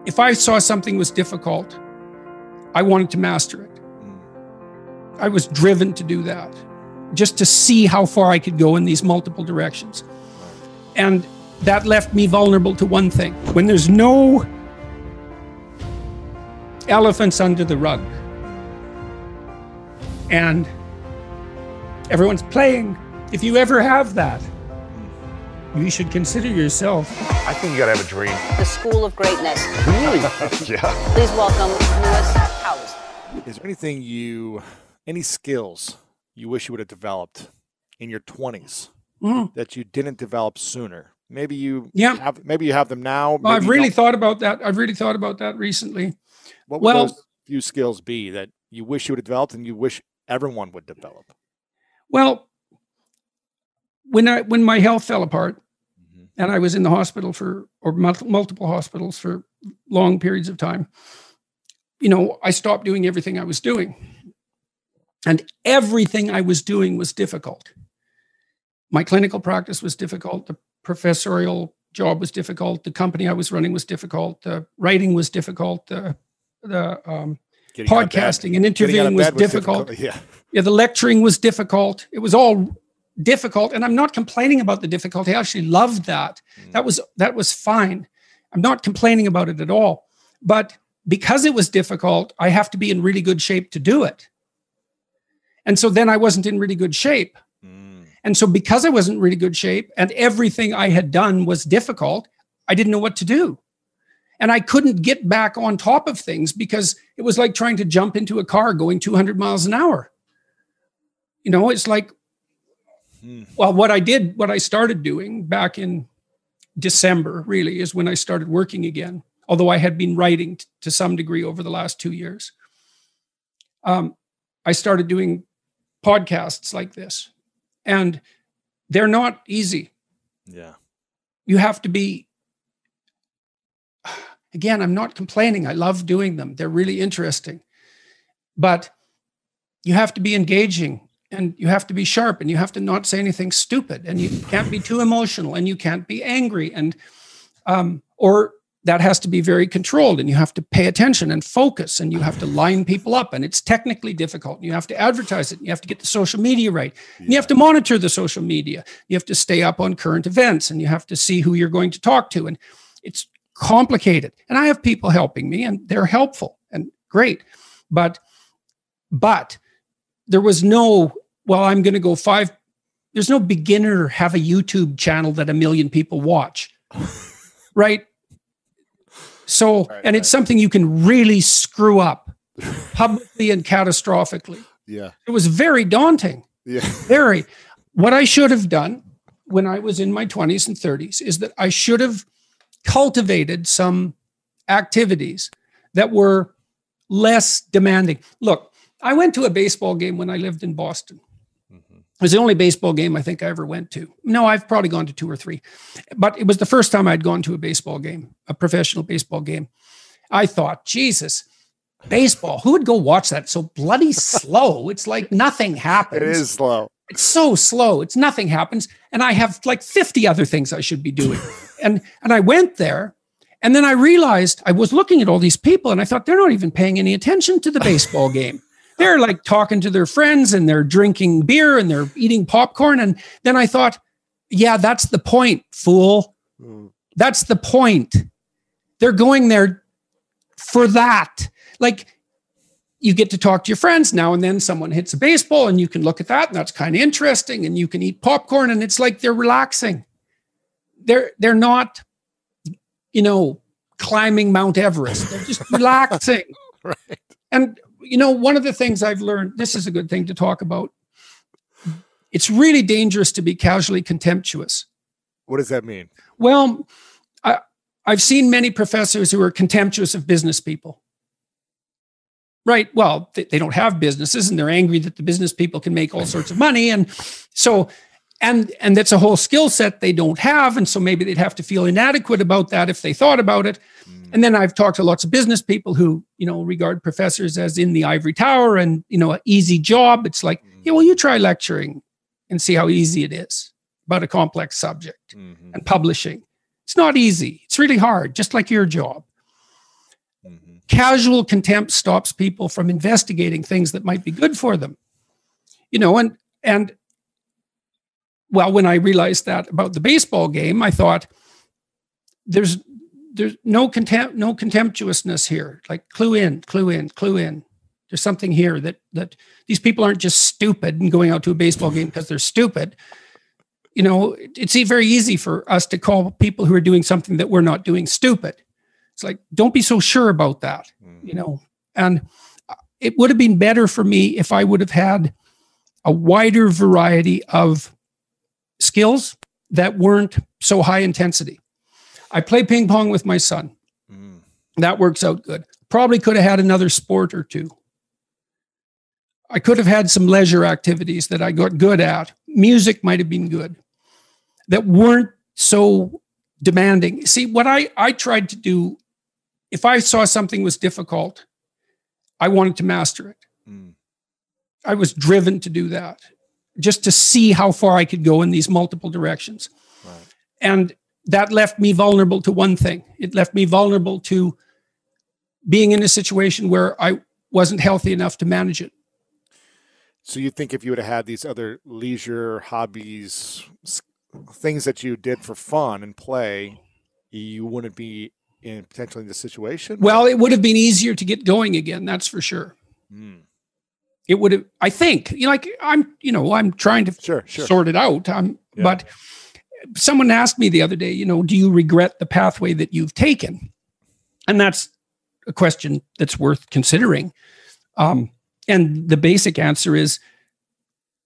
If I saw something was difficult, I wanted to master it. I was driven to do that, just to see how far I could go in these multiple directions. And that left me vulnerable to one thing. When there's no elephants under the rug and everyone's playing, if you ever have that, you should consider yourself. I think you gotta have a dream. The School of Greatness. Really? Yeah. Please welcome Lewis Howes. Is there anything any skills you wish you would have developed in your 20s that you didn't develop sooner? Maybe you have them now. Well, I've really thought about that. I've really thought about that recently. What would those few skills be that you wish you would have developed and you wish everyone would develop? Well, when my health fell apart and I was in the hospital or multiple hospitals for long periods of time, I stopped doing everything I was doing. And everything I was doing was difficult. My clinical practice was difficult. The professorial job was difficult. The company I was running was difficult. The writing was difficult. The podcasting and interviewing was difficult. Yeah, the lecturing was difficult. It was all difficult. And I'm not complaining about the difficulty. I actually loved that. That was fine. I'm not complaining about it at all. But because it was difficult, I have to be in really good shape to do it. And so then I wasn't in really good shape. And so because I wasn't in really good shape and everything I had done was difficult, I didn't know what to do. And I couldn't get back on top of things because it was like trying to jump into a car going 200 miles an hour. It's like, well, what I started doing back in December really is when I started working again, although I had been writing to some degree over the last 2 years. I started doing podcasts like this, and they're not easy. Yeah. You have to be, again, I'm not complaining. I love doing them. They're really interesting, but you have to be engaging and you have to be sharp and you have to not say anything stupid and you can't be too emotional and you can't be angry and, or that has to be very controlled and you have to pay attention and focus and you have to line people up and it's technically difficult. You have to advertise it. You have to get the social media right. Yeah. You have to monitor the social media. You have to stay up on current events and you have to see who you're going to talk to. And it's complicated. And I have people helping me and they're helpful and great. But there was no, I'm going to go there's no beginner have a YouTube channel that 1 million people watch. Right? So, and it's something you can really screw up publicly and catastrophically. Yeah. It was very daunting. Yeah. Very. What I should have done when I was in my 20s and 30s is that I should have cultivated some activities that were less demanding. Look, I went to a baseball game when I lived in Boston. It was the only baseball game I think I ever went to. No, I've probably gone to 2 or 3. But it was the first time I'd gone to a baseball game, a professional baseball game. I thought, Jesus, baseball, who would go watch that? It's so bloody slow. It's like nothing happens. It is slow. It's so slow. It's nothing happens. And I have like 50 other things I should be doing. And I went there. And then I realized I was looking at all these people and I thought, they're not even paying any attention to the baseball game. They're like talking to their friends and they're drinking beer and they're eating popcorn. And then I thought, yeah, that's the point, fool. That's the point. They're going there for that. Like you get to talk to your friends now and then someone hits a baseball and you can look at that and that's kind of interesting and you can eat popcorn and it's like they're relaxing. They're not, climbing Mount Everest. They're just relaxing. Right. And one of the things I've learned, this is a good thing to talk about. It's really dangerous to be casually contemptuous. What does that mean? Well, I've seen many professors who are contemptuous of business people. Right. Well, they don't have businesses and they're angry that the business people can make all sorts of money. And so, and that's a whole skill set they don't have. And so maybe they'd have to feel inadequate about that if they thought about it. And then I've talked to lots of business people who, regard professors as in the ivory tower and, an easy job. It's like, yeah, well, you try lecturing and see how easy it is about a complex subject and publishing. It's not easy. It's really hard, just like your job. Casual contempt stops people from investigating things that might be good for them. And well, when I realized that about the baseball game, I thought there's no contemptuousness here. Like clue in. There's something here that these people aren't just stupid and going out to a baseball game because they're stupid. It's very easy for us to call people who are doing something that we're not doing stupid. It's like, don't be so sure about that, and it would have been better for me if I would have had a wider variety of skills that weren't so high intensity. I play ping pong with my son. That works out good. Probably could have had another sport or two. I could have had some leisure activities that I got good at. Music might have been good, that weren't so demanding. See, what I tried to do, if I saw something was difficult, I wanted to master it. I was driven to do that, just to see how far I could go in these multiple directions. Right. And that left me vulnerable to one thing. It left me vulnerable to being in a situation where I wasn't healthy enough to manage it. So you think if you would have had these other leisure hobbies, things that you did for fun and play, you wouldn't be potentially in this situation? Well, it would have been easier to get going again. That's for sure. It would have, I think, I'm trying to sort it out. But someone asked me the other day, do you regret the pathway that you've taken? And that's a question that's worth considering. And the basic answer is,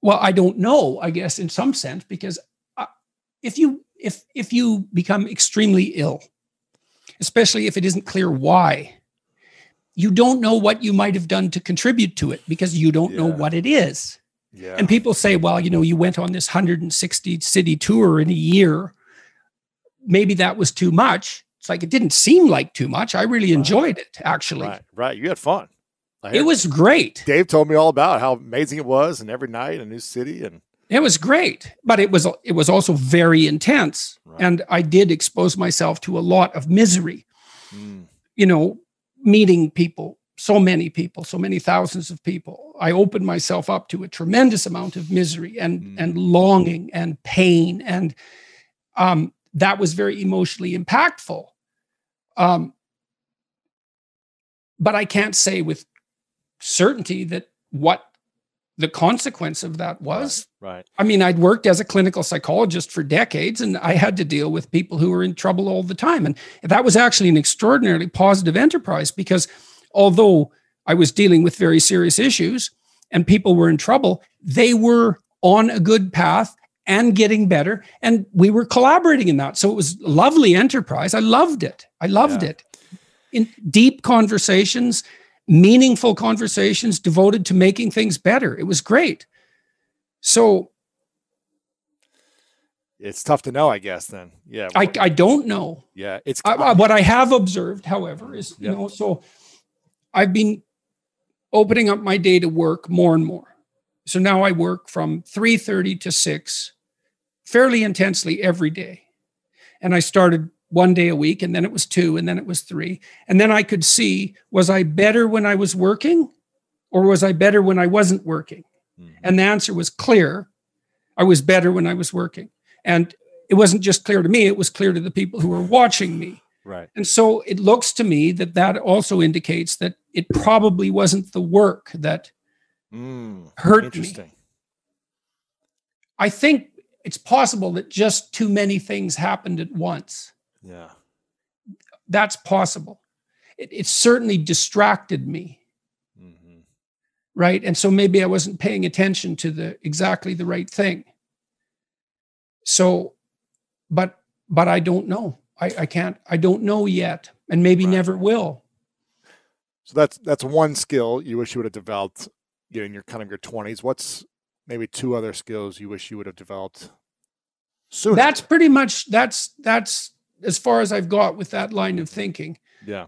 well, I don't know, I guess, in some sense, because if you become extremely ill, especially if it isn't clear why, you don't know what you might have done to contribute to it because you don't know what it is. Yeah. And people say, well, you went on this 160 city tour in a year. Maybe that was too much. It's like, it didn't seem like too much. I really enjoyed it, actually. Right. You had fun. It was great. Dave told me all about how amazing it was, and every night a new city, and it was great. But it was also very intense. Right. And I did expose myself to a lot of misery. Meeting people, so many thousands of people. I opened myself up to a tremendous amount of misery and longing and pain. And that was very emotionally impactful. But I can't say with certainty that what the consequence of that was. Right. I mean, I'd worked as a clinical psychologist for decades, and I had to deal with people who were in trouble all the time. And that was actually an extraordinarily positive enterprise, because although I was dealing with very serious issues and people were in trouble, they were on a good path and getting better. And we were collaborating in that. So it was a lovely enterprise. I loved it. It. In deep conversations, meaningful conversations devoted to making things better. It was great. So it's tough to know, I guess, then. Yeah. I don't know. Yeah. It's what I have observed, however, is, so I've been opening up my day to work more and more. So now I work from 3:30 to 6 fairly intensely every day. And I started one day a week, and then it was 2, and then it was 3. And then I could see, was I better when I was working, or was I better when I wasn't working? And the answer was clear. I was better when I was working. And it wasn't just clear to me, it was clear to the people who were watching me. Right. And so it looks to me that also indicates that it probably wasn't the work that hurt me. I think it's possible that just too many things happened at once. Yeah. That's possible. It certainly distracted me. Right. And so maybe I wasn't paying attention to exactly the right thing. So, but I don't know. I don't know yet, and maybe never will. So that's one skill you wish you would have developed in your kind of your 20s. What's maybe 2 other skills you wish you would have developed sooner? That's pretty much, that's as far as I've got with that line of thinking. Yeah.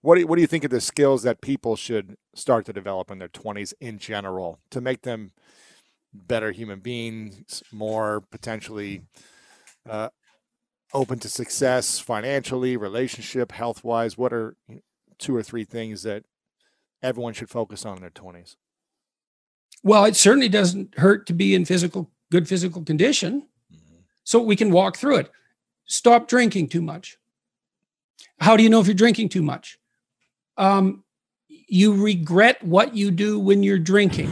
What do you think of the skills that people should start to develop in their 20s in general to make them better human beings, more potentially open to success financially, relationship, health-wise? What are 2 or 3 things that everyone should focus on in their 20s? Well, it certainly doesn't hurt to be in good physical condition. So we can walk through it. Stop drinking too much. How do you know if you're drinking too much? You regret what you do when you're drinking.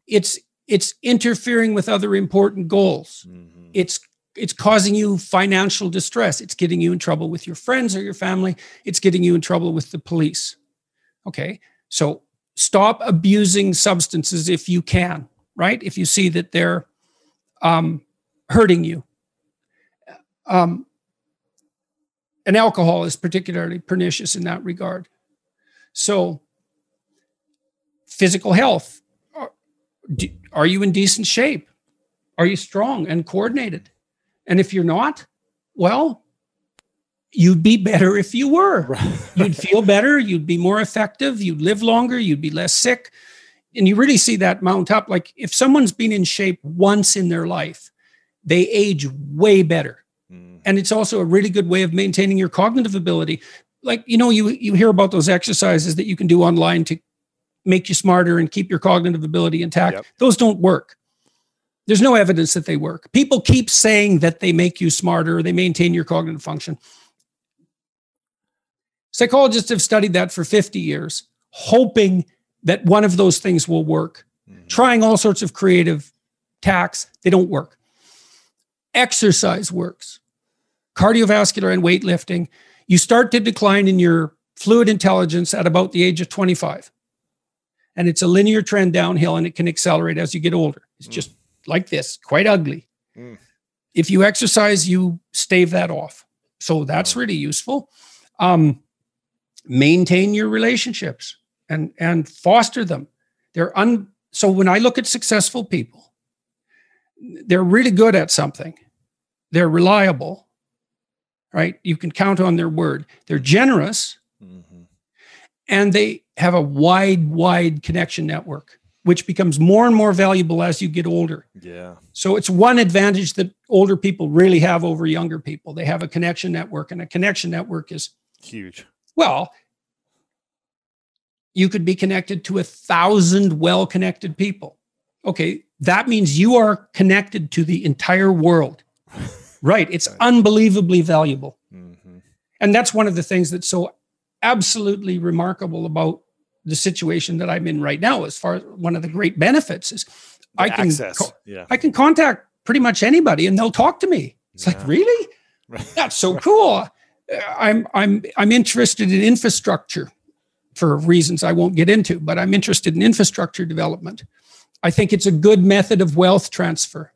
It's interfering with other important goals. Mm-hmm. It's causing you financial distress. It's getting you in trouble with your friends or your family. It's getting you in trouble with the police. Okay, so stop abusing substances if you can, right? If you see that they're hurting you. And alcohol is particularly pernicious in that regard. So, physical health. Are you in decent shape? Are you strong and coordinated? And if you're not, well, you'd be better if you were. Right. You'd feel better. You'd be more effective. You'd live longer. You'd be less sick. And you really see that mount up. Like if someone's been in shape once in their life, they age way better. And it's also a really good way of maintaining your cognitive ability. Like, you hear about those exercises that you can do online to make you smarter and keep your cognitive ability intact. Yep. Those don't work. There's no evidence that they work. People keep saying that they make you smarter or they maintain your cognitive function. Psychologists have studied that for 50 years, hoping that one of those things will work. Mm-hmm. Trying all sorts of creative tacks, they don't work. Exercise works. Cardiovascular and weightlifting, you start to decline in your fluid intelligence at about the age of 25. And it's a linear trend downhill, and it can accelerate as you get older. It's just like this, quite ugly. If you exercise, you stave that off. So that's really useful. Maintain your relationships and foster them. So when I look at successful people, they're really good at something. They're reliable, right? You can count on their word. They're generous, and they have a wide connection network, which becomes more and more valuable as you get older. Yeah. So it's one advantage that older people really have over younger people. They have a connection network, and a connection network is huge. Well, you could be connected to 1,000 well-connected people. Okay, that means you are connected to the entire world. Right. It's unbelievably valuable. Mm-hmm. And that's one of the things that's so absolutely remarkable about the situation that I'm in right now. As far as one of the great benefits is I can contact pretty much anybody and they'll talk to me. It's like, really? That's so cool. I'm interested in infrastructure for reasons I won't get into, but I'm interested in infrastructure development. I think it's a good method of wealth transfer.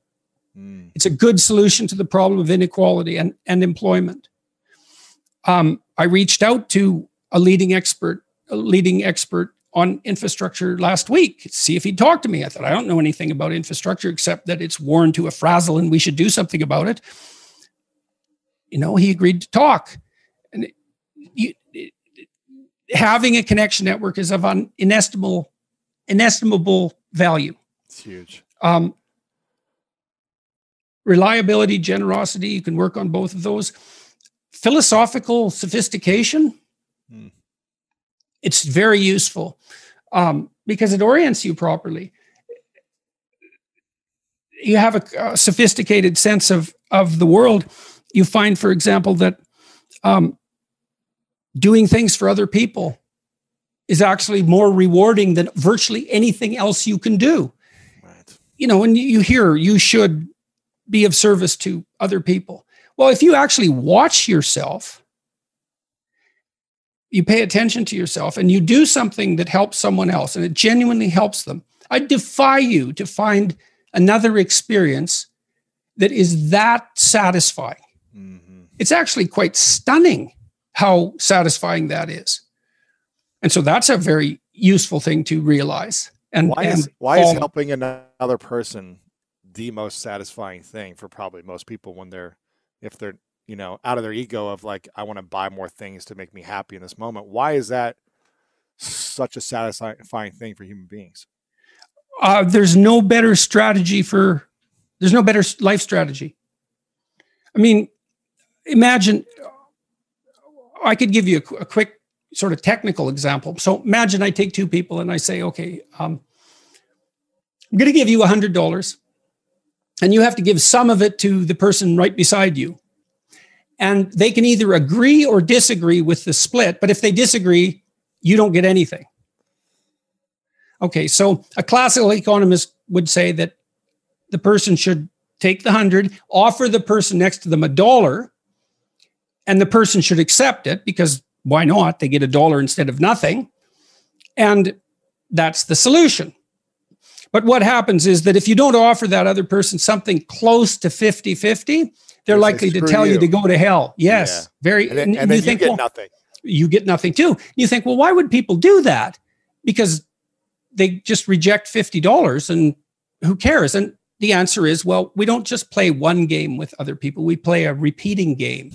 It's a good solution to the problem of inequality and employment. I reached out to a leading expert on infrastructure last week to see if he'd talk to me. I thought, I don't know anything about infrastructure except that it's worn to a frazzle and we should do something about it. He agreed to talk. And having a connection network is of inestimable value. It's huge. Reliability, generosity, you can work on both of those. Philosophical sophistication, it's very useful because it orients you properly. You have a sophisticated sense of the world. You find, for example, that doing things for other people is actually more rewarding than virtually anything else you can do. Right. And you hear you should be of service to other people. Well, if you actually watch yourself, you pay attention to yourself and you do something that helps someone else and it genuinely helps them, I defy you to find another experience that is that satisfying. Mm-hmm. It's actually quite stunning how satisfying that is. And so that's a very useful thing to realize. And why is helping another person the most satisfying thing for probably most people if they're out of their ego of like, I want to buy more things to make me happy in this moment? Why is that such a satisfying thing for human beings? There's no better life strategy. I mean, imagine, I could give you a quick sort of technical example. So imagine I take two people and I say, okay, I'm going to give you $100 and you have to give some of it to the person right beside you. And they can either agree or disagree with the split. But if they disagree, you don't get anything. Okay, so a classical economist would say that the person should take the 100, offer the person next to them $1, and the person should accept it because why not? They get $1 instead of nothing. And that's the solution. But what happens is that if you don't offer that other person something close to 50-50, they're likely to tell you to go to hell. Yes, very. And then you think, get nothing. You get nothing too. You think, well, why would people do that? Because they just reject $50 and who cares? And the answer is, well, we don't just play one game with other people. We play a repeating game.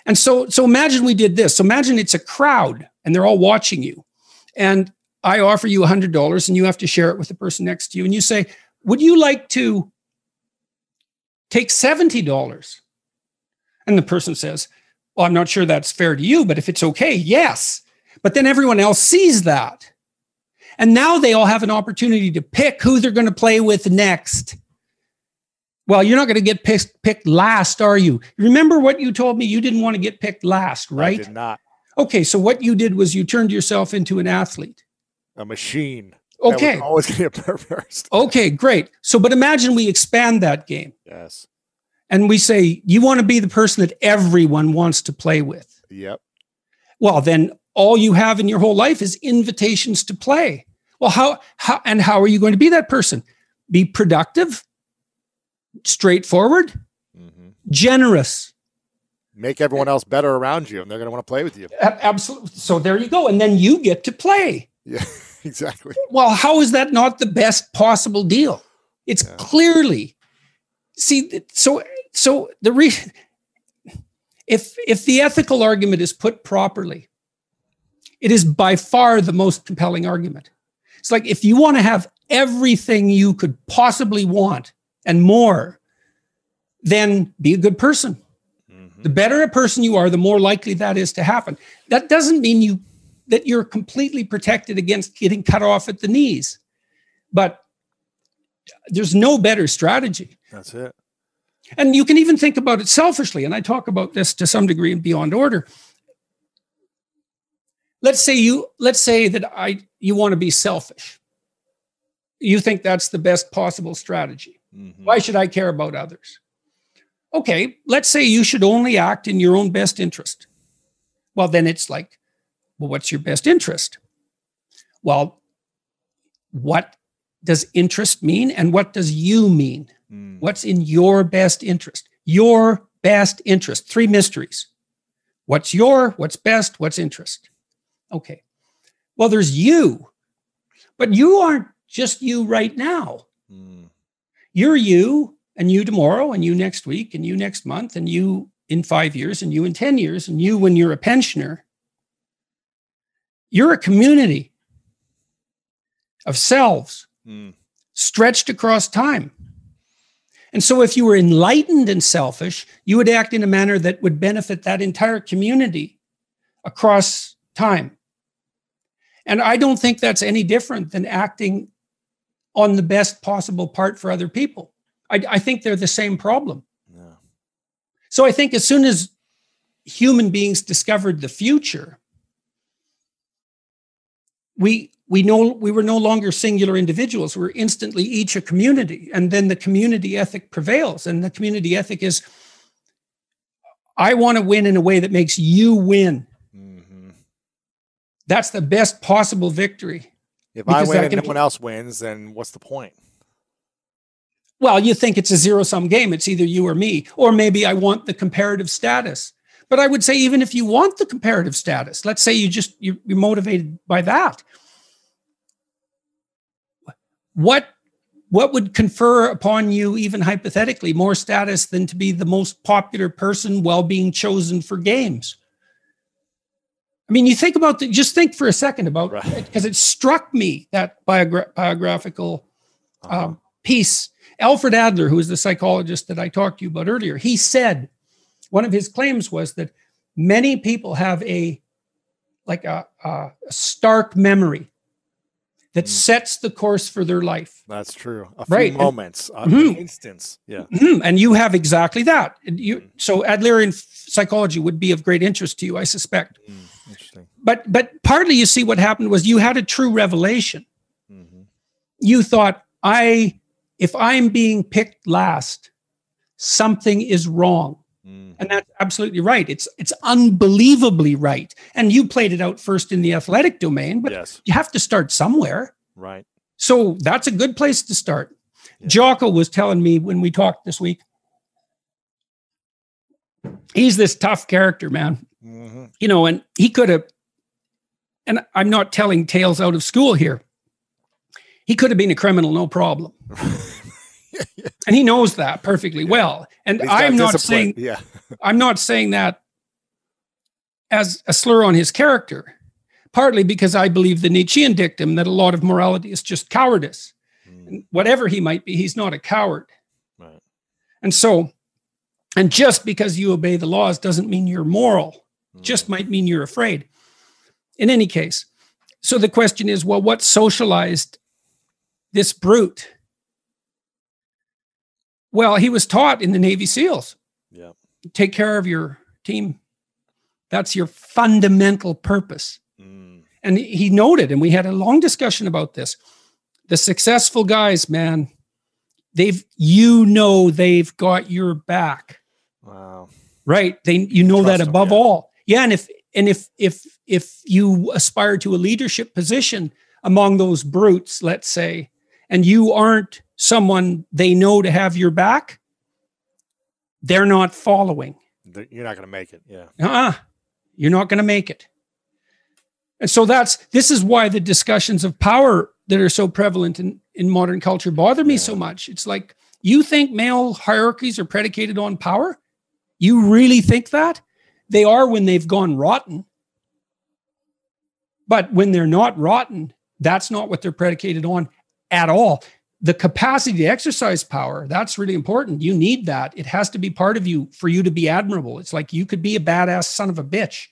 And so imagine we did this. So imagine it's a crowd and they're all watching you. And I offer you $100 and you have to share it with the person next to you. And you say, would you like to take $70? And the person says, well, I'm not sure that's fair to you, but if it's okay, yes. But then everyone else sees that. And now they all have an opportunity to pick who they're going to play with next. Well, you're not going to get picked last, are you? Remember what you told me? You didn't want to get picked last, right? I did not. Okay, so what you did was you turned yourself into an athlete. A machine. Okay. That was always going to get first. Okay, great. So, but imagine we expand that game. Yes. And we say, you want to be the person that everyone wants to play with. Yep. Well, then all you have in your whole life is invitations to play. Well, how are you going to be that person? Be productive, straightforward, generous. Make everyone else better around you, and they're going to want to play with you. Absolutely. So there you go. And then you get to play. Yeah, exactly. Well, how is that not the best possible deal? It's clearly, see, so if the ethical argument is put properly, it is by far the most compelling argument. It's like, if you want to have everything you could possibly want and more, then be a good person. The better a person you are, the more likely that is to happen. That doesn't mean that you're completely protected against getting cut off at the knees, but there's no better strategy. That's it. And you can even think about it selfishly. And I talk about this to some degree in Beyond Order. Let's say that you want to be selfish. You think that's the best possible strategy. Why should I care about others? Okay, let's say you should only act in your own best interest. Well, then it's like, well, what's your best interest? Well, what does interest mean and what does you mean? What's in your best interest? Your best interest. 3 mysteries. What's best, what's interest? Okay. Well, there's you, but you aren't just you right now. You're you, and you tomorrow, and you next week, and you next month, and you in 5 years, and you in 10 years, and you when you're a pensioner. You're a community of selves stretched across time. And so if you were enlightened and selfish, you would act in a manner that would benefit that entire community across time. And I don't think that's any different than acting on the best possible part for other people. I think they're the same problem. Yeah. So I think as soon as human beings discovered the future, we were no longer singular individuals. We're instantly each a community. And then the community ethic prevails. And the community ethic is, I want to win in a way that makes you win. That's the best possible victory. If I win and no one else wins, then what's the point? Well, you think it's a zero-sum game. It's either you or me. Or maybe I want the comparative status. But I would say even if you want the comparative status, let's say you're motivated by that. What would confer upon you, even hypothetically, more status than to be the most popular person while being chosen for games? I mean, you think about just think for a second about it, because it struck me, that biographical piece. Alfred Adler, who is the psychologist that I talked to you about earlier, he said one of his claims was that many people have like a stark memory that sets the course for their life. That's true. A few moments, an instance. Yeah. And you have exactly that. So Adlerian psychology would be of great interest to you, I suspect. Interesting. But partly, you see, what happened was you had a true revelation. You thought, if I'm being picked last, something is wrong. And that's absolutely right. It's unbelievably right. And you played it out first in the athletic domain, but you have to start somewhere. Right. So that's a good place to start. Yeah. Jocko was telling me when we talked this week, he's this tough character, man. You know, and he could have, and I'm not telling tales out of school here, he could have been a criminal, no problem. And he knows that perfectly well. And I'm not saying, I'm not saying that as a slur on his character, partly because I believe the Nietzschean dictum that a lot of morality is just cowardice. And whatever he might be, he's not a coward. Right. And so, and just because you obey the laws doesn't mean you're moral. It just might mean you're afraid. In any case, so the question is, well, what socialized this brute? Well, he was taught in the Navy SEALs. Yeah. Take care of your team. That's your fundamental purpose. And he noted, and we had a long discussion about this. The successful guys, man, they've got your back. Wow. Right. You know that above all. Yeah. And if you aspire to a leadership position among those brutes, let's say, and you aren't someone they know to have your back, they're not following. You're not going to make it. Yeah. You're not going to make it. And so this is why the discussions of power that are so prevalent in modern culture bother me so much. It's like, you think male hierarchies are predicated on power? You really think that? They are when they've gone rotten. But when they're not rotten, that's not what they're predicated on at all. The capacity to exercise power, that's really important. You need that. It has to be part of you for you to be admirable. It's like you could be a badass son of a bitch.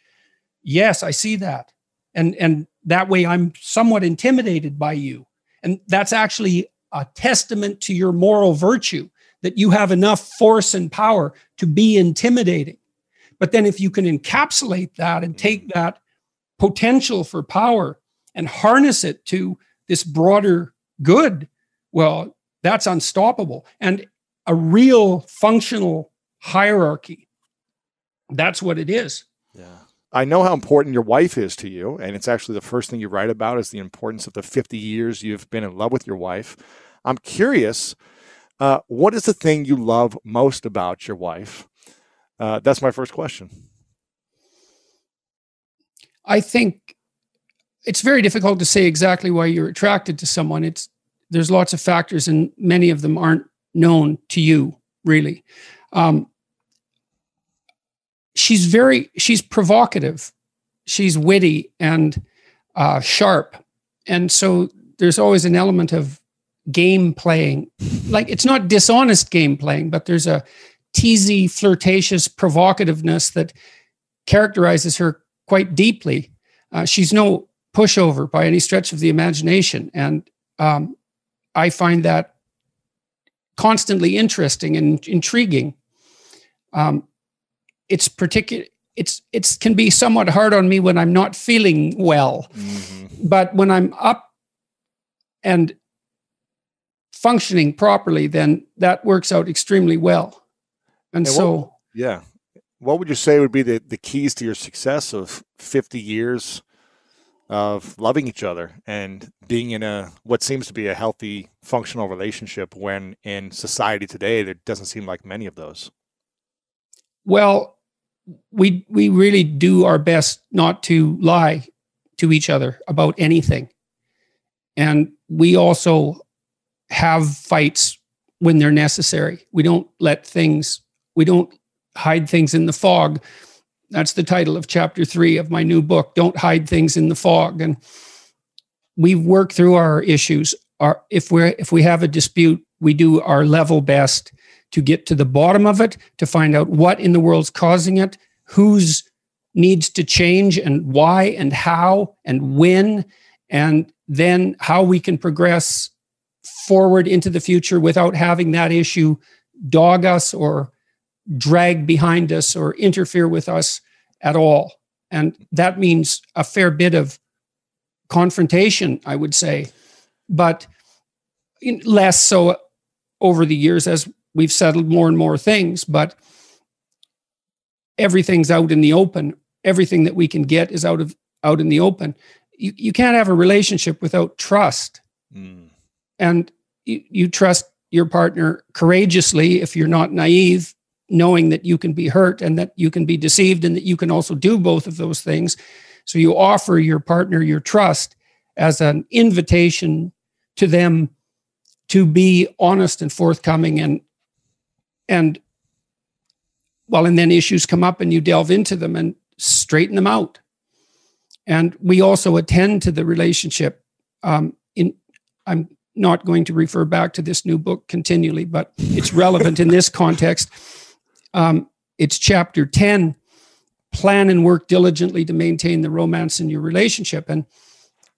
Yes, I see that. And that way I'm somewhat intimidated by you. And that's actually a testament to your moral virtue, that you have enough force and power to be intimidating. But then if you can encapsulate that and take that potential for power and harness it to this broader good, well, that's unstoppable. And a real functional hierarchy, that's what it is. Yeah. I know how important your wife is to you, and it's actually the first thing you write about is the importance of the 50 years you've been in love with your wife. I'm curious, what is the thing you love most about your wife? That's my first question. I think it's very difficult to say exactly why you're attracted to someone. There's lots of factors, and many of them aren't known to you, really. She's provocative, she's witty and sharp. And so there's always an element of game playing. Like, it's not dishonest game playing, but there's a teasy, flirtatious provocativeness that characterizes her quite deeply. She's no pushover by any stretch of the imagination. And I find that constantly interesting and intriguing. It can be somewhat hard on me when I'm not feeling well, but when I'm up and functioning properly, then that works out extremely well. And so, what would you say would be the keys to your success of 50 years of loving each other and being in what seems to be a healthy, functional relationship when in society today, there doesn't seem like many of those? Well, we really do our best not to lie to each other about anything. And we also have fights when they're necessary. We don't hide things in the fog. That's the title of chapter 3 of my new book, Don't Hide Things in the Fog. And we work through our issues. If we have a dispute, we do our level best to get to the bottom of it, to find out what in the world's causing it, who's needs to change and why and how and when, and then how we can progress forward into the future without having that issue dog us or drag behind us or interfere with us at all. And that means a fair bit of confrontation, I would say, but less so over the years as we've settled more and more things, but everything's out in the open. Everything that we can get is out in the open. You can't have a relationship without trust. And you trust your partner courageously if you're not naive, knowing that you can be hurt and that you can be deceived and that you can also do both of those things. So you offer your partner your trust as an invitation to them to be honest and forthcoming, and then issues come up and you delve into them and straighten them out. And we also attend to the relationship. I'm not going to refer back to this new book continually, but it's relevant in this context. It's chapter 10, plan and work diligently to maintain the romance in your relationship. And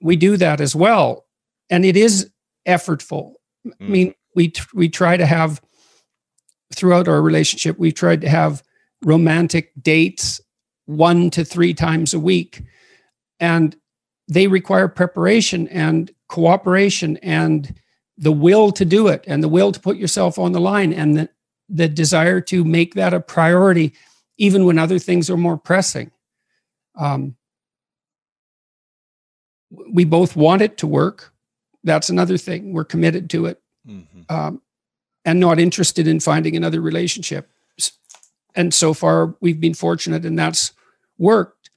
we do that as well. And it is effortful. I mean, we try to have, throughout our relationship, we've tried to have romantic dates 1 to 3 times a week. And they require preparation and cooperation and the will to do it and the will to put yourself on the line and the desire to make that a priority, even when other things are more pressing. We both want it to work. That's another thing. We're committed to it, and not interested in finding another relationship. And so far, we've been fortunate, and that's worked.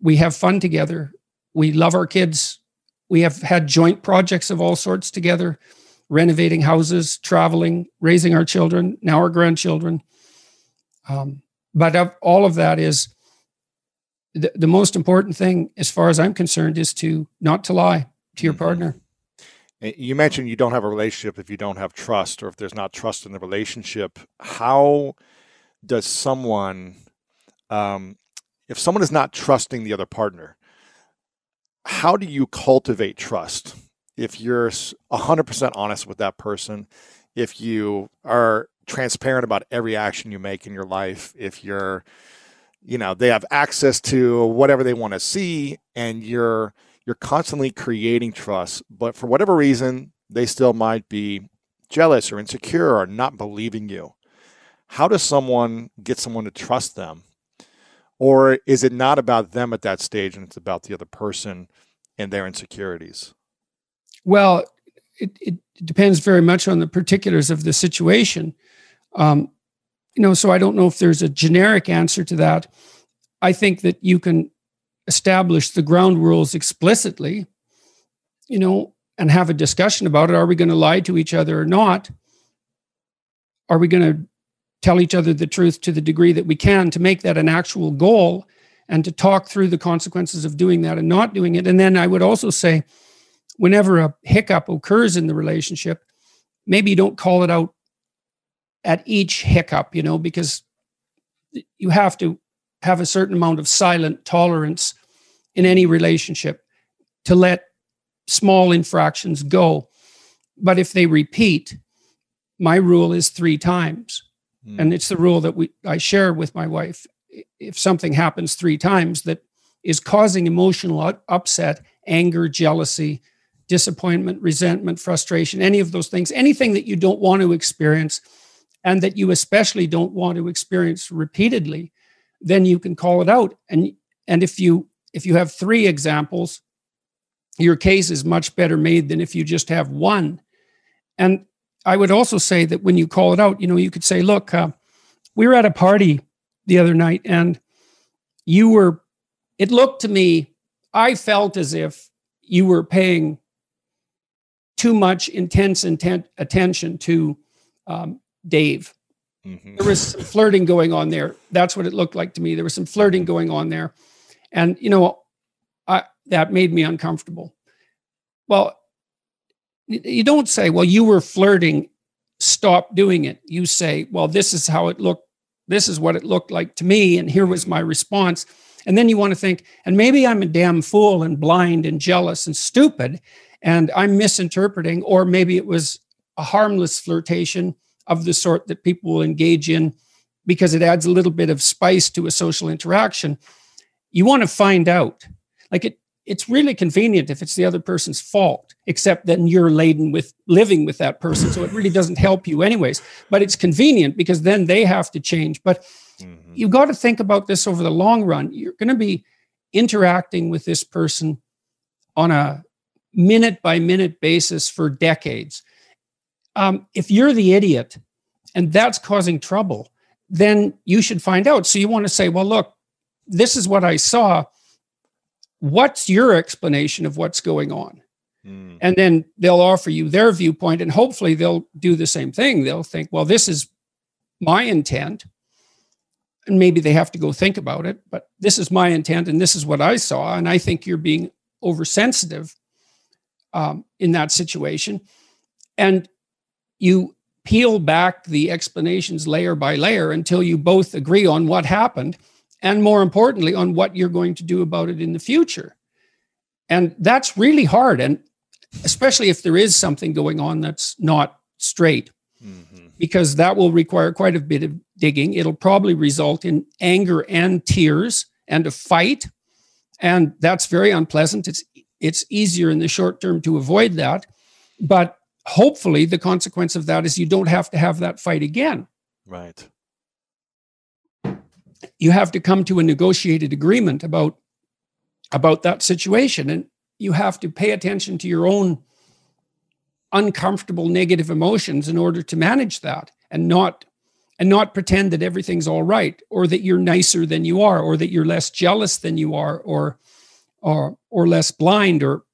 We have fun together. We love our kids. We have had joint projects of all sorts together, renovating houses, traveling, raising our children, now our grandchildren. But of all of that is the most important thing, as far as I'm concerned, is to not to lie to your partner. You mentioned you don't have a relationship if you don't have trust, or if there's not trust in the relationship. How does someone, if someone is not trusting the other partner, how do you cultivate trust? If you're 100% honest with that person, if you are transparent about every action you make in your life, if you're, they have access to whatever they want to see, and you're constantly creating trust, but for whatever reason, they still might be jealous or insecure or not believing you. How does someone get someone to trust them? Or is it not about them at that stage, and it's about the other person and their insecurities? Well, it depends very much on the particulars of the situation. So I don't know if there's a generic answer to that. I think that you can establish the ground rules explicitly, and have a discussion about it. Are we going to lie to each other or not? Are we going to tell each other the truth to the degree that we can, to make that an actual goal, and to talk through the consequences of doing that and not doing it? And then I would also say, whenever a hiccup occurs in the relationship, maybe you don't call it out at each hiccup, because you have to have a certain amount of silent tolerance in any relationship to let small infractions go. But if they repeat, my rule is 3 times. And it's the rule that I share with my wife. If something happens 3 times that is causing emotional upset, anger, jealousy, disappointment, resentment, frustration, any of those things, anything that you don't want to experience, and that you especially don't want to experience repeatedly, then you can call it out. And if you have 3 examples, your case is much better made than if you just have 1. And I would also say that when you call it out, you could say, look, we were at a party the other night, and it looked to me, I felt as if you were paying too much intense attention to Dave. There was some flirting going on there. That's what it looked like to me. There was some flirting going on there. And, that made me uncomfortable. Well, you don't say, well, you were flirting, stop doing it. You say, well, this is how it looked this is what it looked like to me, and here was my response. And then you want to think, and maybe I'm a damn fool and blind and jealous and stupid, and I'm misinterpreting, or maybe it was a harmless flirtation of the sort that people will engage in because it adds a little bit of spice to a social interaction. You want to find out. Like it's really convenient if it's the other person's fault, except then you're laden with living with that person. So it really doesn't help you anyways, but it's convenient because then they have to change. But you've got to think about this over the long run. You're going to be interacting with this person on a minute by minute basis for decades. If you're the idiot and that's causing trouble, then you should find out. So you want to say, well, look, this is what I saw. What's your explanation of what's going on? And then they'll offer you their viewpoint, and hopefully they'll do the same thing. They'll think, well, this is my intent. And maybe they have to go think about it, but this is my intent and this is what I saw. And I think you're being oversensitive in that situation. And you peel back the explanations layer by layer until you both agree on what happened, and more importantly, on what you're going to do about it in the future. And that's really hard. And especially if there is something going on that's not straight, because that will require quite a bit of digging. It'll probably result in anger and tears and a fight. And that's very unpleasant. It's easier in the short term to avoid that. But hopefully the consequence of that is you don't have to have that fight again. Right. You have to come to a negotiated agreement about that situation. And you have to pay attention to your own uncomfortable negative emotions in order to manage that, and not pretend that everything's all right, or that you're nicer than you are, or that you're less jealous than you are, or less blind. Or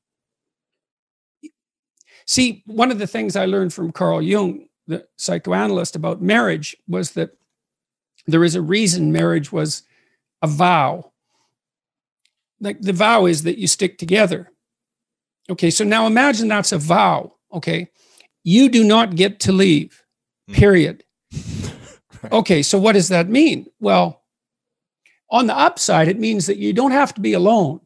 see, one of the things I learned from Carl Jung, the psychoanalyst, about marriage was that there is a reason marriage was a vow. Like the vow is that you stick together. Okay, so now imagine that's a vow. Okay, you do not get to leave, period. Okay, so what does that mean? Well, on the upside, it means that you don't have to be alone.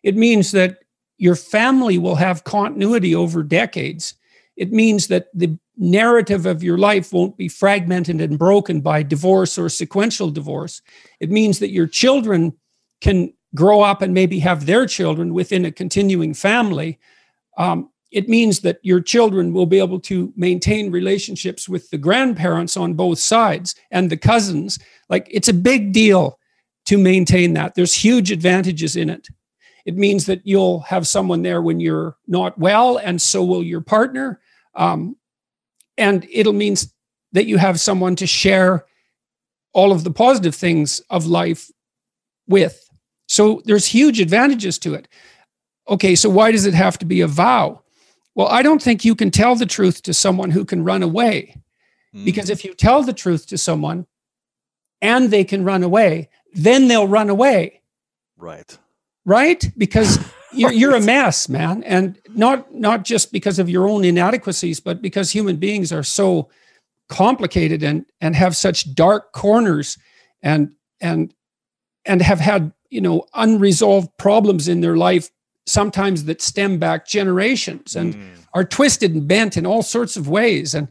It means that your family will have continuity over decades. It means that the narrative of your life won't be fragmented and broken by divorce or sequential divorce. It means that your children can grow up and maybe have their children within a continuing family. It means that your children will be able to maintain relationships with the grandparents on both sides and the cousins. Like, it's a big deal to maintain that. There's huge advantages in it. It means that you'll have someone there when you're not well, and so will your partner. And it'll mean that you have someone to share all of the positive things of life with. So there's huge advantages to it. Okay, so why does it have to be a vow? Well, I don't think you can tell the truth to someone who can run away. Because if you tell the truth to someone and they can run away, then they'll run away. Right? Because you're a mess, man. And not just because of your own inadequacies, but because human beings are so complicated and have such dark corners and have had, unresolved problems in their life, sometimes that stem back generations and are twisted and bent in all sorts of ways. And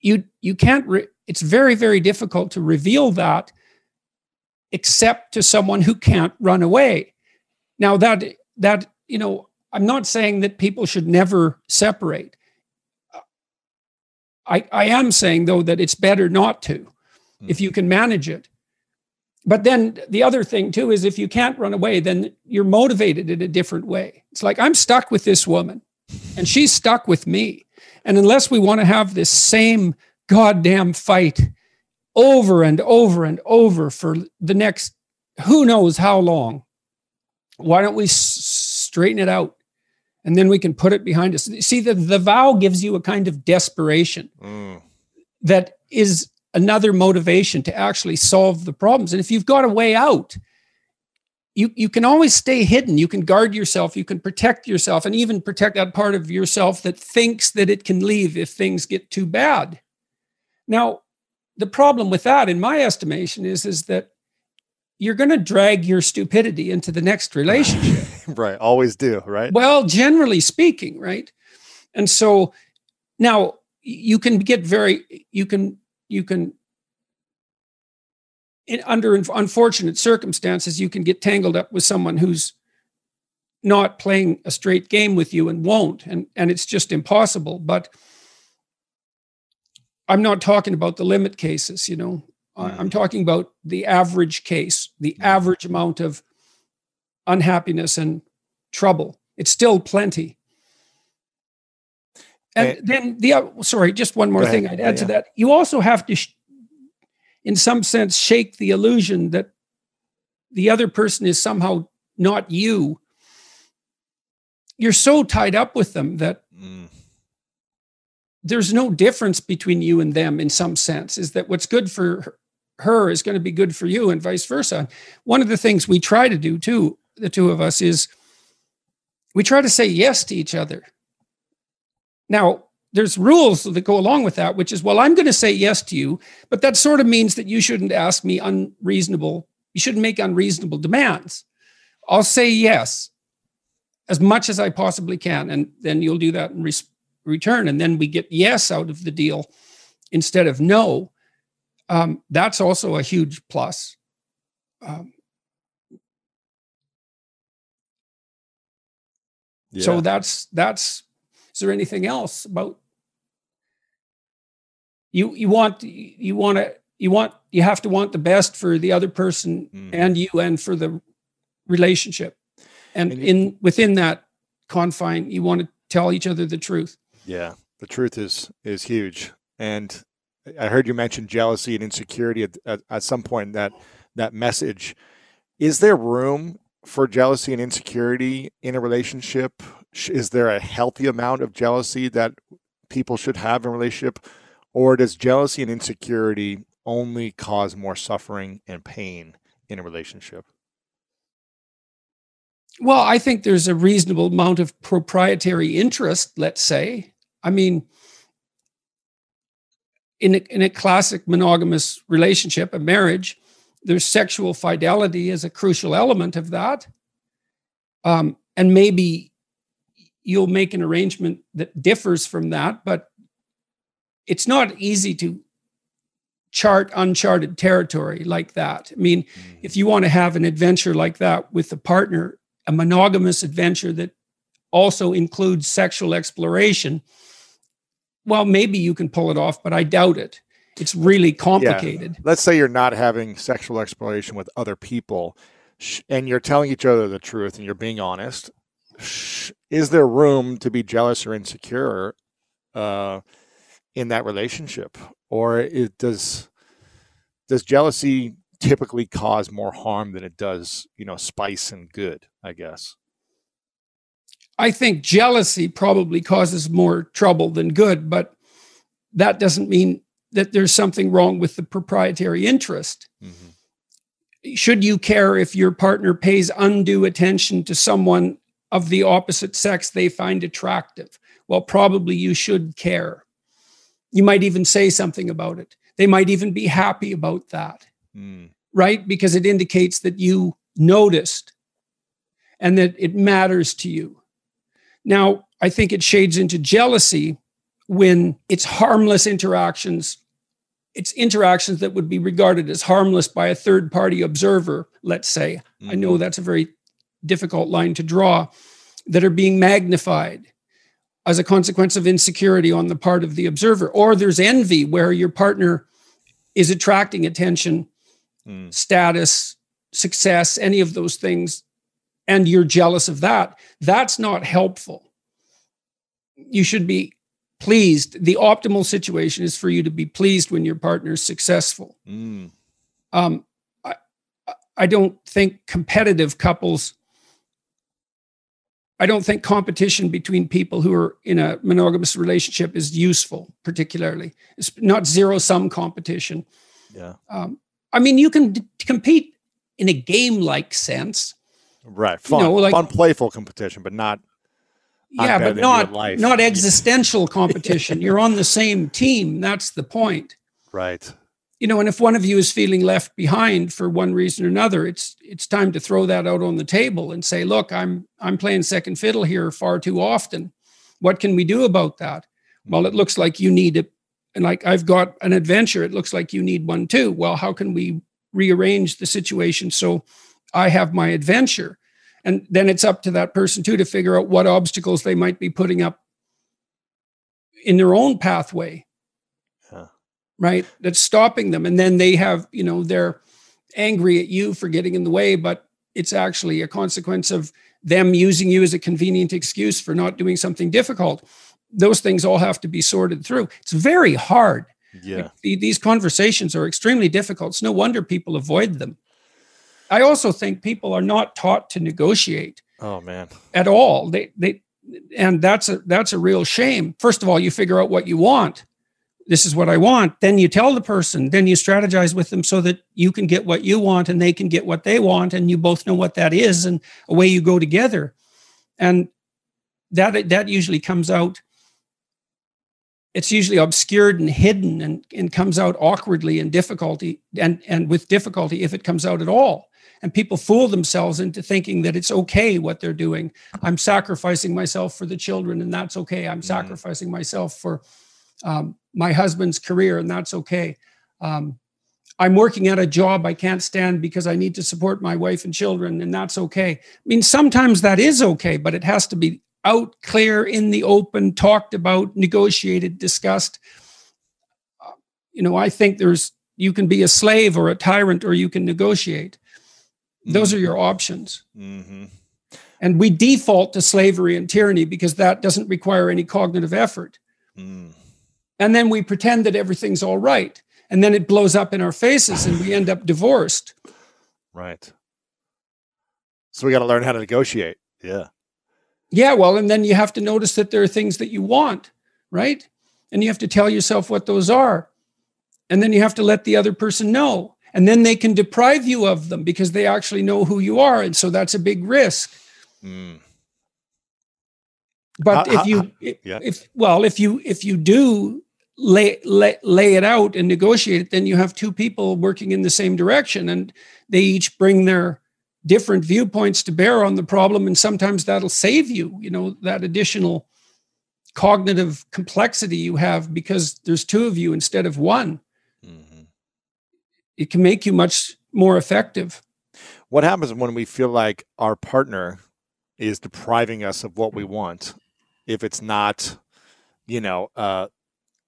you can't, it's very, very difficult to reveal that except to someone who can't run away. Now that, I'm not saying that people should never separate. I am saying, though, that it's better not to, if you can manage it. But then the other thing, too, is if you can't run away, then you're motivated in a different way. It's like, I'm stuck with this woman and she's stuck with me. And unless we want to have this same goddamn fight over and over and over for the next who knows how long, why don't we straighten it out? And then we can put it behind us. See, the vow gives you a kind of desperation that is another motivation to actually solve the problems. And if you've got a way out, you can always stay hidden. You can guard yourself. You can protect yourself, and even protect that part of yourself that thinks that it can leave if things get too bad. Now, the problem with that, in my estimation, is that you're going to drag your stupidity into the next relationship. Right. Always do. Right. Well, generally speaking. Right. And so now you can get under unfortunate circumstances, you can get tangled up with someone who's not playing a straight game with you and won't, and it's just impossible. But I'm not talking about the limit cases, I'm talking about the average case, the average amount of unhappiness and trouble. It's still plenty. And then just one more thing I'd add to that. You also have to, in some sense, shake the illusion that the other person is somehow not you. You're so tied up with them that there's no difference between you and them in some sense, is that what's good for her is going to be good for you and vice versa. One of the things we try to do too, the two of us, is we try to say yes to each other. Now, there's rules that go along with that, which is, well, I'm going to say yes to you, but that sort of means that you shouldn't ask me you shouldn't make unreasonable demands. I'll say yes as much as I possibly can, and then you'll do that in return, and then we get yes out of the deal instead of no. That's also a huge plus. So that's. Is there anything else about you have to want the best for the other person and you and for the relationship, and within that confine, you want to tell each other the truth. Yeah, the truth is huge. And I heard you mention jealousy and insecurity at some point in that message. Is there room for jealousy and insecurity in a relationship? Is there a healthy amount of jealousy that people should have in a relationship? Or does jealousy and insecurity only cause more suffering and pain in a relationship? Well, I think there's a reasonable amount of proprietary interest, let's say. I mean, in a classic monogamous relationship, a marriage, there's sexual fidelity as a crucial element of that. And maybe you'll make an arrangement that differs from that, but it's not easy to chart uncharted territory like that. I mean, if you want to have an adventure like that with a partner, a monogamous adventure that also includes sexual exploration, well, maybe you can pull it off, but I doubt it. It's really complicated. Yeah. Let's say you're not having sexual exploration with other people and you're telling each other the truth and you're being honest. Is there room to be jealous or insecure in that relationship? Or does jealousy typically cause more harm than it does, spice and good, I guess? I think jealousy probably causes more trouble than good, but that doesn't mean that there's something wrong with the proprietary interest. Mm-hmm. Should you care if your partner pays undue attention to someone of the opposite sex they find attractive? Well, probably you should care. You might even say something about it. They might even be happy about that, right? Because it indicates that you noticed and that it matters to you. Now, I think it shades into jealousy when it's harmless interactions. It's interactions that would be regarded as harmless by a third-party observer, let's say. Mm-hmm. I know that's a very difficult line to draw, that are being magnified as a consequence of insecurity on the part of the observer. Or there's envy, where your partner is attracting attention, status, success, any of those things, and you're jealous of that. That's not helpful. You should be pleased. The optimal situation is for you to be pleased when your partner is successful. I don't think competitive couples, I don't think competition between people who are in a monogamous relationship is useful, particularly. It's not zero-sum competition. Yeah. I mean, you can compete in a game-like sense. Right. Fun, fun, playful competition, but not. Yeah, but not existential competition. You're on the same team. That's the point. Right. And if one of you is feeling left behind for one reason or another, it's time to throw that out on the table and say, look, I'm playing second fiddle here far too often. What can we do about that? Well, it looks like you need it. And like, I've got an adventure. It looks like you need one too. Well, how can we rearrange the situation so I have my adventure? And then it's up to that person too to figure out what obstacles they might be putting up in their own pathway, right? That's stopping them. And then they have, they're angry at you for getting in the way, but it's actually a consequence of them using you as a convenient excuse for not doing something difficult. Those things all have to be sorted through. It's very hard. Yeah. Like, these conversations are extremely difficult. It's no wonder people avoid them. I also think people are not taught to negotiate. Oh man. At all. And that's a real shame. First of all, you figure out what you want. This is what I want. Then you tell the person, then you strategize with them so that you can get what you want and they can get what they want. And you both know what that is, and away you go together. And that usually comes out. It's usually obscured and hidden and comes out awkwardly and difficulty and with difficulty if it comes out at all. And people fool themselves into thinking that it's okay what they're doing. I'm sacrificing myself for the children, and that's okay. I'm sacrificing myself for my husband's career, and that's okay. I'm working at a job I can't stand because I need to support my wife and children, and that's okay. I mean, sometimes that is okay, but it has to be out, clear, in the open, talked about, negotiated, discussed. I think you can be a slave or a tyrant, or you can negotiate. Those are your options. Mm-hmm. And we default to slavery and tyranny because that doesn't require any cognitive effort. And then we pretend that everything's all right. And then it blows up in our faces and we end up divorced. Right. So we got to learn how to negotiate. Yeah. Yeah, well, and then you have to notice that there are things that you want, right? And you have to tell yourself what those are. And then you have to let the other person know. And then they can deprive you of them because they actually know who you are. And so that's a big risk. But if you do lay it out and negotiate it, then you have two people working in the same direction, and they each bring their different viewpoints to bear on the problem. And sometimes that'll save you, that additional cognitive complexity you have because there's two of you instead of one. It can make you much more effective. What happens when we feel like our partner is depriving us of what we want? If it's not,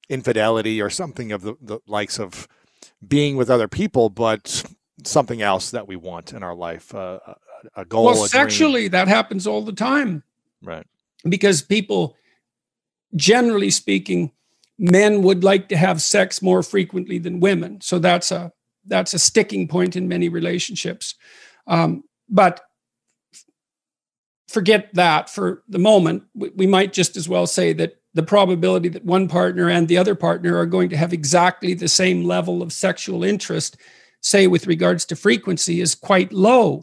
infidelity or something of the likes of being with other people, but something else that we want in our life, a goal. Well, sexually, that happens all the time. Right. Because people, generally speaking, men would like to have sex more frequently than women. So that's a sticking point in many relationships. But forget that for the moment. We might just as well say that the probability that one partner and the other partner are going to have exactly the same level of sexual interest, say with regards to frequency, is quite low.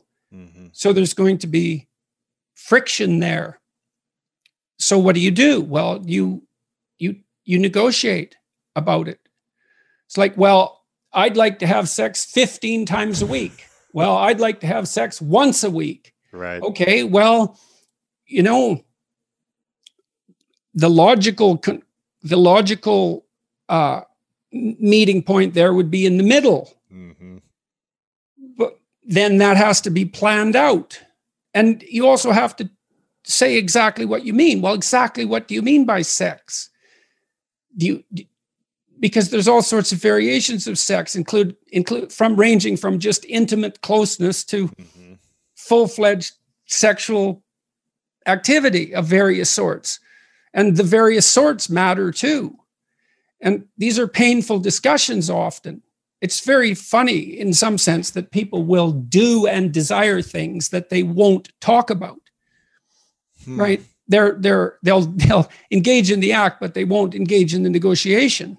So there's going to be friction there. So what do? Well, you negotiate about it. It's like, well, I'd like to have sex 15 times a week. Well, I'd like to have sex once a week. Right. Okay, well, the logical meeting point there would be in the middle. But then that has to be planned out. And you also have to say exactly what you mean. Well, exactly what do you mean by sex? Because there's all sorts of variations of sex, ranging from just intimate closeness to full-fledged sexual activity of various sorts. And the various sorts matter too. And these are painful discussions often. It's very funny in some sense that people will do and desire things that they won't talk about. Right? They'll engage in the act, but they won't engage in the negotiation.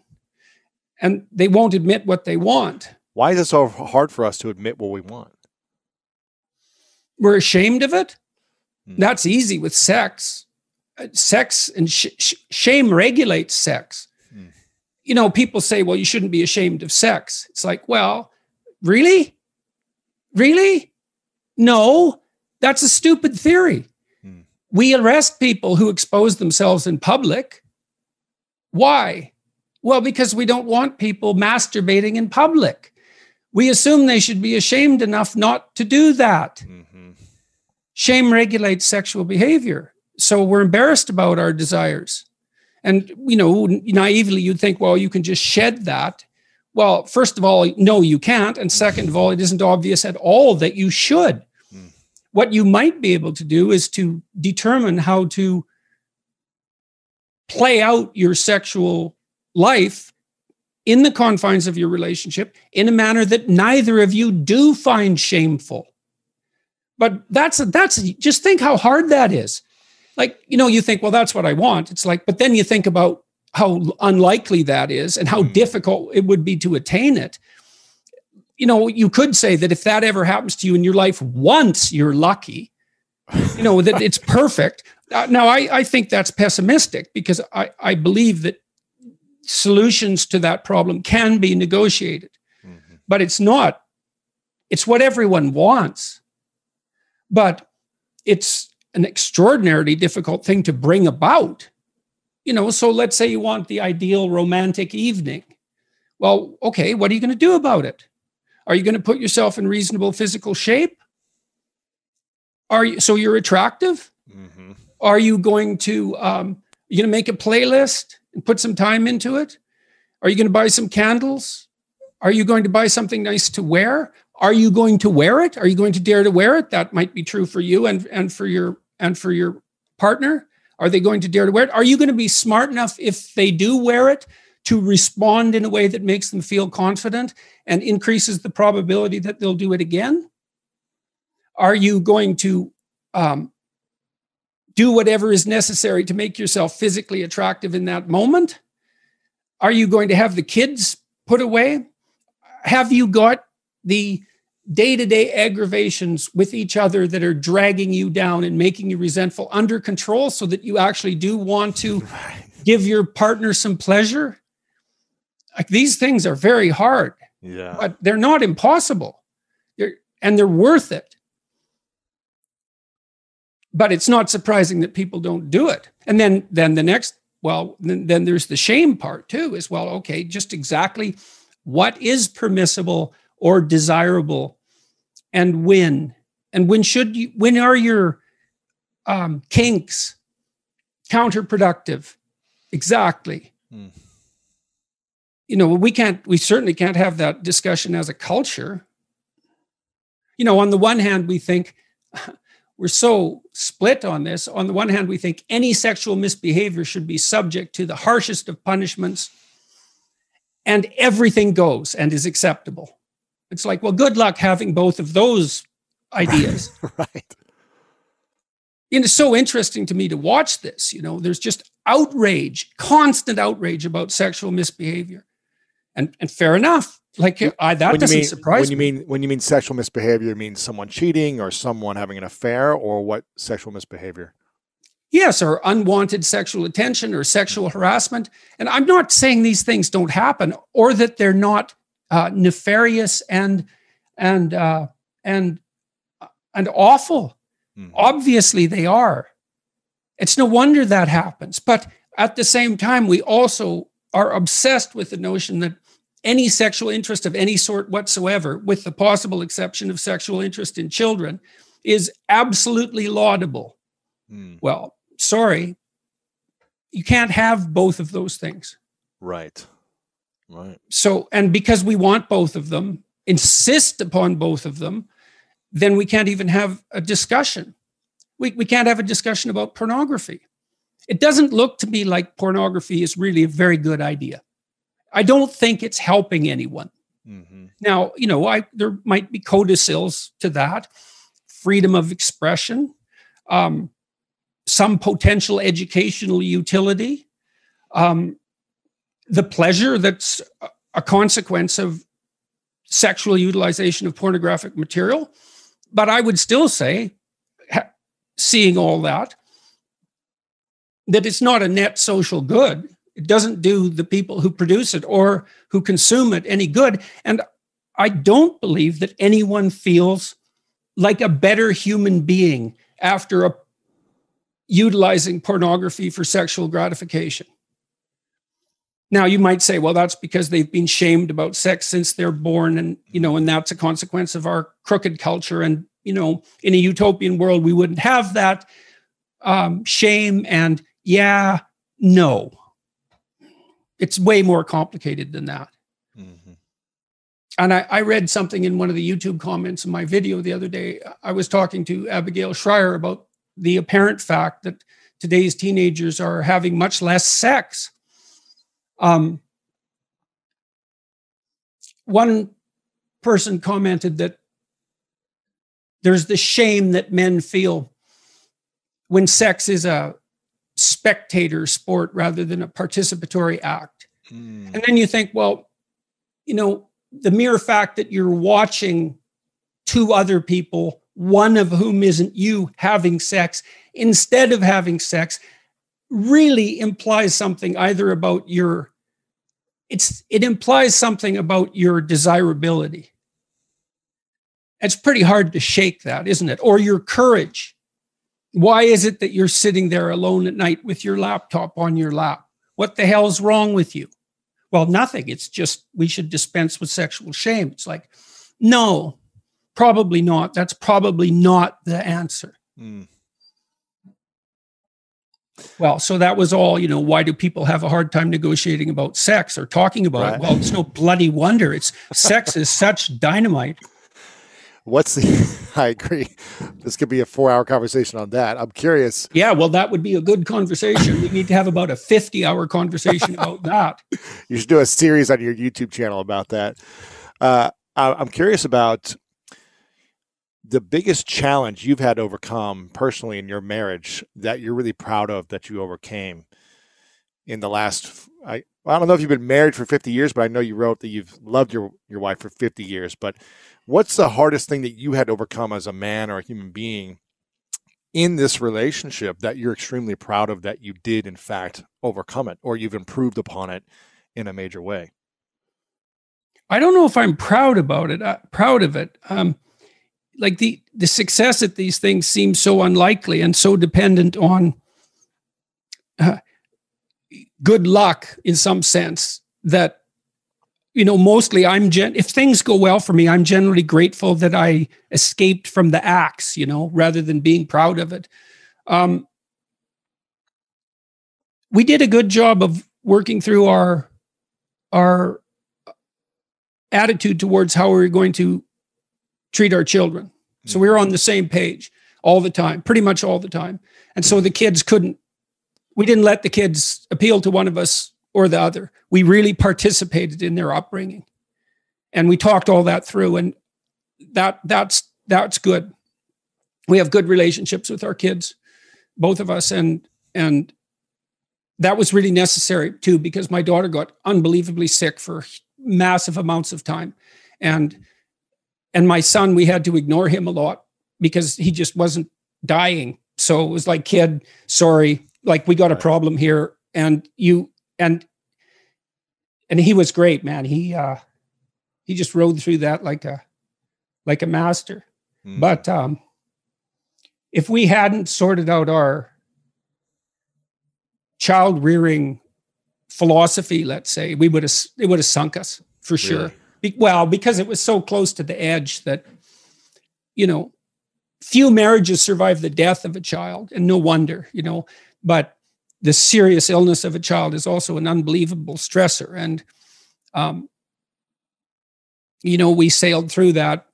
And they won't admit what they want. Why is it so hard for us to admit what we want? We're ashamed of it. That's easy with sex. Sex and shame regulates sex. people say, well, you shouldn't be ashamed of sex. It's like, well, really? Really? No, that's a stupid theory. We arrest people who expose themselves in public. Why? Well, because we don't want people masturbating in public. We assume they should be ashamed enough not to do that. Shame regulates sexual behavior. So we're embarrassed about our desires. And, naively, you'd think, well, you can just shed that. Well, first of all, no, you can't. And second of all, it isn't obvious at all that you should. What you might be able to do is to determine how to play out your sexual life in the confines of your relationship in a manner that neither of you do find shameful. But that's just think how hard that is. Like, you think, well, that's what I want. It's like, but then you think about how unlikely that is and how difficult it would be to attain it. You could say that if that ever happens to you in your life once, you're lucky, that it's perfect. Now, I think that's pessimistic because I believe that solutions to that problem can be negotiated, but it's not. It's what everyone wants, but it's an extraordinarily difficult thing to bring about. So let's say you want the ideal romantic evening. Well, okay, what are you going to do about it? Are you going to put yourself in reasonable physical shape? So you're attractive? Are you going to make a playlist and put some time into it? Are you going to buy some candles? Are you going to buy something nice to wear? Are you going to wear it? Are you going to dare to wear it? That might be true for you and for your partner. Are they going to dare to wear it? Are you going to be smart enough if they do wear it to respond in a way that makes them feel confident and increases the probability that they'll do it again? Are you going to do whatever is necessary to make yourself physically attractive in that moment? Are you going to have the kids put away? Have you got the day-to-day aggravations with each other that are dragging you down and making you resentful under control so that you actually do want to give your partner some pleasure? Like, these things are very hard, but they're not impossible. They're worth it. But it's not surprising that people don't do it. And then the next, then there's the shame part too, as well. Okay, just exactly what is permissible or desirable, and when are your kinks counterproductive? Exactly. We certainly can't have that discussion as a culture. On the one hand, we think we're so split on this. On the one hand, we think any sexual misbehavior should be subject to the harshest of punishments, and everything goes and is acceptable. It's like, well, good luck having both of those ideas. Right. It's so interesting to me to watch this. There's just outrage, constant outrage about sexual misbehavior. And fair enough. Like, that doesn't surprise me. When you mean sexual misbehavior, you mean someone cheating or someone having an affair, or what sexual misbehavior? Yes, or unwanted sexual attention or sexual harassment. And I'm not saying these things don't happen or that they're not nefarious and awful. Obviously they are. It's no wonder that happens. But at the same time, we also are obsessed with the notion that any sexual interest of any sort whatsoever, with the possible exception of sexual interest in children, is absolutely laudable. Well, sorry, you can't have both of those things. Right. So, and because we want both of them, insist upon both of them, then we can't even have a discussion. We can't have a discussion about pornography. It doesn't look to me like pornography is really a very good idea. I don't think it's helping anyone. Now, there might be codicils to that, freedom of expression, some potential educational utility, the pleasure that's a consequence of sexual utilization of pornographic material. But I would still say, seeing all that it's not a net social good. It doesn't do the people who produce it or who consume it any good. And I don't believe that anyone feels like a better human being after utilizing pornography for sexual gratification. Now, you might say, well, that's because they've been shamed about sex since they're born. And, and that's a consequence of our crooked culture. And, in a utopian world, we wouldn't have that shame. And no, it's way more complicated than that. Mm-hmm. And I read something in one of the YouTube comments in my video the other day. I was talking to Abigail Schreier about the apparent fact that today's teenagers are having much less sex. One person commented that there's the shame that men feel when sex is a spectator sport rather than a participatory act. And then you think, well, the mere fact that you're watching two other people, one of whom isn't you, having sex instead of having sex, really implies something either about it implies something about your desirability. It's pretty hard to shake that, isn't it? Or your courage. Why is it that you're sitting there alone at night with your laptop on your lap? What the hell's wrong with you? Well, nothing. It's just we should dispense with sexual shame. It's like, no, probably not. That's probably not the answer. Well, so that was all, why do people have a hard time negotiating about sex or talking about it? Well, it's no bloody wonder. Sex is such dynamite. I agree. This could be a 4-hour conversation on that. I'm curious. Yeah, well, that would be a good conversation. We need to have about a 50-hour conversation about that. You should do a series on your YouTube channel about that. I'm curious about the biggest challenge you've had to overcome personally in your marriage that you're really proud of that you overcame in the last, I don't know if you've been married for 50 years, but I know you wrote that you've loved your wife for 50 years. But what's the hardest thing that you had to overcome as a man or a human being in this relationship that you're extremely proud of that you did, in fact, overcome it, or you've improved upon it in a major way? I don't know if I'm proud of it. Like the success at these things seems so unlikely and so dependent on good luck in some sense that, mostly if things go well for me, I'm generally grateful that I escaped from the axe, rather than being proud of it. We did a good job of working through our attitude towards how we were going to treat our children. So we were on the same page all the time, pretty much all the time. And so we didn't let the kids appeal to one of us or the other. We really participated in their upbringing. And we talked all that through, and that's good. We have good relationships with our kids, both of us, and that was really necessary too, because my daughter got unbelievably sick for massive amounts of time. And my son, we had to ignore him a lot because he just wasn't dying. So it was like, kid, sorry, like we got a problem here. And he was great, man. He just rode through that like a master. But if we hadn't sorted out our child rearing philosophy, let's say, it would have sunk us for sure. Well, because it was so close to the edge that, few marriages survive the death of a child, and no wonder, but the serious illness of a child is also an unbelievable stressor. And, we sailed through that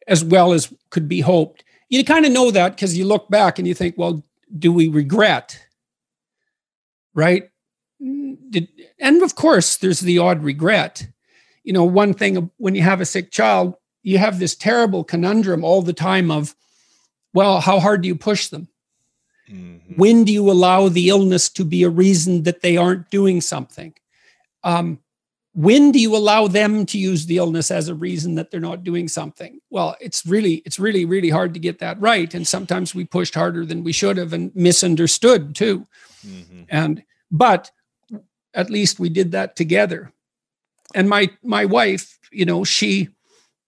as well as could be hoped. You kind of know that because you look back and you think, well, do we regret? Right? And of course, there's the odd regret. One thing when you have a sick child, you have this terrible conundrum all the time of, well, how hard do you push them? Mm-hmm. When do you allow the illness to be a reason that they aren't doing something? when do you allow them to use the illness as a reason that they're not doing something? Well, it's really, really hard to get that right. And sometimes we pushed harder than we should have and misunderstood too. But at least we did that together. And my wife,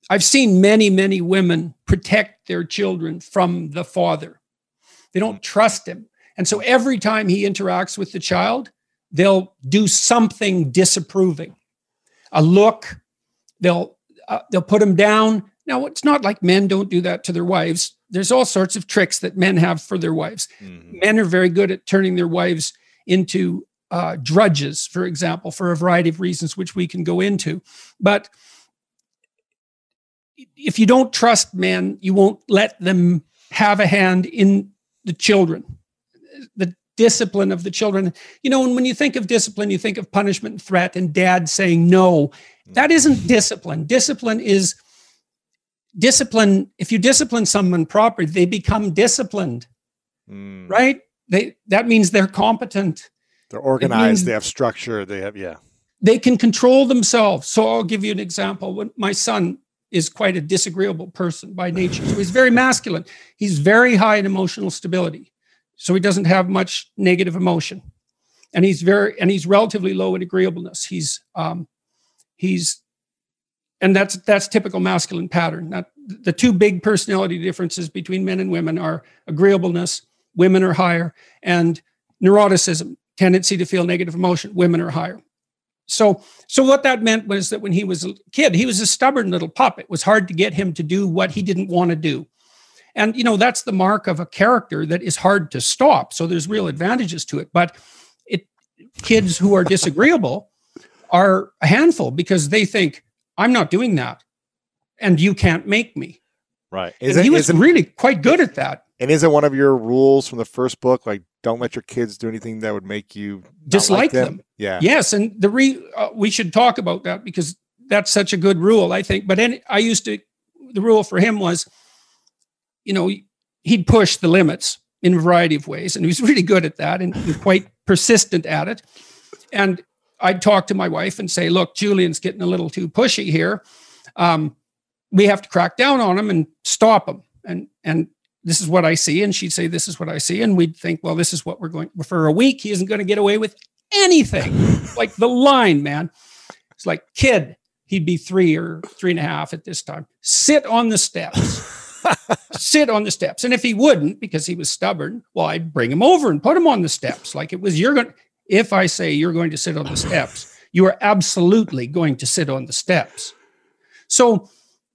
I've seen many women protect their children from the father. They don't trust him. And so every time he interacts with the child, they'll do something disapproving. A look, they'll put him down. Now, it's not like men don't do that to their wives. There's all sorts of tricks that men have for their wives. Men are very good at turning their wives into drudges, for example, for a variety of reasons, which we can go into. But if you don't trust men, you won't let them have a hand in the children, the discipline of the children. And when you think of discipline, you think of punishment and threat and dad saying no. That isn't discipline. Discipline is discipline. If you discipline someone properly, they become disciplined, right? That means they're competent. They're organized. They have structure. They can control themselves. So I'll give you an example. When my son is quite a disagreeable person by nature. So he's very masculine. He's very high in emotional stability. So he doesn't have much negative emotion. And he's relatively low in agreeableness. And that's typical masculine pattern. The two big personality differences between men and women are agreeableness, women are higher, and neuroticism, tendency to feel negative emotion, women are higher. So what that meant was that when he was a kid, he was a stubborn little pup. It was hard to get him to do what he didn't want to do. And, that's the mark of a character that is hard to stop. So there's real advantages to it. But kids who are disagreeable are a handful because they think, I'm not doing that. And you can't make me. Right. He was really quite good at that. And isn't one of your rules from the first book, like, don't let your kids do anything that would make you dislike them? Yeah. Yes. And we should talk about that because that's such a good rule, I think. But the rule for him was, he'd push the limits in a variety of ways. And he was really good at that and quite persistent at it. And I'd talk to my wife and say, look, Julian's getting a little too pushy here. We have to crack down on him and stop him. And this is what I see. And she'd say, this is what I see. And we'd think, well, this is what we're going for a week. He isn't going to get away with anything. Like the line, man. It's like, kid, he'd be 3 or 3.5 at this time. Sit on the steps. Sit on the steps. And if he wouldn't, because he was stubborn, well, I'd bring him over and put him on the steps. Like it was, if I say you're going to sit on the steps, you are absolutely going to sit on the steps. So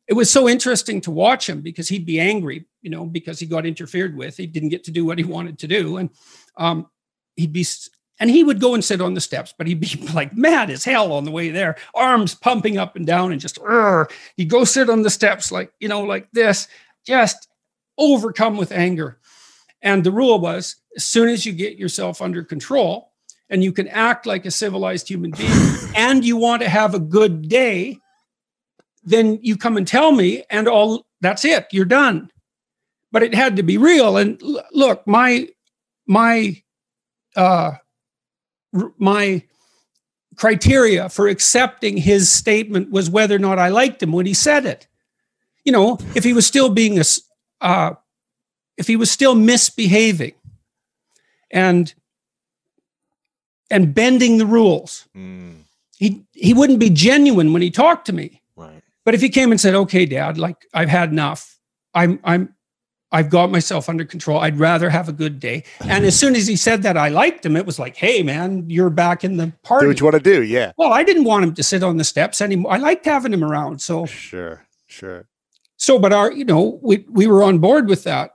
it was so interesting to watch him because he'd be angry, because he got interfered with. He didn't get to do what he wanted to do. And he would go and sit on the steps, but he'd be like mad as hell on the way there, arms pumping up and down and just, he'd go sit on the steps like this, just overcome with anger. And the rule was, as soon as you get yourself under control and you can act like a civilized human being and you want to have a good day, then you come and tell me and that's it, you're done. But it had to be real. And look, my criteria for accepting his statement was whether or not I liked him when he said it. If he was still if he was still misbehaving and bending the rules, he wouldn't be genuine when he talked to me. Right. But if he came and said, okay, Dad, like I've had enough. I've got myself under control. I'd rather have a good day. And as soon as he said that I liked him, it was like, hey man, you're back in the party. Do what you want to do. Yeah. Well, I didn't want him to sit on the steps anymore. I liked having him around. So sure. So, but we were on board with that.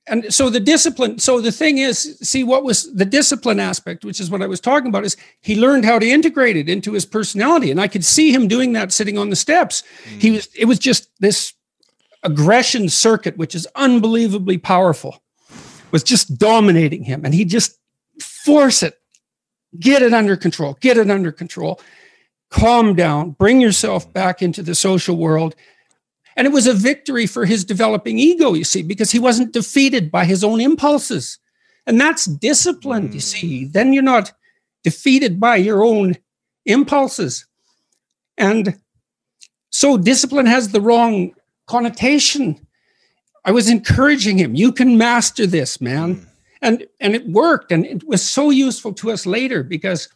And so the discipline, so the thing is, see what was the discipline aspect, which is what I was talking about, is he learned how to integrate it into his personality. And I could see him doing that sitting on the steps. It was just this aggression circuit, which is unbelievably powerful, was just dominating him. And he just force it, get it under control, calm down, bring yourself back into the social world. And it was a victory for his developing ego, you see, because he wasn't defeated by his own impulses. And that's discipline, you see. Then you're not defeated by your own impulses. And so discipline has the wrong connotation. I was encouraging him. You can master this, man. And it worked. And it was so useful to us later, because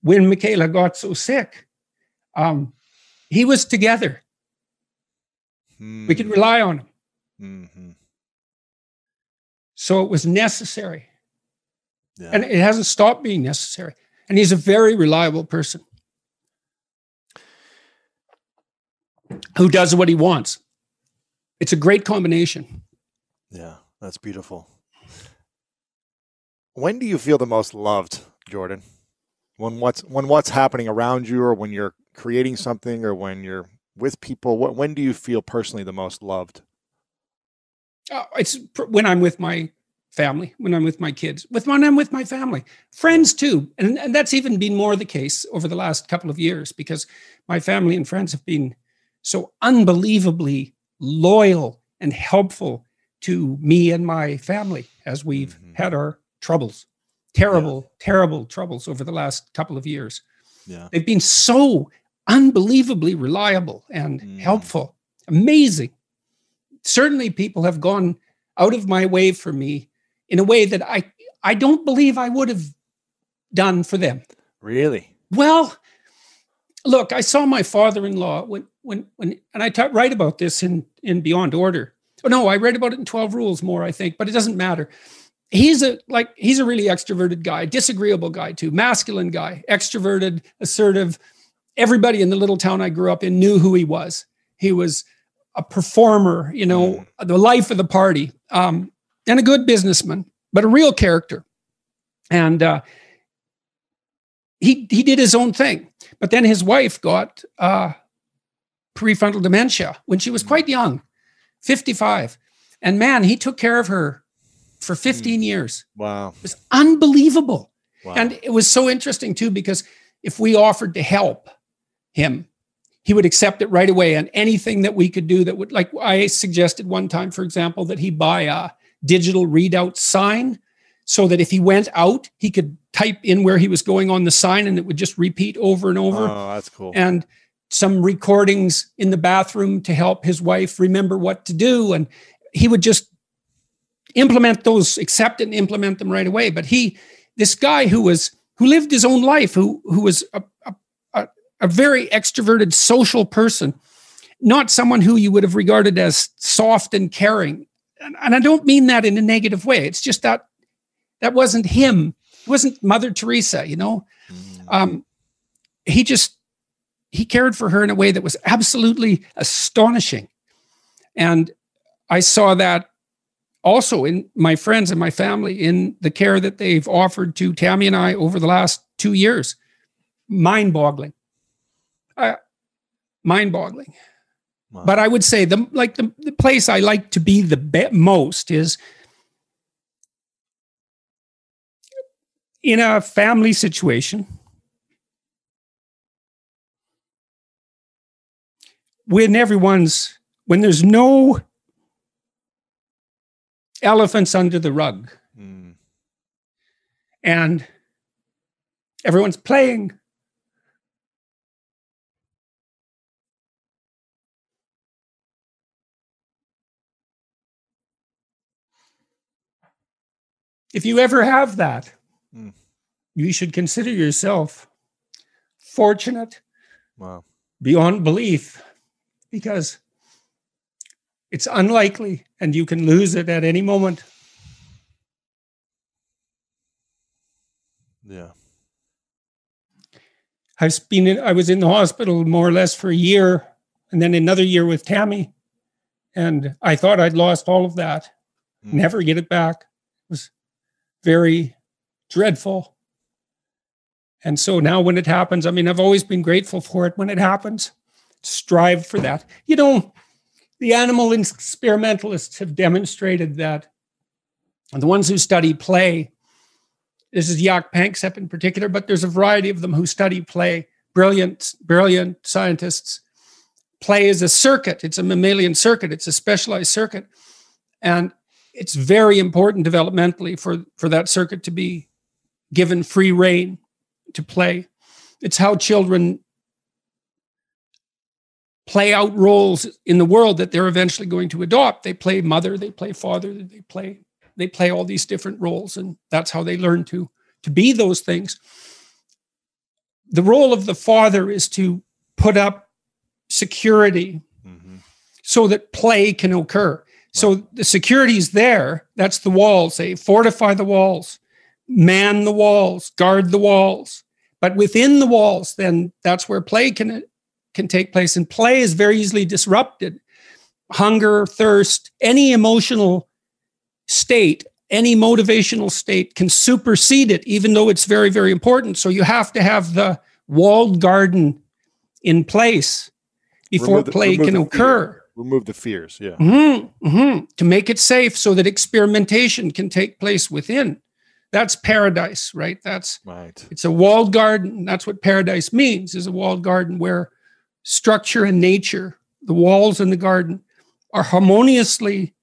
when Michaela got so sick, he was together. We could rely on him. Mm-hmm. So it was necessary. Yeah. And it hasn't stopped being necessary. And he's a very reliable person who does what he wants. It's a great combination. Yeah, that's beautiful. When do you feel the most loved, Jordan? When what's happening around you, or when you're creating something, or when you're with people? When do you feel personally the most loved? It's when I'm with my family, when I'm with my kids, when I'm with my family, friends too. And that's even been more the case over the last couple of years, because my family and friends have been so unbelievably loyal and helpful to me and my family as we've had our troubles, terrible troubles over the last couple of years. Yeah. They've been so unbelievably reliable and helpful. Amazing. Certainly people have gone out of my way for me in a way that I don't believe I would have done for them. Really? Well, look, I saw my father-in-law when and I write about this in Beyond Order. Oh, no, I read about it in 12 Rules more, I think, but it doesn't matter. He's a really extroverted guy, disagreeable guy too, masculine guy, extroverted, assertive. Everybody in the little town I grew up in knew who he was. He was a performer, the life of the party, and a good businessman, but a real character. And he did his own thing. But then his wife got prefrontal dementia when she was quite young, 55. And man, he took care of her for 15 years. Wow. It was unbelievable. Wow. And it was so interesting too, because if we offered to help him, he would accept it right away. And anything that we could do that would, like I suggested one time, for example, that he buy a digital readout sign so that if he went out, he could type in where he was going on the sign and it would just repeat over and over. Oh, that's cool. And some recordings in the bathroom to help his wife remember what to do. And he would just implement those, accept it and implement them right away. But this guy who lived his own life, who was a very extroverted social person, not someone who you would have regarded as soft and caring. And I don't mean that in a negative way. It's just that wasn't him. It wasn't Mother Teresa, He cared for her in a way that was absolutely astonishing. And I saw that also in my friends and my family, in the care that they've offered to Tammy and I over the last 2 years. Mind-boggling. Mind-boggling. Wow. But I would say the place I like to be the most is in a family situation when there's no elephants under the rug and everyone's playing. If you ever have that, you should consider yourself fortunate beyond belief, because it's unlikely and you can lose it at any moment. Yeah. I was in the hospital more or less for a year, and then another year with Tammy, and I thought I'd lost all of that. Never get it back. It was very dreadful. And so now when it happens, I've always been grateful for it when it happens. Strive for that. The animal experimentalists have demonstrated that the ones who study play, this is Jaak Panksepp in particular, but there's a variety of them who study play, brilliant scientists. Play is a circuit. It's a mammalian circuit. It's a specialized circuit. And it's very important developmentally for that circuit to be given free rein to play. It's how children play out roles in the world that they're eventually going to adopt. They play mother, they play father, they play all these different roles, and that's how they learn to be those things. The role of the father is to put up security so that play can occur. Right. So the security is there. That's the walls. They fortify the walls, man the walls, guard the walls. But within the walls, then that's where play can take place. And play is very easily disrupted. Hunger, thirst, any emotional state, any motivational state can supersede it, even though it's very, very important. So you have to have the walled garden in place before play can occur. Remove the fears, yeah. To make it safe so that experimentation can take place within. That's paradise, right? That's right. It's a walled garden. That's what paradise means, is a walled garden where structure and nature, the walls and the garden, are harmoniously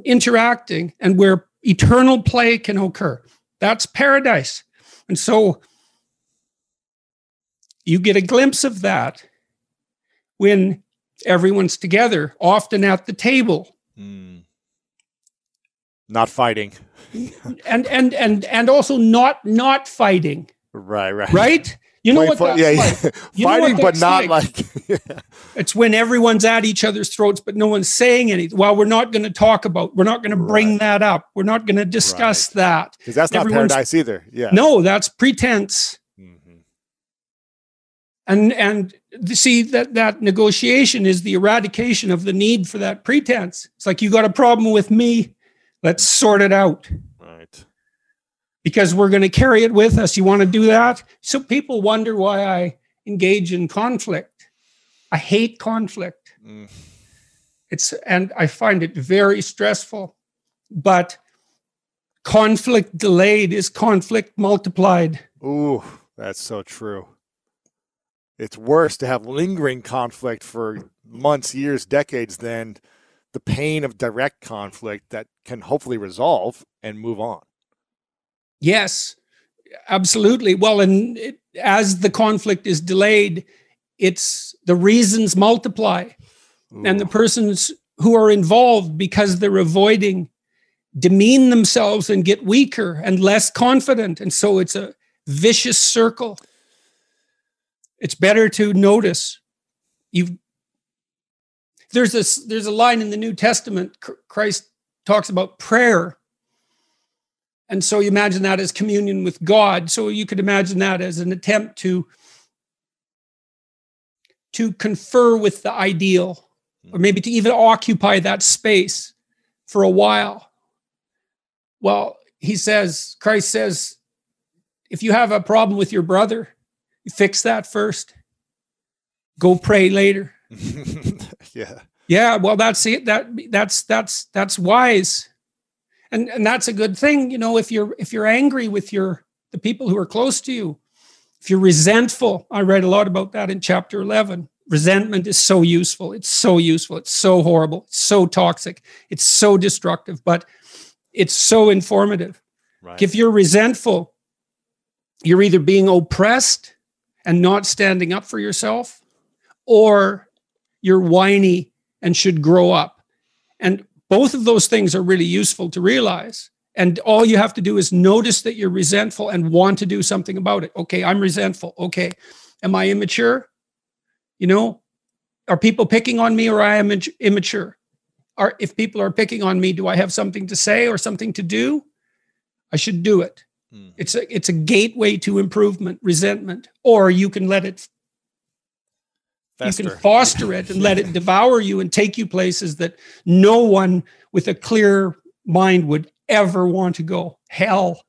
interacting, and where eternal play can occur. That's paradise. And so you get a glimpse of that when everyone's together, often at the table. Not fighting. and also not fighting. Right? You know what that's like. Fighting, but not like It's when everyone's at each other's throats, but no one's saying anything. Well, we're not going to bring that up. We're not going to discuss that. Because that's not paradise either. Yeah. No, that's pretense. And see, that negotiation is the eradication of the need for that pretense. It's like, you got a problem with me, let's sort it out. Right. Because we're going to carry it with us. You want to do that? So people wonder why I engage in conflict. I hate conflict. And I find it very stressful. But conflict delayed is conflict multiplied. Ooh, that's so true. It's worse to have lingering conflict for months, years, decades than the pain of direct conflict that can hopefully resolve and move on. Yes, absolutely. Well, as the conflict is delayed, it's the reasons multiply. Ooh. And the persons who are involved, because they're avoiding, demean themselves and get weaker and less confident. And so it's a vicious circle. It's better to notice. There's a line in the New Testament. Christ talks about prayer. And so you imagine that as communion with God. So you could imagine that as an attempt to confer with the ideal, or maybe to even occupy that space for a while. Well, Christ says, if you have a problem with your brother, you fix that first. Go pray later. Yeah. Well, that's it. That's wise, and that's a good thing. You know, if you're angry with the people who are close to you, if you're resentful, I read a lot about that in chapter 11. Resentment is so useful. It's so useful. It's so horrible. It's so toxic. It's so destructive, but it's so informative. Right. If you're resentful, you're either being oppressed and not standing up for yourself, or you're whiny and should grow up. And both of those things are really useful to realize. And all you have to do is notice that you're resentful and want to do something about it. Okay, I'm resentful. Okay, am I immature? You know, are people picking on me, or I am immature? If people are picking on me, do I have something to say or something to do? I should do it. It's a gateway to improvement, resentment, or you can let it fester. You can foster it and let it devour you and take you places that no one with a clear mind would ever want to go. Hell.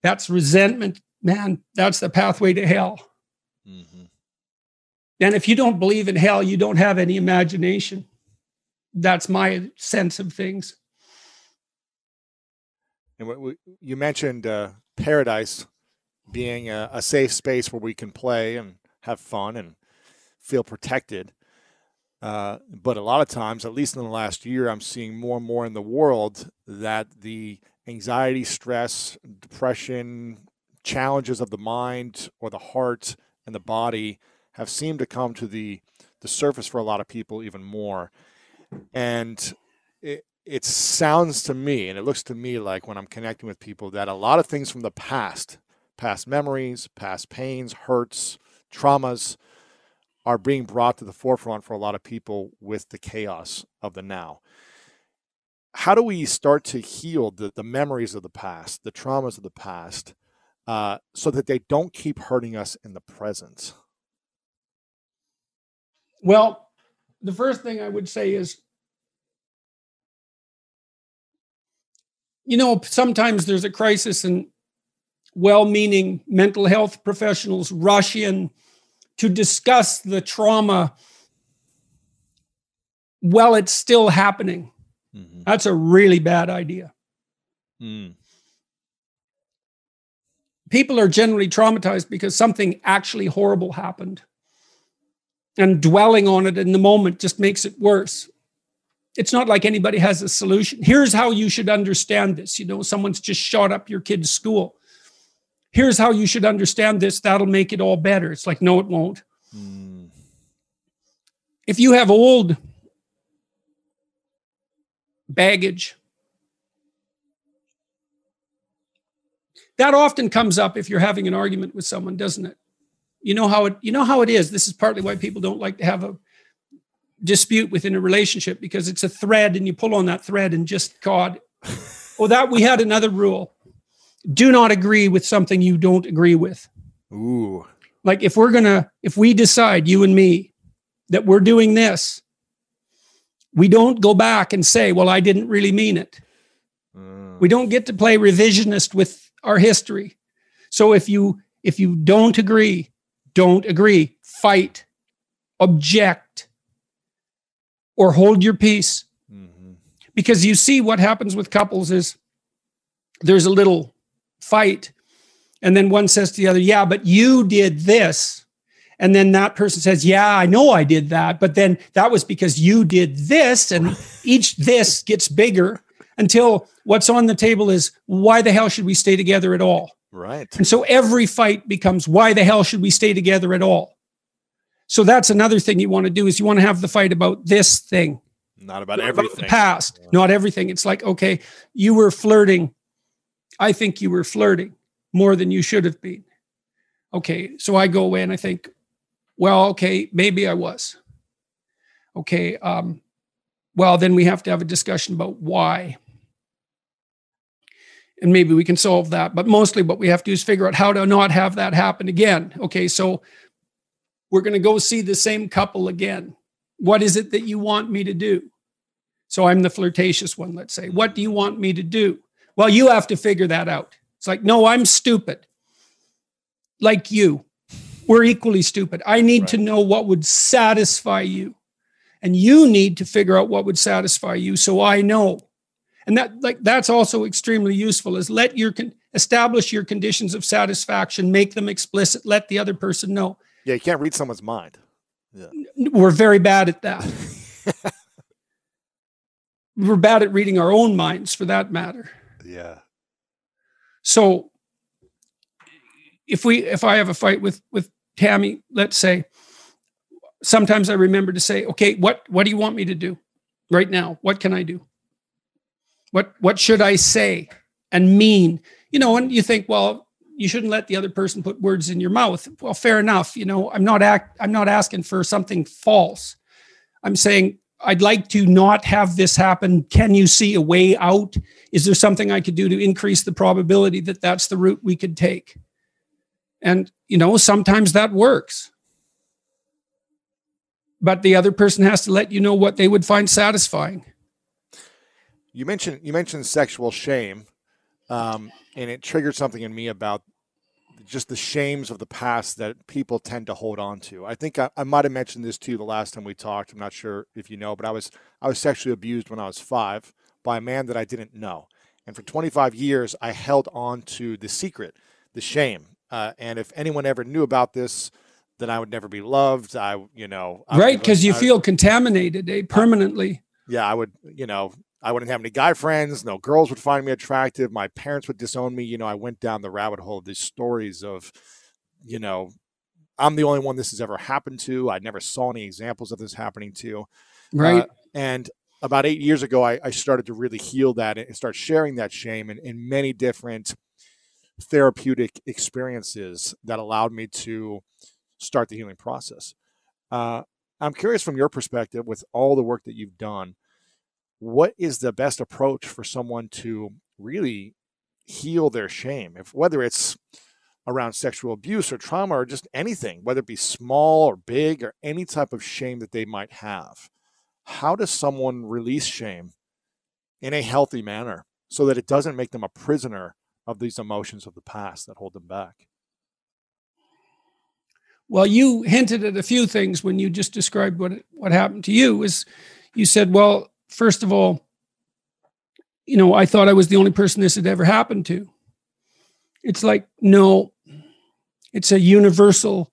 That's resentment, man. That's the pathway to hell. And if you don't believe in hell, you don't have any imagination. That's my sense of things. And you mentioned paradise being a safe space where we can play and have fun and feel protected. But a lot of times, at least in the last year, I'm seeing more and more in the world that the anxiety, stress, depression, challenges of the mind or the heart and the body have seemed to come to the the surface for a lot of people even more. And it sounds to me, and it looks to me like when I'm connecting with people, that a lot of things from the past memories, past pains, hurts, traumas, are being brought to the forefront for a lot of people with the chaos of the now. How do we start to heal the memories of the past, the traumas of the past, so that they don't keep hurting us in the present? Well, the first thing I would say is, sometimes there's a crisis and well-meaning mental health professionals rush in to discuss the trauma while it's still happening. Mm-hmm. That's a really bad idea. Mm. People are generally traumatized because something actually horrible happened. And dwelling on it in the moment just makes it worse. It's not like anybody has a solution. Here's how you should understand this. Someone's just shot up your kid's school. Here's how you should understand this. That'll make it all better. It's like, no, it won't. Mm. If you have old baggage, that often comes up if you're having an argument with someone, doesn't it? You know how it is. This is partly why people don't like to have a dispute within a relationship, because it's a thread and you pull on that thread and just, God, we had another rule. Do not agree with something you don't agree with. Ooh. Like if we decide, you and me, that we're doing this, we don't go back and say, well, I didn't really mean it. We don't get to play revisionist with our history. So if you don't agree, fight, object, or hold your peace. Mm-hmm. Because you see what happens with couples is there's a little fight, and then one says to the other, yeah, but you did this. And then that person says, yeah, I know I did that, but then that was because you did this, and each this gets bigger until what's on the table is, why the hell should we stay together at all? Right. And so every fight becomes, why the hell should we stay together at all? So that's another thing you want to do, is you want to have the fight about this thing. Not about everything. About the past, not everything. It's like, okay, you were flirting. I think you were flirting more than you should have been. Okay, so I go away and I think, well, okay, maybe I was. Okay, well, then we have to have a discussion about why. And maybe we can solve that. But mostly what we have to do is figure out how to not have that happen again. Okay, so we're going to go see the same couple again. What is it that you want me to do? So I'm the flirtatious one, let's say. What do you want me to do? Well, you have to figure that out. It's like, no, I'm stupid. Like you. We're equally stupid. I need to know what would satisfy you. And you need to figure out what would satisfy you, so I know. And that's also extremely useful, is establish your conditions of satisfaction, make them explicit, let the other person know. Yeah, you can't read someone's mind. Yeah. We're very bad at that. We're bad at reading our own minds, for that matter. Yeah. So if I have a fight with Tammy, let's say, sometimes I remember to say, okay, what do you want me to do right now? What can I do? What should I say and mean? And you think, well, you shouldn't let the other person put words in your mouth. Well, fair enough. I'm not asking for something false. I'm saying, I'd like to not have this happen. Can you see a way out? Is there something I could do to increase the probability that that's the route we could take? And, sometimes that works. But the other person has to let you know what they would find satisfying. You mentioned sexual shame, and it triggered something in me about just the shames of the past that people tend to hold on to. I think I might have mentioned this to you the last time we talked. I'm not sure if you know, but I was sexually abused when I was 5 by a man that I didn't know. And for 25 years, I held on to the secret, the shame. And if anyone ever knew about this, then I would never be loved. Right, because you feel contaminated permanently. I would, I wouldn't have any guy friends. No girls would find me attractive. My parents would disown me. I went down the rabbit hole of these stories of, I'm the only one this has ever happened to. I never saw any examples of this happening to. Right. And about 8 years ago, I started to really heal that and start sharing that shame in many different therapeutic experiences that allowed me to start the healing process. I'm curious from your perspective, with all the work that you've done, what is the best approach for someone to really heal their shame? Whether it's around sexual abuse or trauma or just anything, whether it be small or big or any type of shame that they might have. How does someone release shame in a healthy manner so that it doesn't make them a prisoner of these emotions of the past that hold them back? Well, you hinted at a few things when you just described what happened to you. Is you said, well, first of all, I thought I was the only person this had ever happened to. It's like, no, it's a universal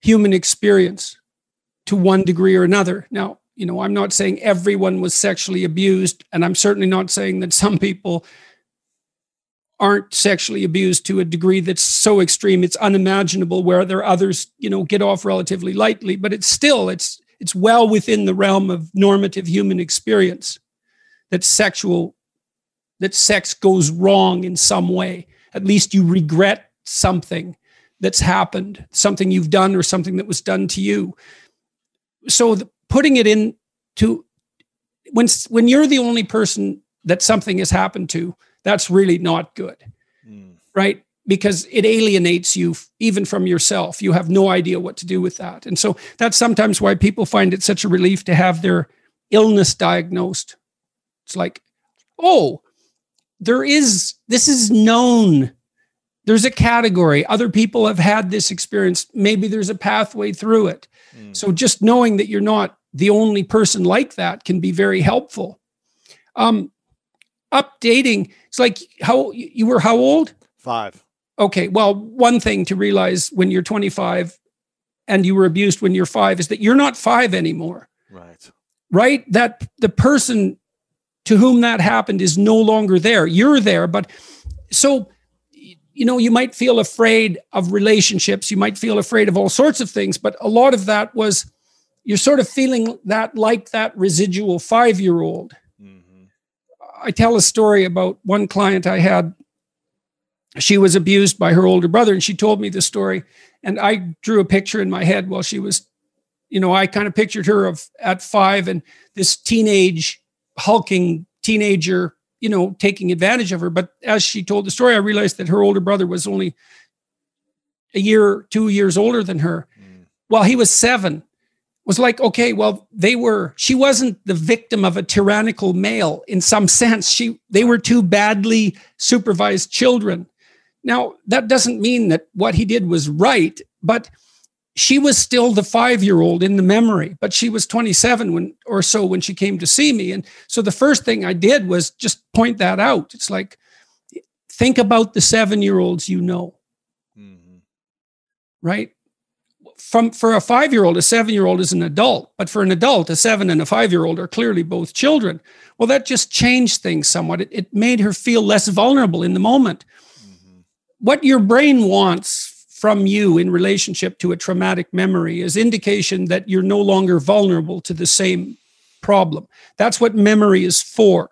human experience to one degree or another. Now, I'm not saying everyone was sexually abused, and I'm certainly not saying that some people aren't sexually abused to a degree that's so extreme it's unimaginable, where there are others, get off relatively lightly, but it's still, it's well within the realm of normative human experience that sex goes wrong in some way. At least you regret something that's happened, something you've done or something that was done to you. So putting it into, when you're the only person that something has happened to, that's really not good, right? Because it alienates you even from yourself. You have no idea what to do with that. And so that's sometimes why people find it such a relief to have their illness diagnosed. It's like, oh, this is known. There's a category. Other people have had this experience. Maybe there's a pathway through it. So just knowing that you're not the only person like that can be very helpful. Updating, it's like, how old? 5. Okay, well, one thing to realize when you're 25 and you were abused when you're 5 is that you're not 5 anymore. Right? That the person to whom that happened is no longer there. You're there. But so, you might feel afraid of relationships. You might feel afraid of all sorts of things. But a lot of that was, you're sort of feeling that like that residual 5-year-old. I tell a story about one client I had. She was abused by her older brother, and she told me the story. And I drew a picture in my head while she was, I kind of pictured her at 5 and this hulking teenager, taking advantage of her. But as she told the story, I realized that her older brother was only 2 years older than her. While he was 7. Was like, okay, well, she wasn't the victim of a tyrannical male in some sense. They were 2 badly supervised children. Now, that doesn't mean that what he did was right, but she was still the 5-year-old in the memory, but she was 27 when she came to see me. And so the first thing I did was just point that out. It's like, think about the 7-year-olds, right? For a 5-year-old, a 7-year-old is an adult, but for an adult, a 7 and a 5-year-old are clearly both children. Well, that just changed things somewhat. It made her feel less vulnerable in the moment. What your brain wants from you in relationship to a traumatic memory is indication that you're no longer vulnerable to the same problem. That's what memory is for,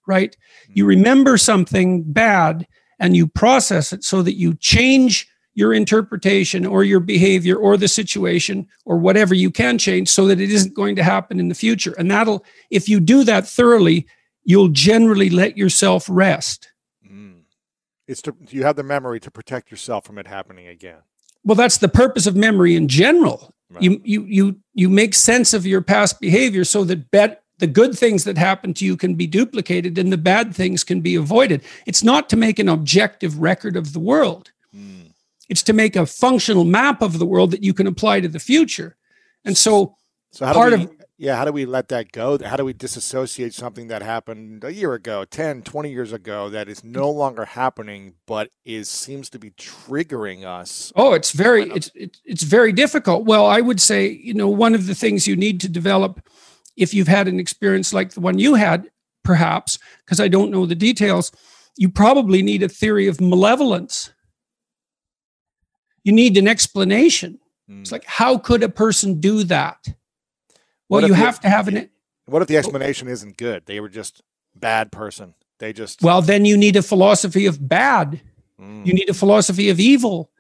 right? You remember something bad and you process it so that you change your interpretation or your behavior or the situation or whatever you can change so that it isn't going to happen in the future. And if you do that thoroughly, you'll generally let yourself rest. You have the memory to protect yourself from it happening again. Well, that's the purpose of memory in general. Right. You make sense of your past behavior so that the good things that happen to you can be duplicated and the bad things can be avoided. It's not to make an objective record of the world. It's to make a functional map of the world that you can apply to the future. And so how do we let that go? How do we disassociate something that happened a year ago, 10, 20 years ago, that is no longer happening, but seems to be triggering us? Oh, it's very difficult. Well, I would say, one of the things you need to develop if you've had an experience like the one you had, perhaps, because I don't know the details, you probably need a theory of malevolence. You need an explanation. It's like, how could a person do that? Well, you have to have an... What if the explanation isn't good? They were just bad person. They just... Well, then you need a philosophy of bad. You need a philosophy of evil.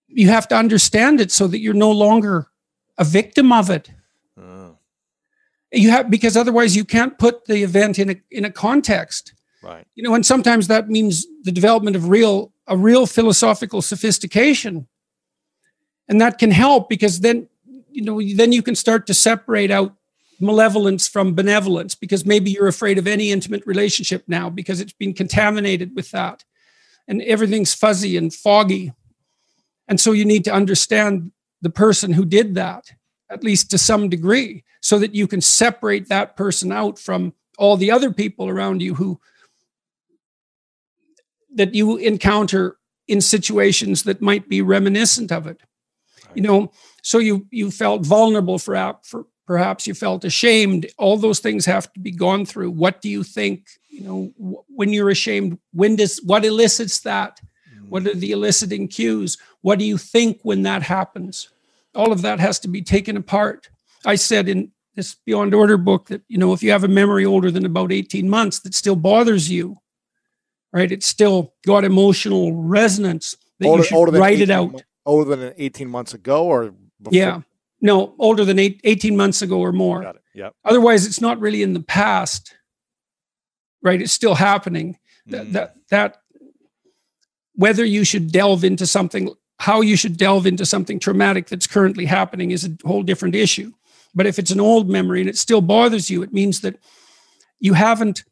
You have to understand it so that you're no longer a victim of it. Because otherwise you can't put the event in a context. Right. You know, and sometimes that means the development of a real philosophical sophistication. And that can help, because then you can start to separate out malevolence from benevolence, because maybe you're afraid of any intimate relationship now because it's been contaminated with that. And everything's fuzzy and foggy. And so you need to understand the person who did that, at least to some degree, so that you can separate that person out from all the other people around you that you encounter in situations that might be reminiscent of it. Right. You know, so you felt vulnerable for perhaps you felt ashamed. All those things have to be gone through. What do you think, when you're ashamed, what elicits that? What are the eliciting cues? What do you think when that happens? All of that has to be taken apart. I said in this Beyond Order book that, if you have a memory older than about 18 months that still bothers you, right? It's still got emotional resonance, that you should write it out. Older than 18 months ago or before? Yeah. No, older than 18 months ago or more. Got it. Yeah. Otherwise, it's not really in the past, right? It's still happening. That whether you should delve into something, how you should delve into something traumatic that's currently happening is a whole different issue. But if it's an old memory and it still bothers you, it means that you haven't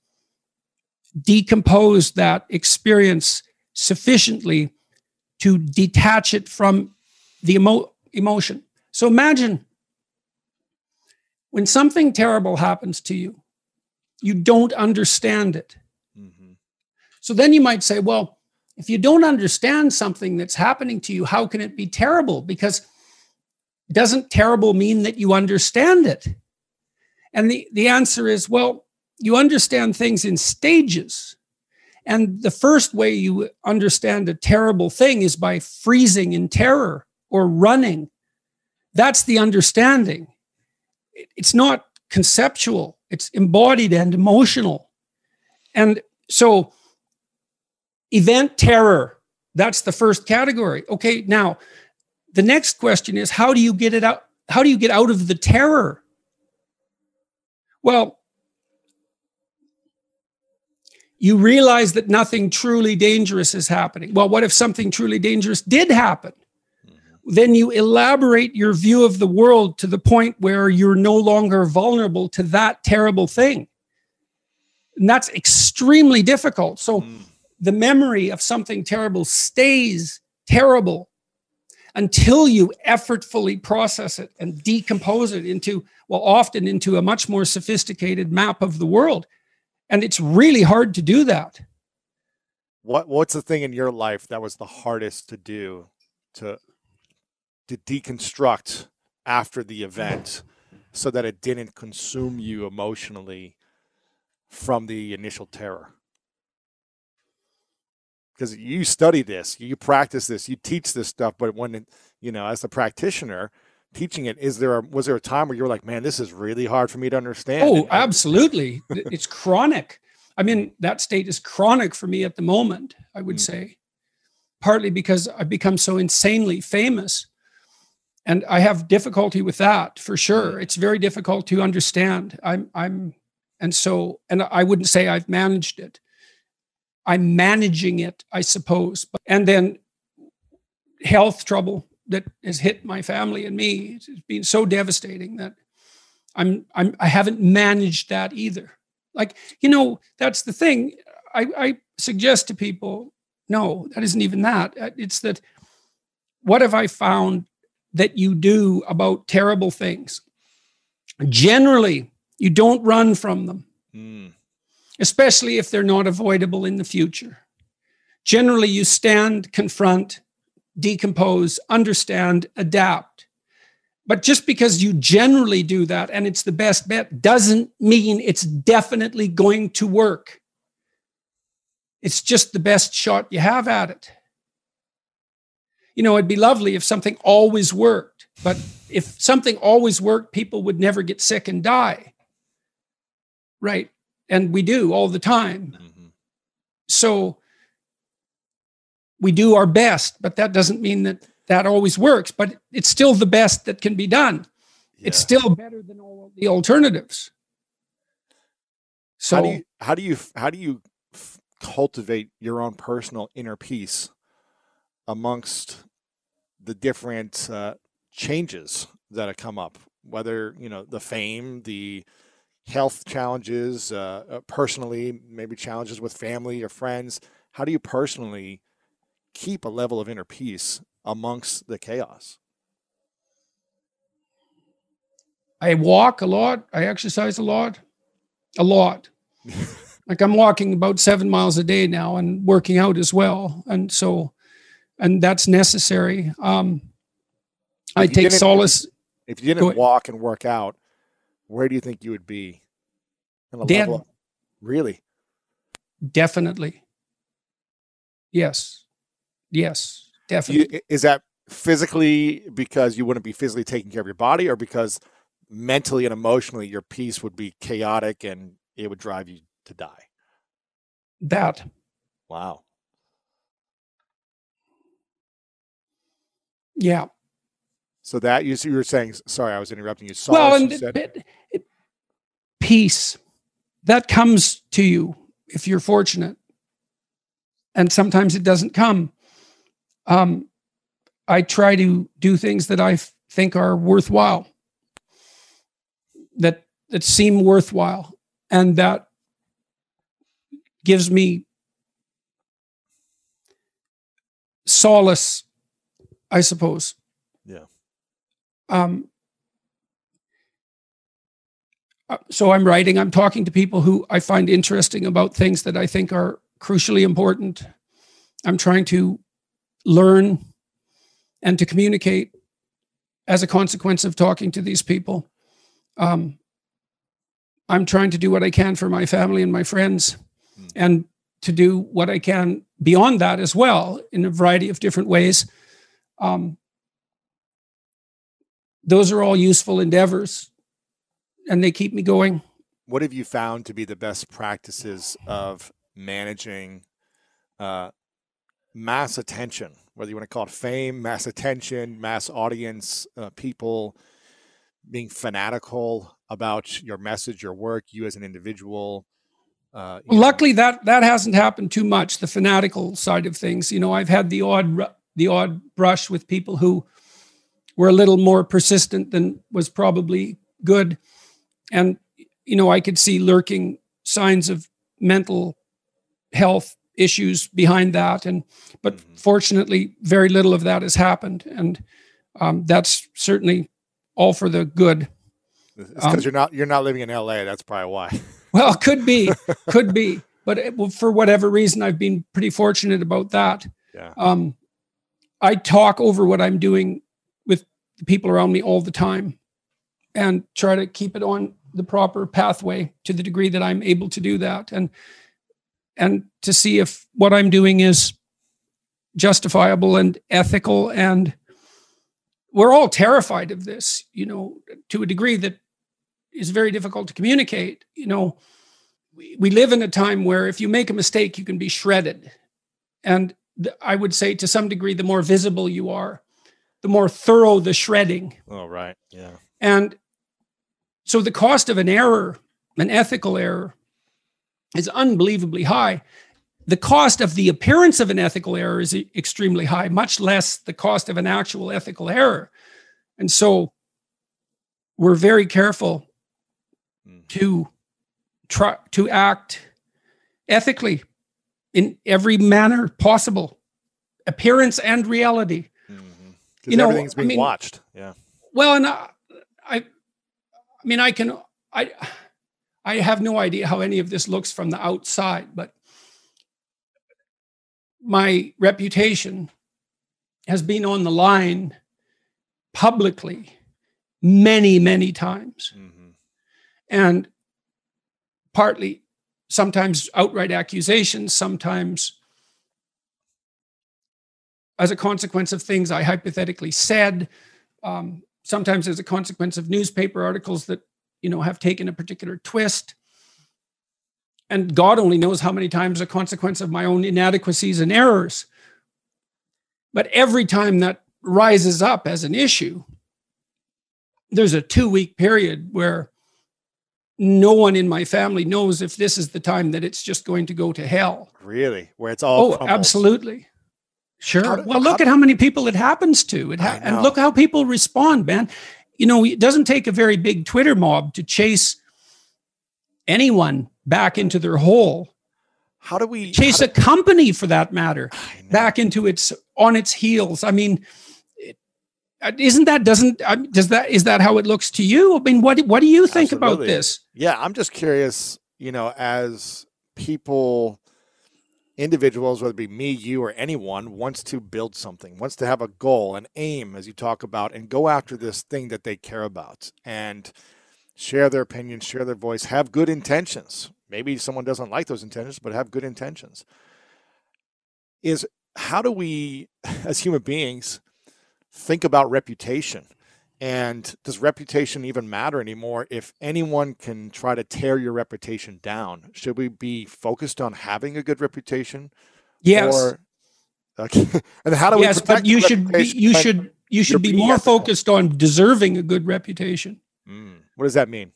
decomposed that experience sufficiently to detach it from the emotion. So imagine when something terrible happens to you, you don't understand it. So then you might say, well, if you don't understand something that's happening to you, how can it be terrible? Because doesn't terrible mean that you understand it? And the answer is, well, you understand things in stages. And the first way you understand a terrible thing is by freezing in terror or running. That's the understanding. It's not conceptual. It's embodied and emotional. And so event terror, that's the first category. Okay, now the next question is, how do you get it out? How do you get out of the terror? Well, you realize that nothing truly dangerous is happening. Well, what if something truly dangerous did happen? Then you elaborate your view of the world to the point where you're no longer vulnerable to that terrible thing. And that's extremely difficult. So the memory of something terrible stays terrible until you effortfully process it and decompose it often into a much more sophisticated map of the world. And it's really hard to do that. What's the thing in your life that was the hardest to do to deconstruct after the event so that it didn't consume you emotionally from the initial terror? Because you study this, you practice this, you teach this stuff, but when, as the practitioner teaching it, was there a time where you were like, man, this is really hard for me to understand? Oh, absolutely. It's chronic. I mean, that state is chronic for me at the moment, I would say, partly because I've become so insanely famous. And I have difficulty with that for sure. It's very difficult to understand. And I wouldn't say I've managed it. I'm managing it, I suppose. And then health trouble that has hit my family and me. It's been so devastating that I haven't managed that either. Like, that's the thing. I suggest to people, no, that isn't even that. It's that, what have I found that you do about terrible things? Generally, you don't run from them. Especially if they're not avoidable in the future. Generally, you stand, confront, decompose, understand, adapt. But just because you generally do that and it's the best bet doesn't mean it's definitely going to work. It's just the best shot you have at it. It'd be lovely if something always worked, but if something always worked, people would never get sick and die. Right. And we do all the time. Mm-hmm. So we do our best, but that doesn't mean that always works, but it's still the best that can be done. Yeah. It's still better than all the alternatives. So how do you cultivate your own personal inner peace amongst the different changes that have come up, whether, the fame, the health challenges, personally, maybe challenges with family or friends? How do you personally keep a level of inner peace amongst the chaos? I walk a lot. I exercise a lot. Like I'm walking about 7 miles a day now and working out as well. And that's necessary. I take solace. If you didn't walk and work out, where do you think you would be? Dead. Really? Definitely. Yes, definitely. Is that physically because you wouldn't be physically taking care of your body, or because mentally and emotionally your peace would be chaotic and it would drive you to die? That. Wow. Yeah. So that you were saying, sorry, I was interrupting you. Solace, peace, that comes to you if you're fortunate. And sometimes it doesn't come. I try to do things that I think are worthwhile, that seem worthwhile, and that gives me solace, I suppose. Yeah. So I'm writing, I'm talking to people who I find interesting about things that I think are crucially important. I'm trying to learn and to communicate as a consequence of talking to these people. I'm trying to do what I can for my family and my friends, and to do what I can beyond that as well in a variety of different ways. Those are all useful endeavors, and they keep me going. What have you found to be the best practices of managing mass attention, whether you want to call it fame, mass attention, mass audience, people being fanatical about your message, your work, you as an individual? Luckily, that hasn't happened too much, the fanatical side of things. I've had the odd brush with people who were a little more persistent than was probably good. And, I could see lurking signs of mental health issues behind that. But fortunately, very little of that has happened. And that's certainly all for the good. It's because you're not living in LA. That's probably why. Well, could be. But for whatever reason, I've been pretty fortunate about that. Yeah. I talk over what I'm doing with the people around me all the time and try to keep it on the proper pathway to the degree that I'm able to do that. And to see if what I'm doing is justifiable and ethical. And we're all terrified of this, to a degree that is very difficult to communicate. We live in a time where if you make a mistake, you can be shredded. And I would say to some degree, the more visible you are, the more thorough the shredding. Oh, right. Yeah. And so the cost of an error, an ethical error, is unbelievably high. The cost of the appearance of an ethical error is extremely high, much less the cost of an actual ethical error. And so we're very careful to try to act ethically in every manner possible, appearance and reality. Because everything's being watched. Yeah. Well, and I have no idea how any of this looks from the outside, but my reputation has been on the line publicly many, many times. And partly, sometimes outright accusations, sometimes as a consequence of things I hypothetically said, sometimes as a consequence of newspaper articles that, have taken a particular twist. And God only knows how many times a consequence of my own inadequacies and errors. But every time that rises up as an issue, there's a 2-week period where no one in my family knows if this is the time that it's just going to go to hell. Really? Where it's all crumbles. Absolutely. Sure. Look at how many people it happens to. And look how people respond, man. It doesn't take a very big Twitter mob to chase anyone back into their hole. How do we chase a company, for that matter, back into on its heels? I mean, is that how it looks to you? I mean, what do you think about this? Yeah, I'm just curious, as people, individuals, whether it be me, you, or anyone, wants to build something, wants to have a goal, an aim, as you talk about, and go after this thing that they care about and share their opinion, share their voice, have good intentions. Maybe someone doesn't like those intentions, but have good intentions. How do we, as human beings, think about reputation? And does reputation even matter anymore if anyone can try to tear your reputation down? Should we be focused on having a good reputation? Yes. And how do we protect but you should be more focused on deserving a good reputation. What does that mean?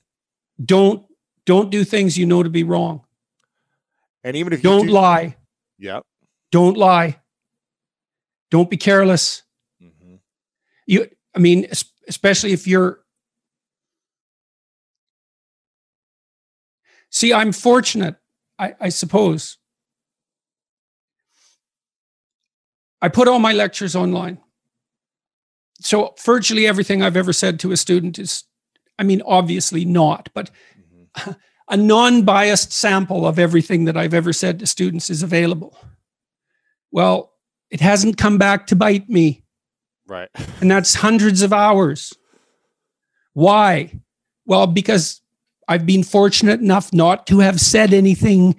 Don't do things you know to be wrong. And even if you don't lie. Yeah. Don't lie. Don't be careless. Especially if you're. See, I'm fortunate, I suppose. I put all my lectures online. So virtually everything I've ever said to a student is, obviously not, but a non-biased sample of everything that I've ever said to students is available. Well, it hasn't come back to bite me. Right. And that's hundreds of hours. Why? Well, because I've been fortunate enough not to have said anything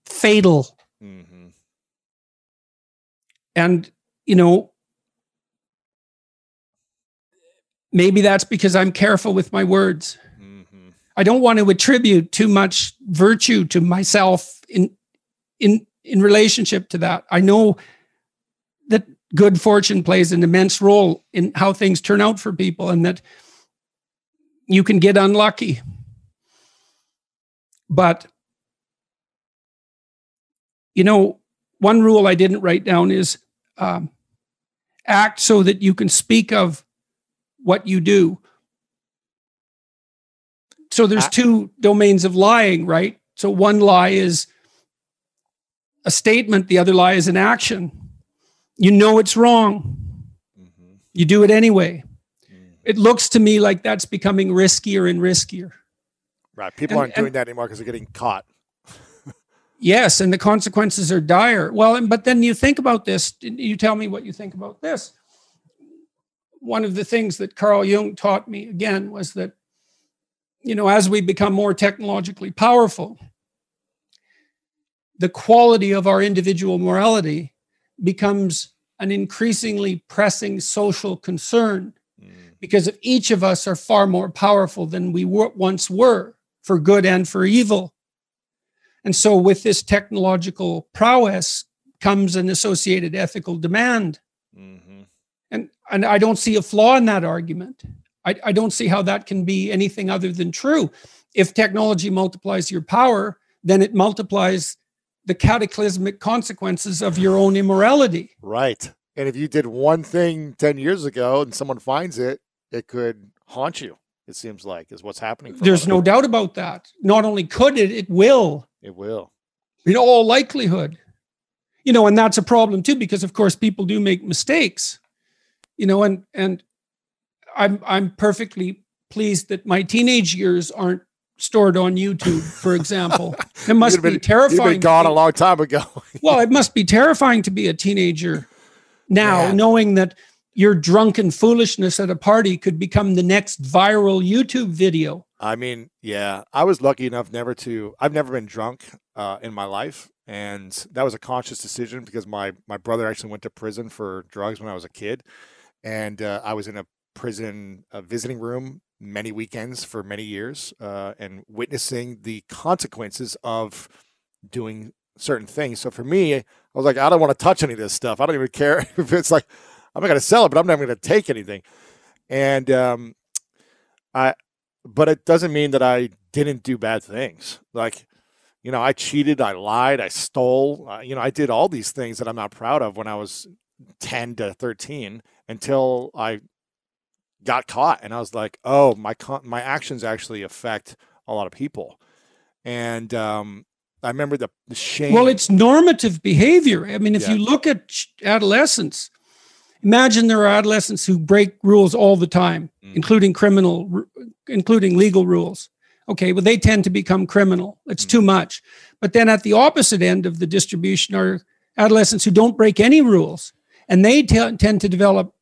fatal. And, maybe that's because I'm careful with my words. I don't want to attribute too much virtue to myself in relationship to that. I know that good fortune plays an immense role in how things turn out for people, and that you can get unlucky. But, one rule I didn't write down is act so that you can speak of what you do. So there's two domains of lying, right? So one lie is a statement, the other lie is an action. You know it's wrong. You do it anyway. It looks to me like that's becoming riskier and riskier. Right. People aren't doing that anymore because they're getting caught. Yes, and the consequences are dire. Well, but then you think about this. You tell me what you think about this. One of the things that Carl Jung taught me, again, was that, as we become more technologically powerful, the quality of our individual morality becomes an increasingly pressing social concern, because if each of us are far more powerful than we once were, for good and for evil. And so with this technological prowess comes an associated ethical demand. And I don't see a flaw in that argument. I don't see how that can be anything other than true. If technology multiplies your power, then it multiplies the cataclysmic consequences of your own immorality. Right. And if you did one thing 10 years ago and someone finds it, it could haunt you, it seems like, is what's happening. There's no doubt about that. Not only could it, it will. It will. In all likelihood. And that's a problem too, because of course people do make mistakes. And I'm perfectly pleased that my teenage years aren't stored on YouTube, for example. It must be terrifying. You've been gone a long time ago. Well, it must be terrifying to be a teenager now, knowing that your drunken foolishness at a party could become the next viral YouTube video. I was lucky enough I've never been drunk in my life. And that was a conscious decision because my brother actually went to prison for drugs when I was a kid. And I was in a prison visiting room many weekends for many years and witnessing the consequences of doing certain things. So for me, I was like, I don't want to touch any of this stuff. I don't even care if it's like, I'm not going to sell it, but I'm not going to take anything. And but it doesn't mean that I didn't do bad things. Like, you know, I cheated, I lied, I stole, you know, I did all these things that I'm not proud of when I was 10 to 13 until I got caught. And I was like, oh, my actions actually affect a lot of people. And I remember the shame. Well, it's normative behavior. I mean, if you look at adolescents, imagine there are adolescents who break rules all the time, including legal rules. Okay, well, they tend to become criminal. It's too much. But then at the opposite end of the distribution are adolescents who don't break any rules, and they tend to develop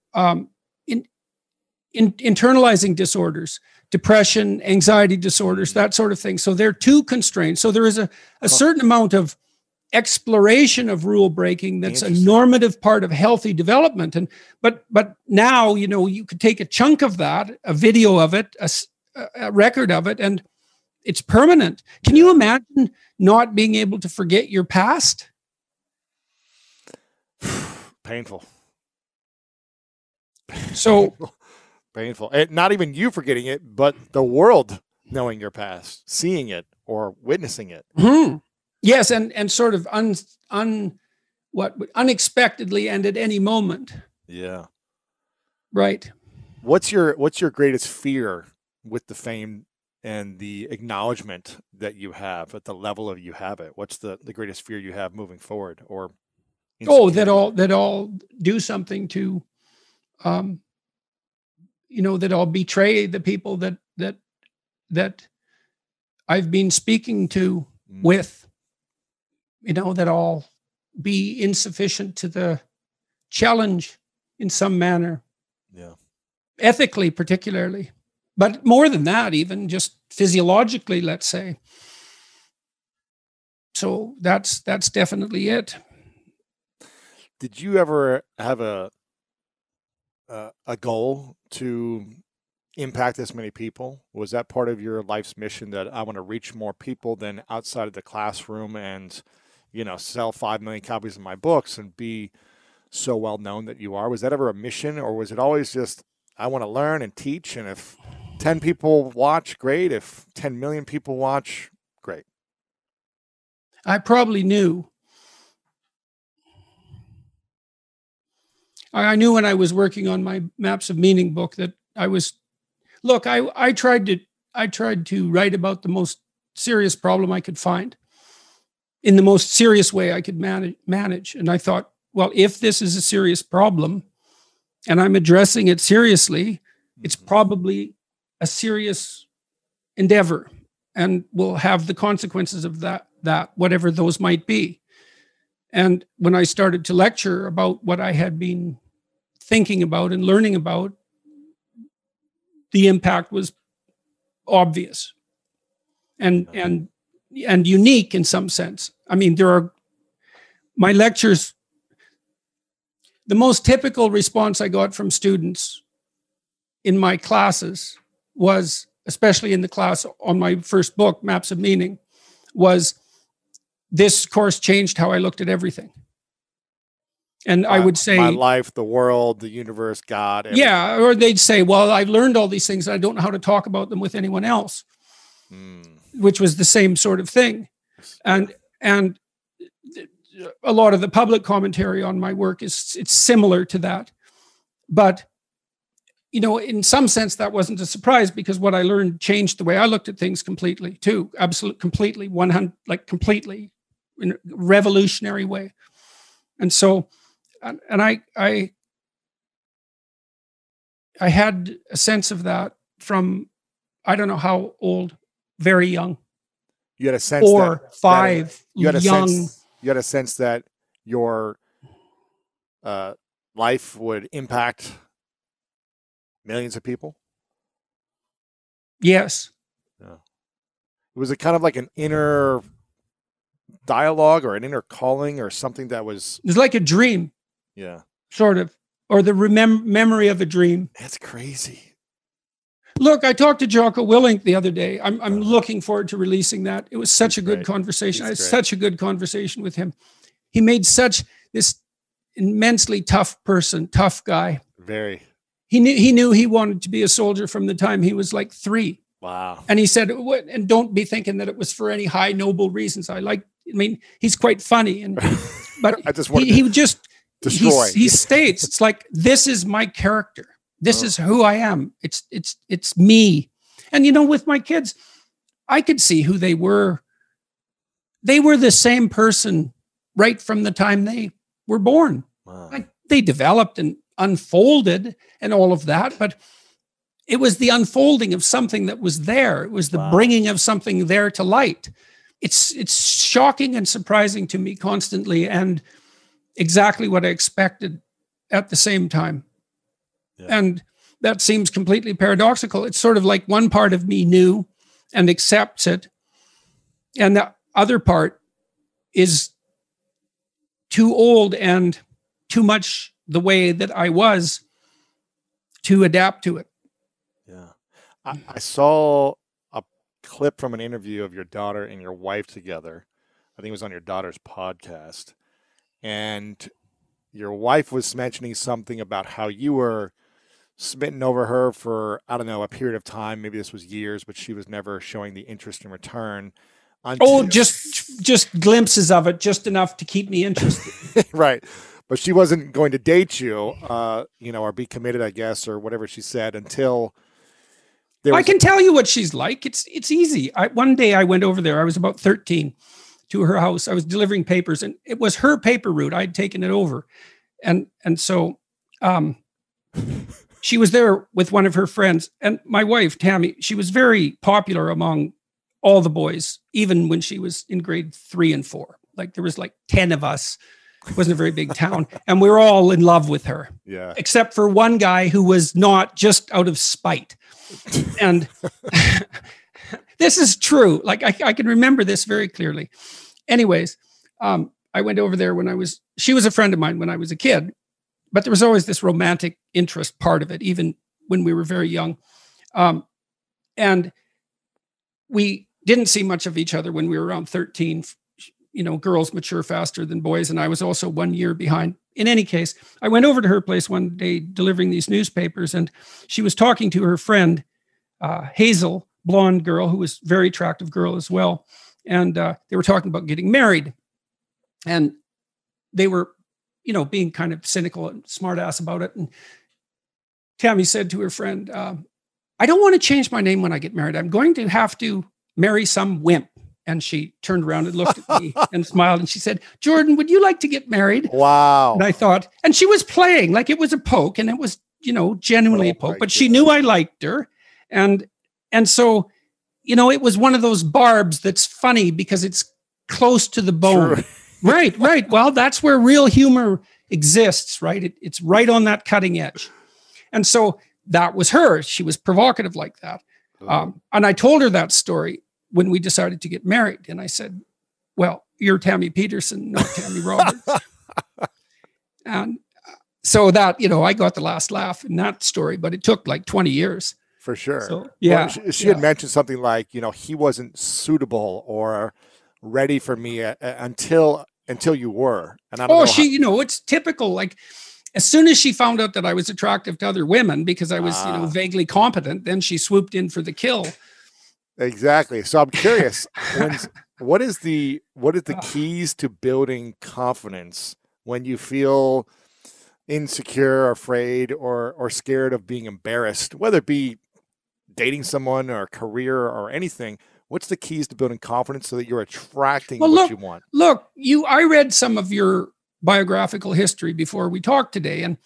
internalizing disorders, depression, anxiety disorders, that sort of thing. So they're too constrained. So there is a certain amount of exploration of rule breaking that's a normative part of healthy development. And but now, you know, you could take a chunk of that, a video of it, a record of it, and it's permanent. Can you imagine not being able to forget your past? Painful. So painful. And not even you forgetting it, but the world knowing your past, seeing it or witnessing it. Mm-hmm. Yes, and sort of unexpectedly and at any moment. Yeah. Right. What's your greatest fear with the fame and the acknowledgement that you have at the level of you have it? What's the greatest fear you have moving forward? Or that I'll do something to you know, that I'll betray the people that I've been speaking to with, you know, that I'll be insufficient to the challenge in some manner. Yeah. Ethically, particularly. But more than that, even just physiologically, let's say. So that's definitely it. Did you ever have a goal to impact as many people? Was that part of your life's mission, that I want to reach more people than outside of the classroom and, you know, sell 5 million copies of my books and be so well known that you are? Was that ever a mission, or was it always just, I want to learn and teach, and if 10 people watch, great. If 10 million people watch, great. I probably knew. I knew when I was working on my Maps of Meaning book that I was, look, I tried to write about the most serious problem I could find in the most serious way I could manage. And I thought, well, if this is a serious problem and I'm addressing it seriously, it's probably a serious endeavor and will have the consequences of that, whatever those might be. And when I started to lecture about what I had been thinking about and learning about, the impact was obvious and unique in some sense. I mean, my lectures, the most typical response I got from students in my classes was, especially in the class on my first book, Maps of Meaning, was, this course changed how I looked at everything. And I would say, my life, the world, the universe, God. Everything. Yeah. Or they'd say, well, I've learned all these things and I don't know how to talk about them with anyone else, which was the same sort of thing. And a lot of the public commentary on my work it's similar to that. But, you know, in some sense, that wasn't a surprise, because what I learned changed the way I looked at things completely too. Completely, 100, like completely, in a revolutionary way. And so, and I had a sense of that from, I don't know how old, very young. You had a sense 4, 5, you had young. You had a sense that your life would impact millions of people? Yes. Yeah. Was it kind of like an inner dialogue or an inner calling or something that was... It's like a dream. Yeah. Sort of. Or the memory of a dream. That's crazy. Look, I talked to Jocko Willink the other day. I'm looking forward to releasing that. It was such a good conversation. I had such a good conversation with him. He made this immensely tough person, tough guy. Very. He knew he wanted to be a soldier from the time he was like 3. Wow. And he said, and don't be thinking that it was for any high noble reasons. He's quite funny, but I just he would just destroy. He states, it's like, this is my character. This is who I am. It's me. And with my kids, I could see who they were. They were the same person right from the time they were born. Wow. Like, they developed and unfolded and all of that, but it was the unfolding of something that was there. It was the bringing of something there to light. It's shocking and surprising to me constantly, and exactly what I expected at the same time. Yeah. And that seems completely paradoxical. It's sort of like one part of me knew and accepts it, and the other part is too old and too much the way that I was to adapt to it. Yeah. I saw a clip from an interview of your daughter and your wife together. I think it was on your daughter's podcast. And your wife was mentioning something about how you were smitten over her for, I don't know, a period of time. Maybe this was years, but she was never showing the interest in return. Just glimpses of it, just enough to keep me interested. Right. But she wasn't going to date you, or be committed, I guess, or whatever she said until I can tell you what she's like. It's easy. One day I went over there. I was about 13 to her house. I was delivering papers, and it was her paper route. I'd taken it over. And so she was there with one of her friends. And my wife, Tammy, she was very popular among all the boys, even when she was in grade 3 and 4. Like, there was like 10 of us. It wasn't a very big town. And we were all in love with her. Yeah. Except for one guy who was not, just out of spite. And this is true. Like, I can remember this very clearly. Anyways, I went over there she was a friend of mine when I was a kid, but there was always this romantic interest part of it, even when we were very young. And we didn't see much of each other when we were around 13. Girls mature faster than boys, and I was also 1 year behind. In any case, I went over to her place one day delivering these newspapers, and she was talking to her friend, Hazel, blonde girl, who was a very attractive girl as well. And they were talking about getting married. And they were, being kind of cynical and smart ass about it. And Tammy said to her friend, I don't want to change my name when I get married. I'm going to have to marry some wimp. And she turned around and looked at me and smiled. And she said, Jordan, would you like to get married? Wow. And I thought, and she was playing like it was a poke, and it was, genuinely a poke, but she knew I liked her. And so, it was one of those barbs that's funny because it's close to the bone. True. Right. Well, that's where real humor exists, right? It's right on that cutting edge. And so that was her. She was provocative like that. And I told her that story when we decided to get married. And I said, well, you're Tammy Peterson, not Tammy Roberts. And so that, I got the last laugh in that story, but it took like 20 years. For sure. So, yeah. Well, she had mentioned something like, he wasn't suitable or ready for me until you were. And I don't know it's typical. Like, as soon as she found out that I was attractive to other women because I was, vaguely competent, then she swooped in for the kill. Exactly. So I'm curious, what is the keys to building confidence when you feel insecure, afraid, or scared of being embarrassed, whether it be dating someone or a career or anything? What's the keys to building confidence so that you're attracting what you want? Look, I read some of your biographical history before we talked today, and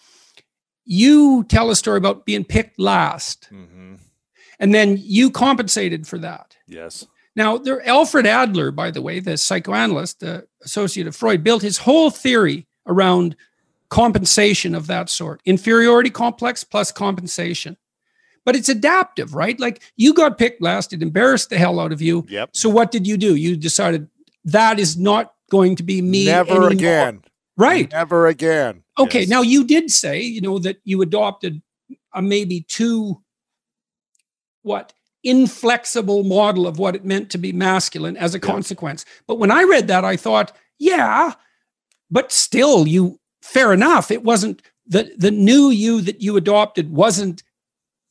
you tell a story about being picked last. Mm-hmm. And then you compensated for that. Yes. Now, Alfred Adler, by the way, the psychoanalyst, the associate of Freud, built his whole theory around compensation of that sort. Inferiority complex plus compensation. But it's adaptive, right? Like, you got picked last. It embarrassed the hell out of you. Yep. So what did you do? You decided, that is not going to be me Never anymore. again. Right. Never again. Okay. Yes. Now you did say, that you adopted a maybe too inflexible model of what it meant to be masculine as a consequence. But when I read that, I thought, yeah, but still fair enough. It wasn't the new you that you adopted wasn't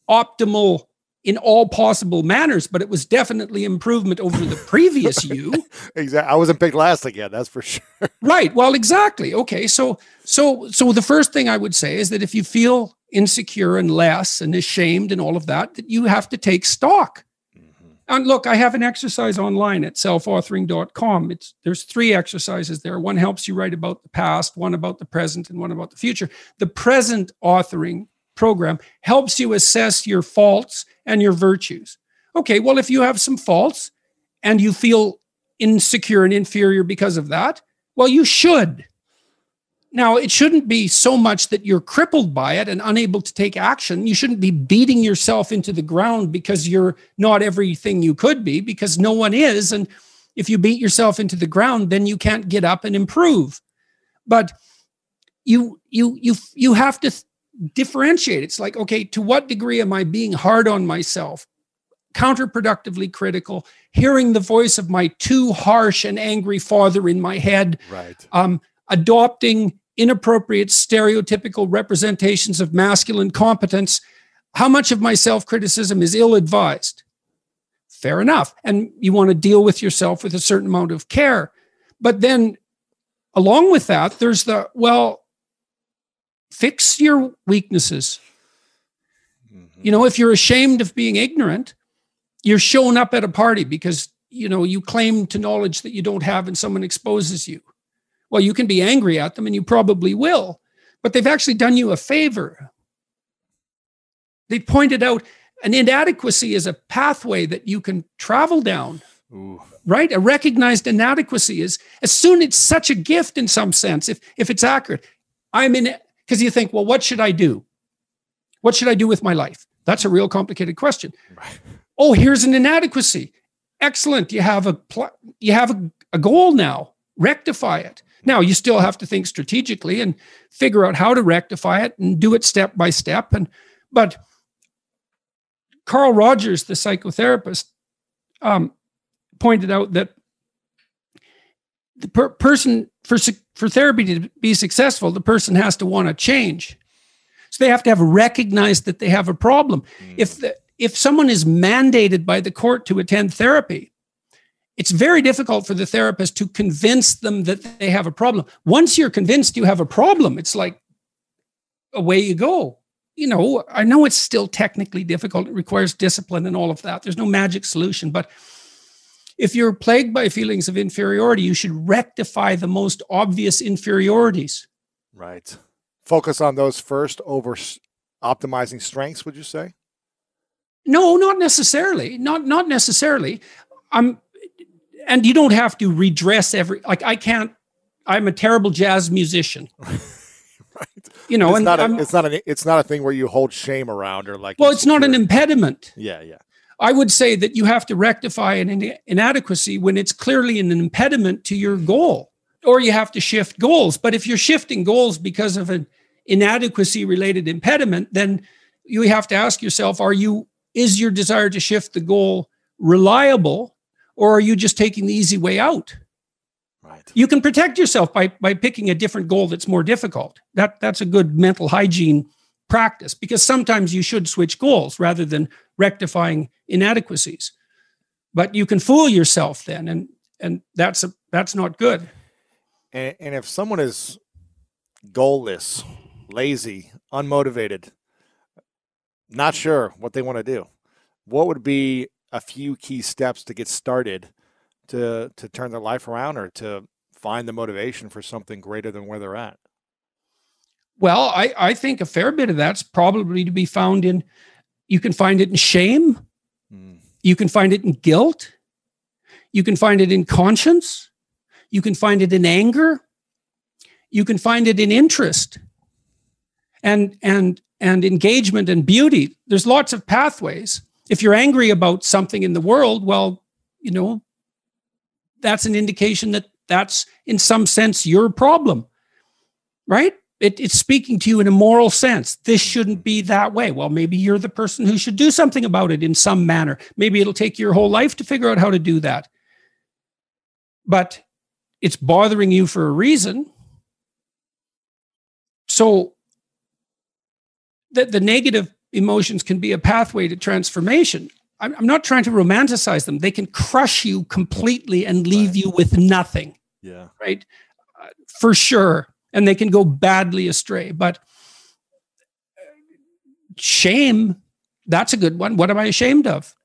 optimal in all possible manners, but it was definitely improvement over the previous you. Exactly. I wasn't picked last again. That's for sure. Right. Well, exactly. Okay. So the first thing I would say is that if you feel insecure and less and ashamed and all of that you have to take stock. Mm-hmm. And look, I have an exercise online at selfauthoring.com. There's 3 exercises there. One helps you write about the past, one about the present, and one about the future. The present authoring program helps you assess your faults and your virtues. Okay, well, if you have some faults and you feel insecure and inferior because of that, well, you should. Now, it shouldn't be so much that you're crippled by it and unable to take action. You shouldn't be beating yourself into the ground because you're not everything you could be, because no one is. And if you beat yourself into the ground, then you can't get up and improve. But you have to differentiate. It's like, okay, to what degree am I being hard on myself, counterproductively critical, hearing the voice of my too harsh and angry father in my head, right? Adopting inappropriate stereotypical representations of masculine competence. How much of my self-criticism is ill-advised? Fair enough. And you want to deal with yourself with a certain amount of care. But then along with that, there's fix your weaknesses. Mm-hmm. If you're ashamed of being ignorant, you're showing up at a party because, you claim to knowledge that you don't have and someone exposes you. Well, you can be angry at them and you probably will, but they've actually done you a favor. They pointed out an inadequacy is a pathway that you can travel down. Ooh. Right? A recognized inadequacy is, it's such a gift in some sense, if it's accurate. Because you think, well, what should I do? What should I do with my life? That's a real complicated question. Right. Oh, here's an inadequacy. Excellent. You have a goal now. Rectify it. Now, you still have to think strategically and figure out how to rectify it and do it step by step. But Carl Rogers, the psychotherapist, pointed out that the person, for therapy to be successful, the person has to want to change. So they have to have recognized that they have a problem. Mm. If someone is mandated by the court to attend therapy, it's very difficult for the therapist to convince them that they have a problem. Once you're convinced you have a problem, it's like, away you go. I know it's still technically difficult. It requires discipline and all of that. There's no magic solution. But if you're plagued by feelings of inferiority, you should rectify the most obvious inferiorities. Right. Focus on those first over optimizing strengths, would you say? No, not necessarily. Not necessarily. And you don't have to redress I'm a terrible jazz musician. Right. It's not a thing where you hold shame around or like. Well, it's not an impediment. Yeah. I would say that you have to rectify an inadequacy when it's clearly an impediment to your goal, or you have to shift goals. But if you're shifting goals because of an inadequacy related impediment, then you have to ask yourself, is your desire to shift the goal reliable, or are you just taking the easy way out? Right. You can protect yourself by picking a different goal that's more difficult. That's a good mental hygiene practice, because sometimes you should switch goals rather than rectifying inadequacies. But you can fool yourself then, and that's not good. And if someone is goalless, lazy, unmotivated, not sure what they want to do, what would be a few key steps to get started to turn their life around or to find the motivation for something greater than where they're at? Well, I think a fair bit of that's probably to be found in, you can find it in shame. You can find it in guilt. You can find it in conscience. You can find it in anger. You can find it in interest and engagement and beauty. There's lots of pathways. If you're angry about something in the world, well, that's an indication that that's in some sense your problem, right? It's speaking to you in a moral sense. This shouldn't be that way. Well, maybe you're the person who should do something about it in some manner. Maybe it'll take your whole life to figure out how to do that. But it's bothering you for a reason. So the negative emotions can be a pathway to transformation. I'm not trying to romanticize them. They can crush you completely and leave you with nothing. Yeah. Right? For sure. And they can go badly astray. But shame, that's a good one. What am I ashamed of?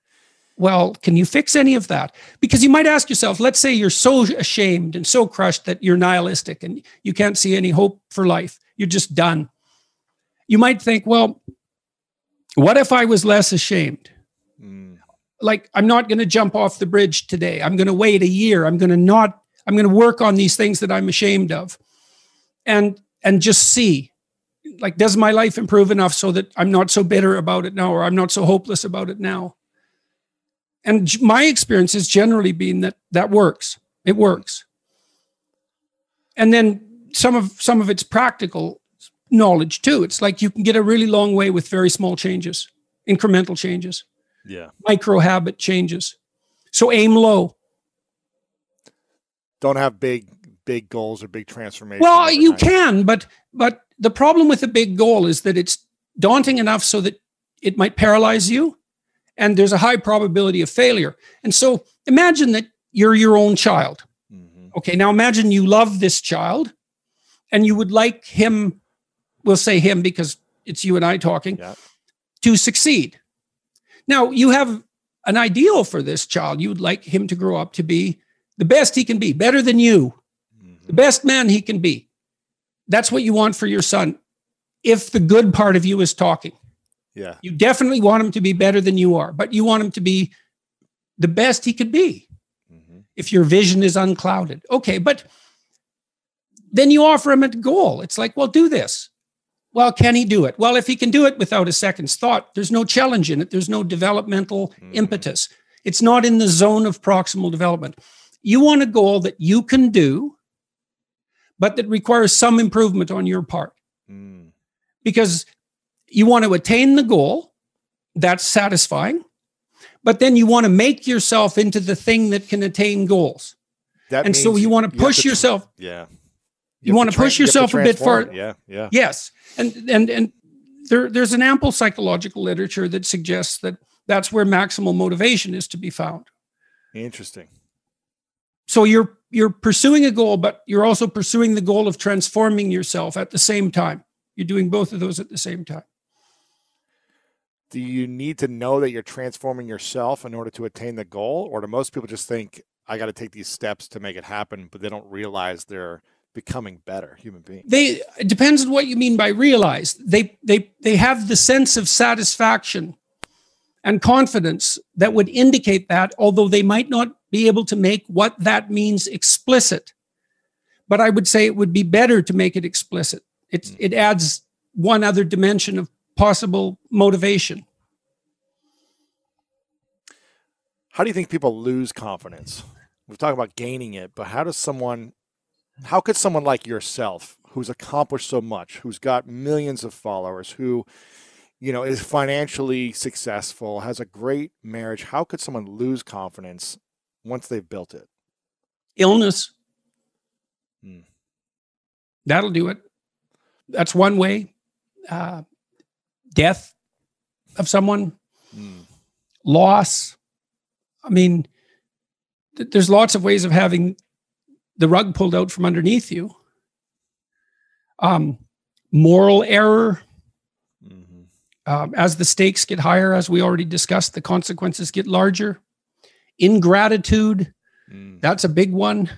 Well, can you fix any of that? Because you might ask yourself, let's say you're so ashamed and so crushed that you're nihilistic and you can't see any hope for life. You're just done. You might think, well, what if I was less ashamed? Like, I'm not going to jump off the bridge today. I'm going to wait a year. I'm going to work on these things that I'm ashamed of. And just see, like, does my life improve enough so that I'm not so bitter about it now, or I'm not so hopeless about it now? And my experience has generally been that works. It works. And then some of it's practical knowledge too. It's like you can get a really long way with very small changes, incremental changes. Yeah. Micro habit changes. So aim low. Don't have big goals or big transformations. Well, you can, but the problem with a big goal is that it's daunting enough so that it might paralyze you, and there's a high probability of failure. And so imagine that you're your own child. Mm-hmm. Okay, now imagine you love this child and you would like him, we'll say him because it's you and I talking, to succeed. Now, you have an ideal for this child. You would like him to grow up to be the best he can be, better than you, the best man he can be. That's what you want for your son. If the good part of you is talking, you definitely want him to be better than you are, but you want him to be the best he could be. If your vision is unclouded. Okay, but then you offer him a goal. It's like, well, do this. Well, can he do it? Well, if he can do it without a second's thought, there's no challenge in it. There's no developmental impetus. It's not in the zone of proximal development. You want a goal that you can do, but that requires some improvement on your part. Because you want to attain the goal, that's satisfying, but then you want to make yourself into the thing that can attain goals. And so you want to push yourself. You want to push yourself a bit further. Yes. And there's an ample psychological literature that suggests that that's where maximal motivation is to be found. Interesting. So you're pursuing a goal, but you're also pursuing the goal of transforming yourself at the same time. You're doing both of those at the same time. Do you need to know that you're transforming yourself in order to attain the goal? Or do most people just think, I got to take these steps to make it happen, but they don't realize they're becoming better human beings? It depends on what you mean by realize. They have the sense of satisfaction and confidence that would indicate that, although they might not be able to make what that means explicit. But I would say it would be better to make it explicit. It adds one other dimension of possible motivation. How do you think people lose confidence? We're talking about gaining it, but how could someone like yourself, who's accomplished so much, who's got millions of followers, who, is financially successful, has a great marriage, how could someone lose confidence once they've built it? Illness. That'll do it. That's one way. Death of someone, loss. I mean, there's lots of ways of having the rug pulled out from underneath you. Moral error. As the stakes get higher, as we already discussed, the consequences get larger. Ingratitude. That's a big one.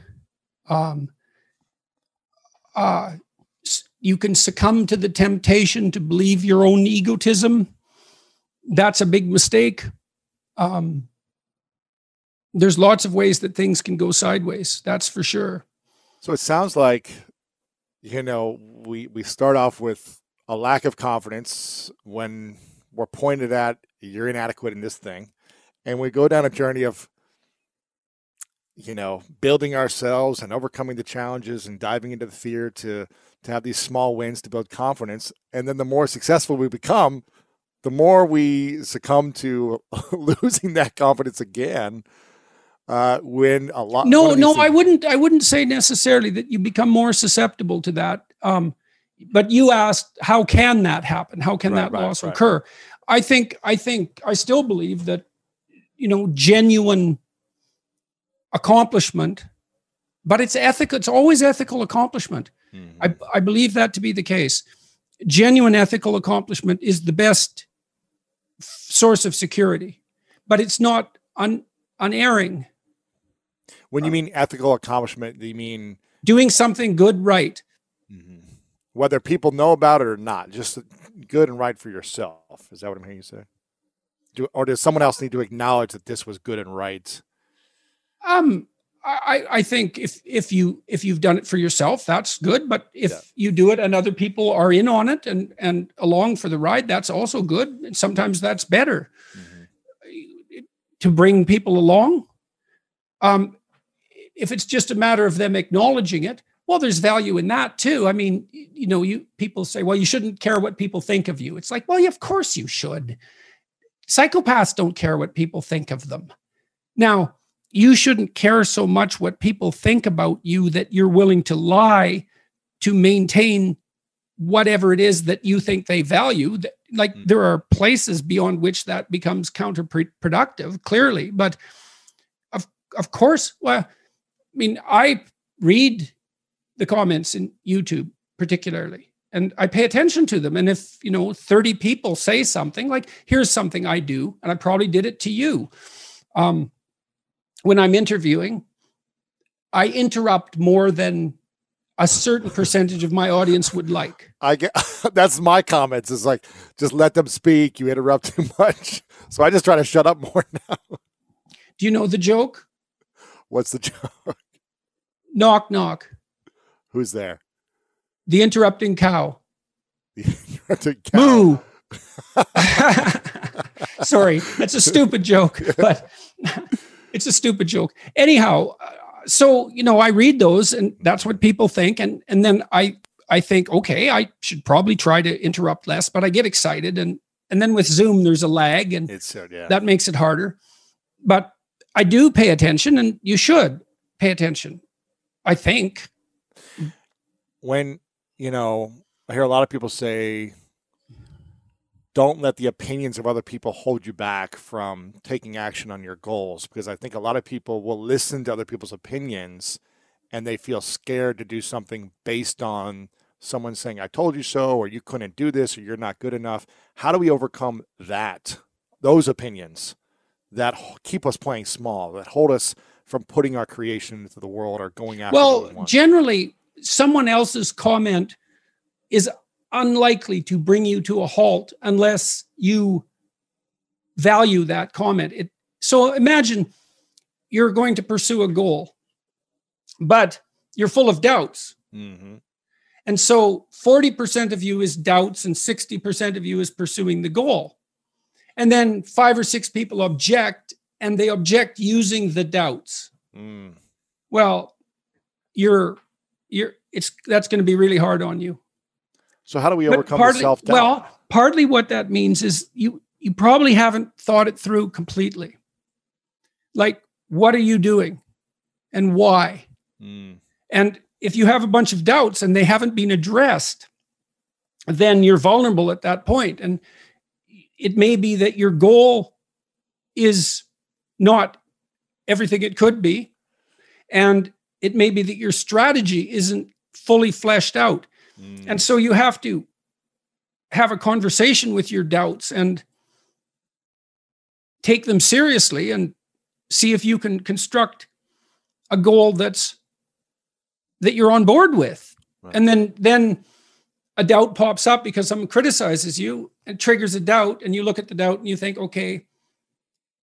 You can succumb to the temptation to believe your own egotism. That's a big mistake. There's lots of ways that things can go sideways. That's for sure. So it sounds like, we start off with a lack of confidence when we're pointed at, you're inadequate in this thing. And we go down a journey of, building ourselves and overcoming the challenges and diving into the fear to have these small wins to build confidence. And then the more successful we become, the more we succumb to losing that confidence again. When a lot. No, I wouldn't say necessarily that you become more susceptible to that. But you asked, how can that happen? How can that loss occur? I still believe that, genuine accomplishment, but it's ethical. It's always ethical accomplishment. Mm-hmm. I believe that to be the case. Genuine ethical accomplishment is the best source of security, but it's not unerring. When you mean ethical accomplishment, do you mean doing something good, right? Mm-hmm. Whether people know about it or not, just good and right for yourself. Is that what I'm hearing you say? Or does someone else need to acknowledge that this was good and right? I think if you've done it for yourself, that's good. But if you do it and other people are in on it and along for the ride, that's also good. And sometimes that's better to bring people along. If it's just a matter of them acknowledging it, well, there's value in that too. I mean, people say, well, you shouldn't care what people think of you. It's like, well, of course you should. Psychopaths don't care what people think of them. Now, you shouldn't care so much what people think about you that you're willing to lie to maintain whatever it is that you think they value. Like there are places beyond which that becomes counterproductive, clearly. But of course, well, I mean, I read the comments in YouTube particularly, and I pay attention to them. And if, 30 people say something, like, here's something I do, and I probably did it to you. When I'm interviewing, I interrupt more than a certain percentage of my audience would like. That's my comments. It's like, just let them speak. You interrupt too much. So I just try to shut up more now. Do you know the joke? What's the joke? Knock, knock. Who's there? The interrupting cow. The interrupting cow. Moo. Sorry, that's a stupid joke, but it's a stupid joke. Anyhow, so, I read those and that's what people think. And then I think, okay, I should probably try to interrupt less, but I get excited. And then with Zoom, there's a lag and that makes it harder. But I do pay attention, and you should pay attention, I think. When, I hear a lot of people say, don't let the opinions of other people hold you back from taking action on your goals, because I think a lot of people will listen to other people's opinions and they feel scared to do something based on someone saying, I told you so, or you couldn't do this, or you're not good enough. How do we overcome those opinions that keep us playing small, that hold us from putting our creation into the world or going after what we want? Generally, someone else's comment is unlikely to bring you to a halt unless you value that comment. So imagine you're going to pursue a goal, but you're full of doubts. Mm-hmm. And so 40% of you is doubts and 60% of you is pursuing the goal. And then 5 or 6 people object, and they object using the doubts. Well, that's going to be really hard on you. So how do we overcome the self-doubt? Well, partly what that means is you probably haven't thought it through completely. Like, what are you doing and why? And if you have a bunch of doubts and they haven't been addressed, then you're vulnerable at that point. And it may be that your goal is not everything it could be. And it may be that your strategy isn't fully fleshed out. And so you have to have a conversation with your doubts and take them seriously and see if you can construct a goal that you're on board with. Right. And then a doubt pops up because someone criticizes you and triggers a doubt, and you look at the doubt and you think, okay,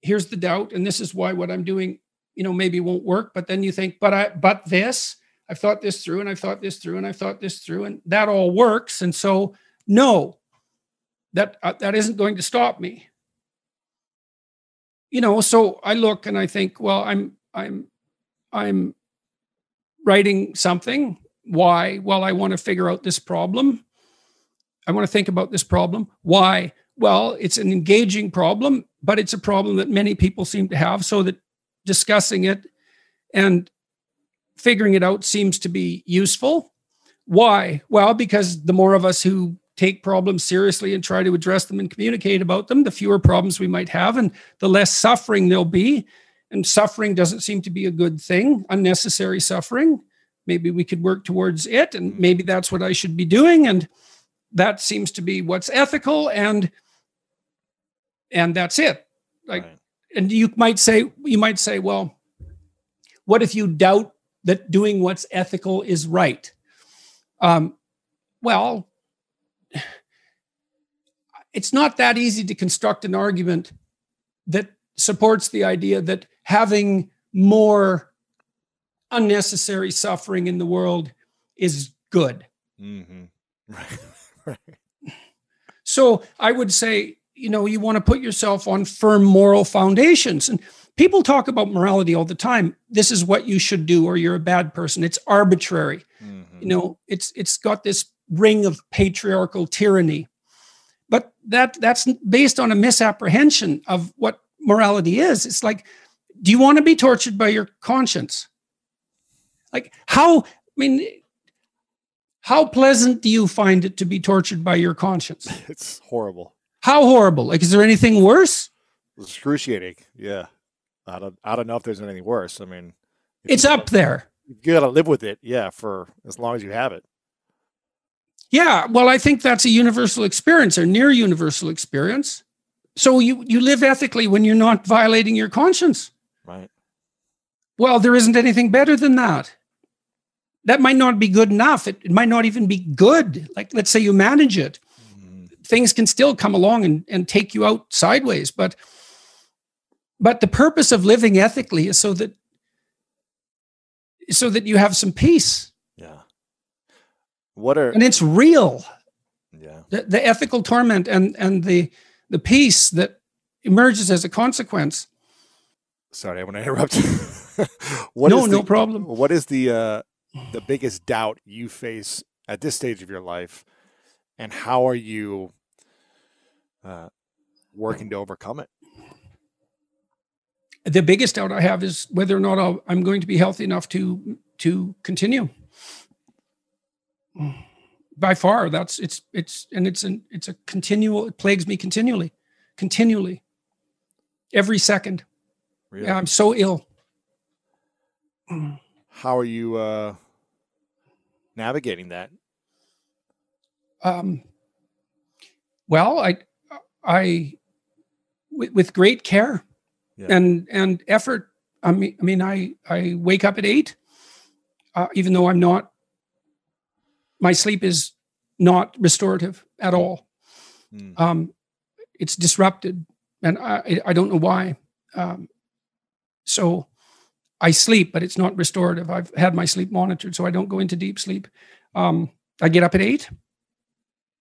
here's the doubt, and this is why what I'm doing, maybe won't work. But then you think, but this, I've thought this through, and I've thought this through, and I've thought this through, and that all works. And so, no, that isn't going to stop me. So I look and I think, well, I'm I'm writing something. Why? Well, I want to figure out this problem. I want to think about this problem. Why? Well, it's an engaging problem, but it's a problem that many people seem to have, so that discussing it and figuring it out seems to be useful. Why? Well, because the more of us who take problems seriously and try to address them and communicate about them, the fewer problems we might have and the less suffering there'll be. And suffering doesn't seem to be a good thing, unnecessary suffering. Maybe we could work towards it, and maybe that's what I should be doing. And that seems to be what's ethical, and that's it. Like, right. And you might say, well, what if you doubt that doing what's ethical is right? Well, it's not that easy to construct an argument that supports the idea that having more unnecessary suffering in the world is good. Mm-hmm. Right. Right. So I would say, you want to put yourself on firm moral foundations. And people talk about morality all the time. This is what you should do, or you're a bad person. It's arbitrary. Mm-hmm. It's got this ring of patriarchal tyranny. But that's based on a misapprehension of what morality is. It's like, do you want to be tortured by your conscience? Like, how pleasant do you find it to be tortured by your conscience? It's horrible. How horrible? Like, is there anything worse? Excruciating. Yeah. I don't know if there's anything worse. I mean, it's up there. You got to live with it. Yeah. For as long as you have it. Yeah. Well, I think that's a universal experience, or near universal experience. So you live ethically when you're not violating your conscience. Right. Well, there isn't anything better than that. That might not be good enough. It might not even be good. Like, let's say you manage it. Things can still come along and take you out sideways. But the purpose of living ethically is so that you have some peace. Yeah. And it's real. Yeah. The ethical torment and the peace that emerges as a consequence. Sorry, I want to interrupt. No problem. What is the biggest doubt you face at this stage of your life, and how are you working to overcome it? The biggest doubt I have is whether or not I'm going to be healthy enough to continue. By far, it's a continual. It plagues me continually, every second. Really? Yeah, I'm so ill. How are you navigating that? Well, I with great care and effort. I mean, I wake up at 8, even though my sleep is not restorative at all. It's disrupted, and I don't know why. So I sleep, but it's not restorative. I've had my sleep monitored, so I don't go into deep sleep. I get up at 8,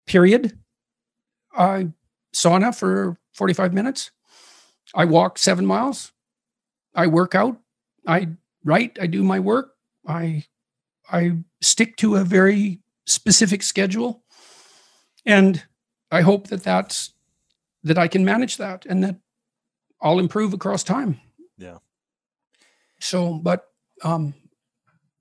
period. I sauna for 45 minutes. I walk 7 miles. I work out. I write. I do my work. I stick to a very specific schedule. And I hope that I can manage that, and that I'll improve across time. Yeah. So, but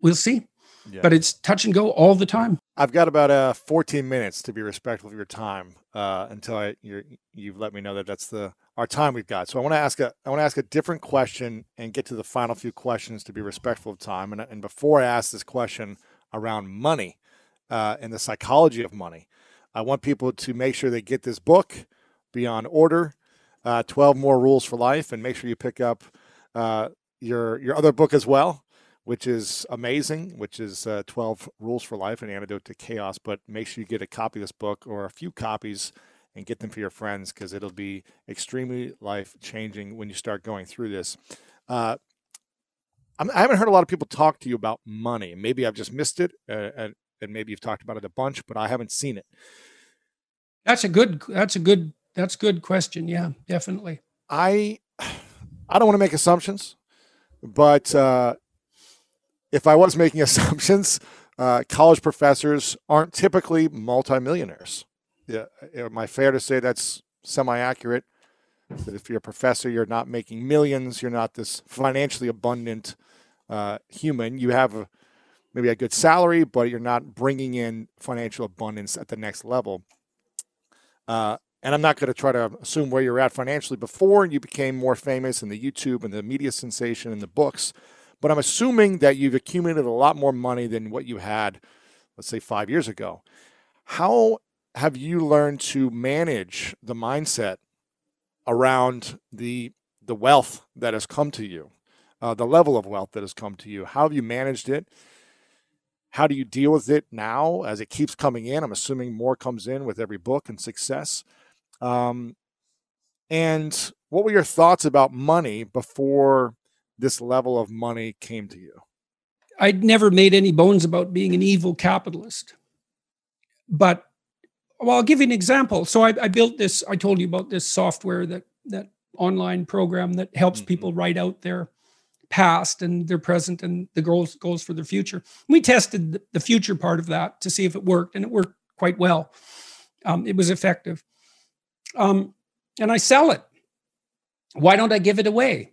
we'll see. Yeah. But it's touch and go all the time. I've got about 14 minutes to be respectful of your time until you've let me know that that's our time we've got. So I want to ask a different question and get to the final few questions to be respectful of time. And before I ask this question around money and the psychology of money, I want people to make sure they get this book, Beyond Order, 12 More Rules for Life, and make sure you pick up your other book as well, which is amazing, which is 12 Rules for Life, an Antidote to Chaos. But make sure you get a copy of this book, or a few copies, and get them for your friends, because it'll be extremely life-changing when you start going through this. I haven't heard a lot of people talk to you about money. Maybe I've just missed it, and maybe you've talked about it a bunch, but I haven't seen it. That's a good question. Yeah, definitely. I don't want to make assumptions, but if I was making assumptions, college professors aren't typically multimillionaires. Yeah, am I fair to say that's semi-accurate? That if you're a professor, you're not making millions. You're not this financially abundant human. You have maybe a good salary, but you're not bringing in financial abundance at the next level. And I'm not going to try to assume where you're at financially before you became more famous in the YouTube and the media sensation and the books. But I'm assuming that you've accumulated a lot more money than what you had, let's say, 5 years ago. How have you learned to manage the mindset around the wealth that has come to you, the level of wealth that has come to you? How have you managed it? How do you deal with it now as it keeps coming in? I'm assuming more comes in with every book and success. And what were your thoughts about money before this level of money came to you? I'd never made any bones about being an evil capitalist. But, well, I'll give you an example. So I built this, I told you about this software, that online program that helps people write out their past and their present and the goals for their future. We tested the future part of that to see if it worked, and it worked quite well. It was effective. And I sell it. Why don't I give it away?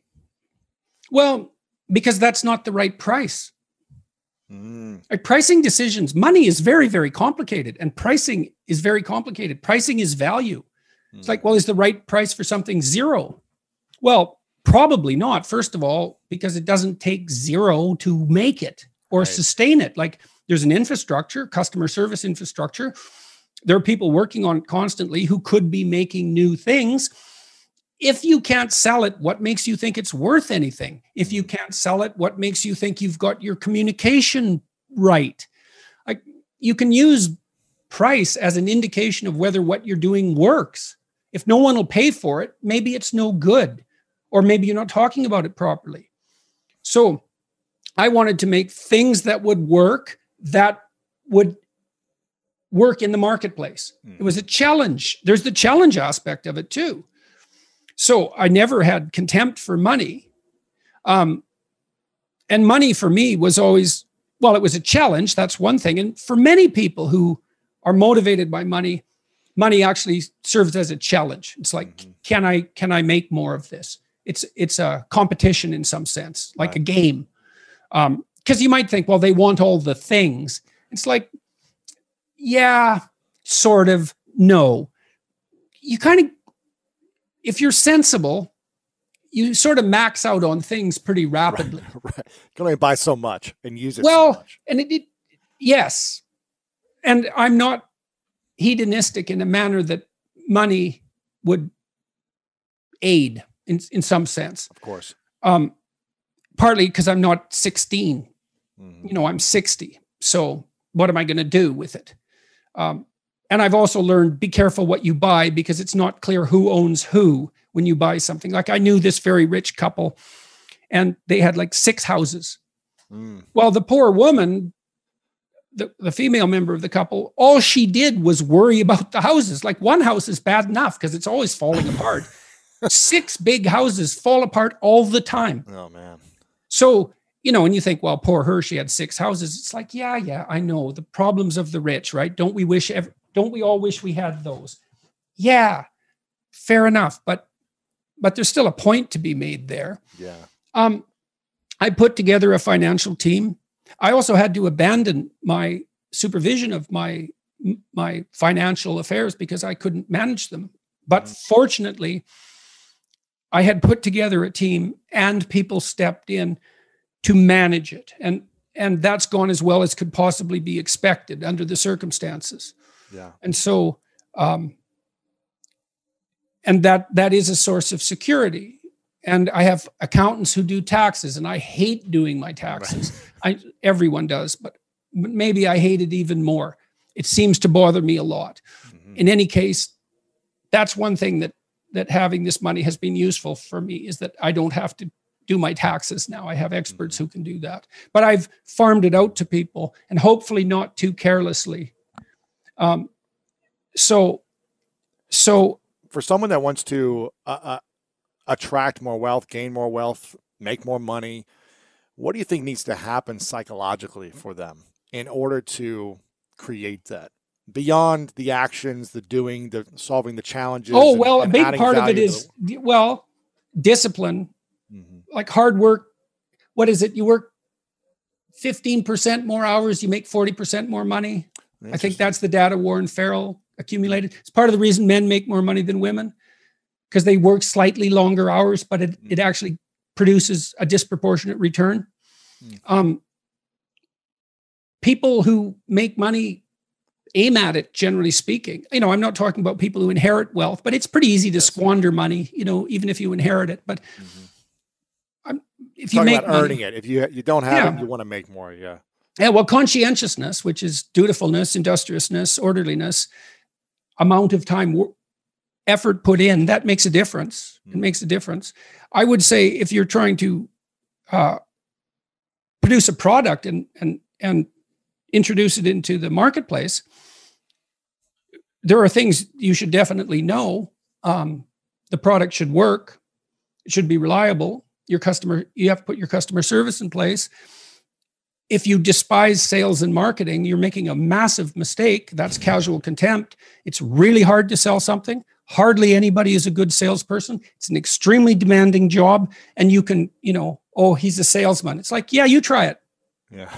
Well, because that's not the right price. Like pricing decisions, money is very, very complicated, and pricing is very complicated. Pricing is value. It's like, well, is the right price for something zero? Well, probably not. First of all, because it doesn't take zero to make it or sustain it. Like there's an infrastructure, customer service infrastructure. There are people working on it constantly who could be making new things. If you can't sell it, what makes you think it's worth anything? If you can't sell it, what makes you think you've got your communication right? Like you can use price as an indication of whether what you're doing works. If no one will pay for it, maybe it's no good, or maybe you're not talking about it properly. So I wanted to make things that would work in the marketplace. It was a challenge. There's the challenge aspect of it too. So I never had contempt for money. And money for me was always, well, it was a challenge. That's one thing. And for many people who are motivated by money, money actually serves as a challenge. It's like, can I make more of this? It's a competition in some sense, like a game. Because you might think, well, they want all the things. It's like, yeah, sort of, no. You kind of, if you're sensible, you sort of max out on things pretty rapidly. Right. You can only buy so much and use it so much. And yes. And I'm not hedonistic in a manner that money would aid in some sense. Of course. Partly because I'm not 16. I'm 60. So what am I going to do with it? And I've also learned, be careful what you buy, because it's not clear who owns who when you buy something. Like I knew this very rich couple, and they had like 6 houses. Well, the poor woman, the female member of the couple, all she did was worry about the houses. Like one house is bad enough because it's always falling apart. 6 big houses fall apart all the time. Oh, man. So, and you think, well, poor her, she had 6 houses. It's like, yeah, I know the problems of the rich, right? Don't we all wish we had those? Yeah, fair enough. But there's still a point to be made there. Yeah. I put together a financial team. I also had to abandon my supervision of my financial affairs because I couldn't manage them. But fortunately, I had put together a team and people stepped in to manage it. And that's gone as well as could possibly be expected under the circumstances. Yeah. And so, and that is a source of security. And I have accountants who do taxes, and I hate doing my taxes. Right. Everyone does, but maybe I hate it even more. It seems to bother me a lot. In any case, that's one thing that having this money has been useful for me, is that I don't have to do my taxes now. I have experts who can do that. But I've farmed it out to people, and hopefully not too carelessly. So for someone that wants to attract more wealth, gain more wealth, make more money, What do you think needs to happen psychologically for them in order to create that? Beyond the actions, the doing, the solving the challenges. Oh, well, a big part of it is, discipline, like hard work. What is it? You work 15% more hours, you make 40% more money. I think that's the data Warren Farrell accumulated. It's part of the reason men make more money than women, because they work slightly longer hours, but it actually produces a disproportionate return. People who make money aim at it, generally speaking. I'm not talking about people who inherit wealth, but it's pretty easy to squander money, even if you inherit it. But if you make money, earning it, if you don't have it, you want to make more. Yeah. Well, conscientiousness, which is dutifulness, industriousness, orderliness, amount of time, effort put in, that makes a difference. It makes a difference. I would say if you're trying to produce a product and introduce it into the marketplace, there are things you should definitely know. The product should work. It should be reliable. You have to put your customer service in place. If you despise sales and marketing, you're making a massive mistake. That's casual contempt. It's really hard to sell something. Hardly anybody is a good salesperson. It's an extremely demanding job. And you can, he's a salesman. It's like, yeah, you try it. Yeah.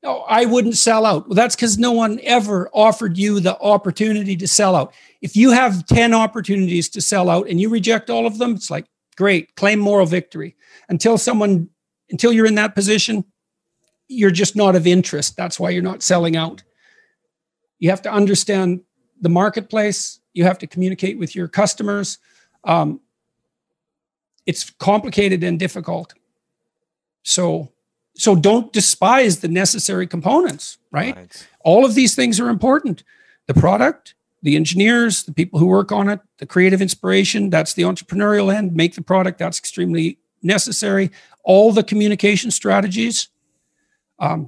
No, I wouldn't sell out. Well, that's because no one ever offered you the opportunity to sell out. If you have 10 opportunities to sell out and you reject all of them, it's like, great, claim moral victory. Until you're in that position, you're just not of interest. That's why you're not selling out. You have to understand the marketplace. You have to communicate with your customers. It's complicated and difficult. So don't despise the necessary components, right? All of these things are important. The product, the engineers, the people who work on it, the creative inspiration, that's the entrepreneurial end. Make the product, that's extremely necessary. All the communication strategies,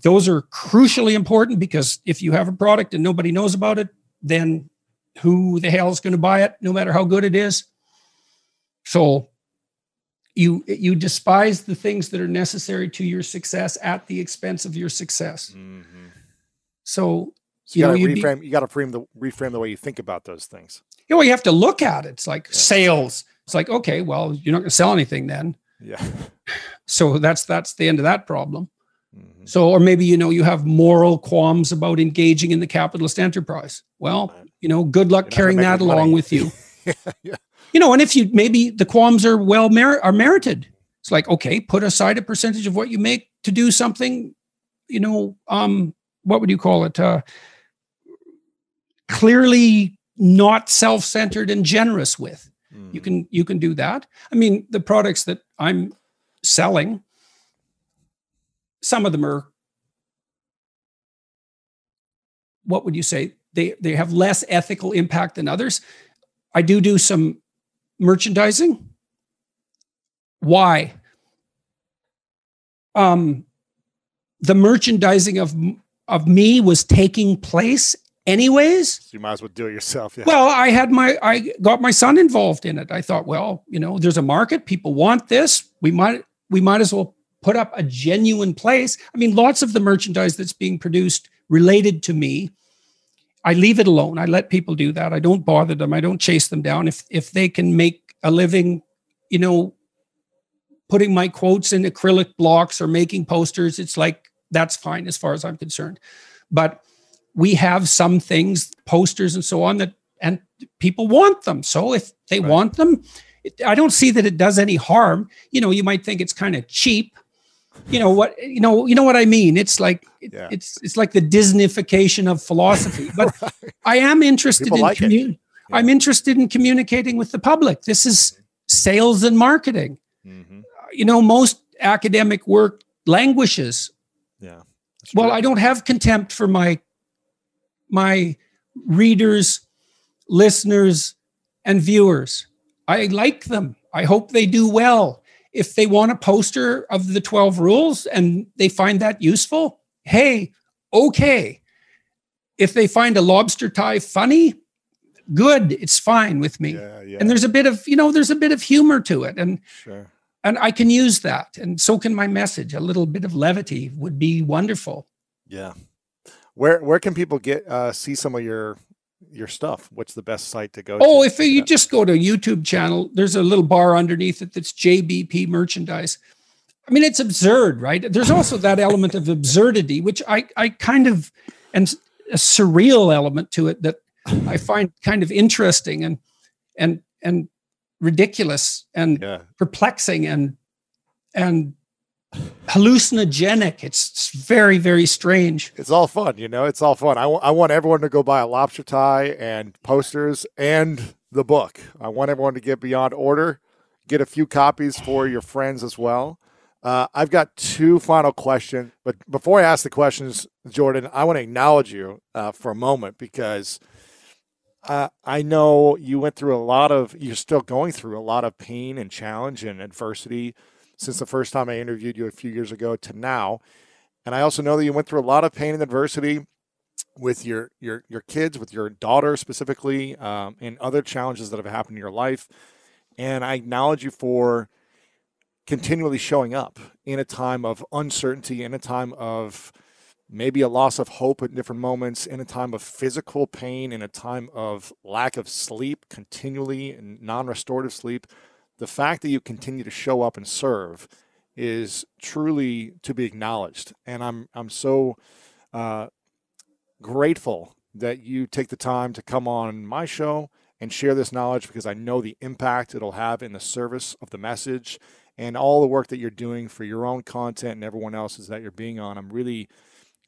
those are crucially important, because if you have a product and nobody knows about it, then who the hell is going to buy it, no matter how good it is? So you despise the things that are necessary to your success at the expense of your success. So you got to reframe the way you think about those things. You have to look at it. It's like sales. It's like, okay, well, you're not going to sell anything then. Yeah. So that's the end of that problem. So, or maybe, you have moral qualms about engaging in the capitalist enterprise. Well, good luck carrying that along with you. Yeah. And if maybe the qualms are merited. It's like, okay, put aside a percentage of what you make to do something, what would you call it? Clearly not self-centered and generous with. You can do that. I mean, the products that I'm selling, some of them are, what would you say? They have less ethical impact than others. I do some merchandising. Why? The merchandising of me was taking place anyways. So you might as well do it yourself. Yeah. Well, I got my son involved in it. I thought, well, there's a market. People want this. We might as well put up a genuine place. I mean, lots of the merchandise that's being produced related to me, I leave it alone. I let people do that. I don't bother them. I don't chase them down. If they can make a living, putting my quotes in acrylic blocks or making posters, it's like, that's fine as far as I'm concerned. But we have some things, posters and so on, and people want them. So if they want them, I don't see that it does any harm. You might think it's kind of cheap. You know what I mean? It's like it's like the Disneyfication of philosophy. But I am interested I'm interested in communicating with the public. This is sales and marketing. Most academic work languishes. Yeah. Well, I don't have contempt for my readers, listeners, and viewers. I like them. I hope they do well. If they want a poster of the 12 rules and they find that useful, hey, okay. If they find a lobster tie funny, good. It's fine with me. Yeah. And there's a bit of, humor to it. And and I can use that, and so can my message. A little bit of levity would be wonderful. Yeah. Where can people get see some of your stuff? What's the best site to go to? Oh, if you just go to a YouTube channel, there's a little bar underneath it that's JBP merchandise. I mean, it's absurd, right? There's also that element of absurdity, which I kind of, and a surreal element to it that I find kind of interesting and ridiculous and perplexing and hallucinogenic. It's very, very strange. It's all fun, it's all fun. I want everyone to go buy a lobster tie and posters and the book. I want everyone to get Beyond Order, get a few copies for your friends as well. I've got 2 final questions, but before I ask the questions, Jordan, I want to acknowledge you for a moment, because I know you went through you're still going through a lot of pain and challenge and adversity since the first time I interviewed you a few years ago to now. And I also know that you went through a lot of pain and adversity with your kids, with your daughter specifically, and other challenges that have happened in your life. And I acknowledge you for continually showing up in a time of uncertainty, in a time of maybe a loss of hope at different moments, in a time of physical pain, in a time of lack of sleep continually and non-restorative sleep. The fact that you continue to show up and serve is truly to be acknowledged. And I'm so grateful that you take the time to come on my show and share this knowledge, because I know the impact it'll have in the service of the message and all the work that you're doing for your own content and everyone else's that you're being on. I'm really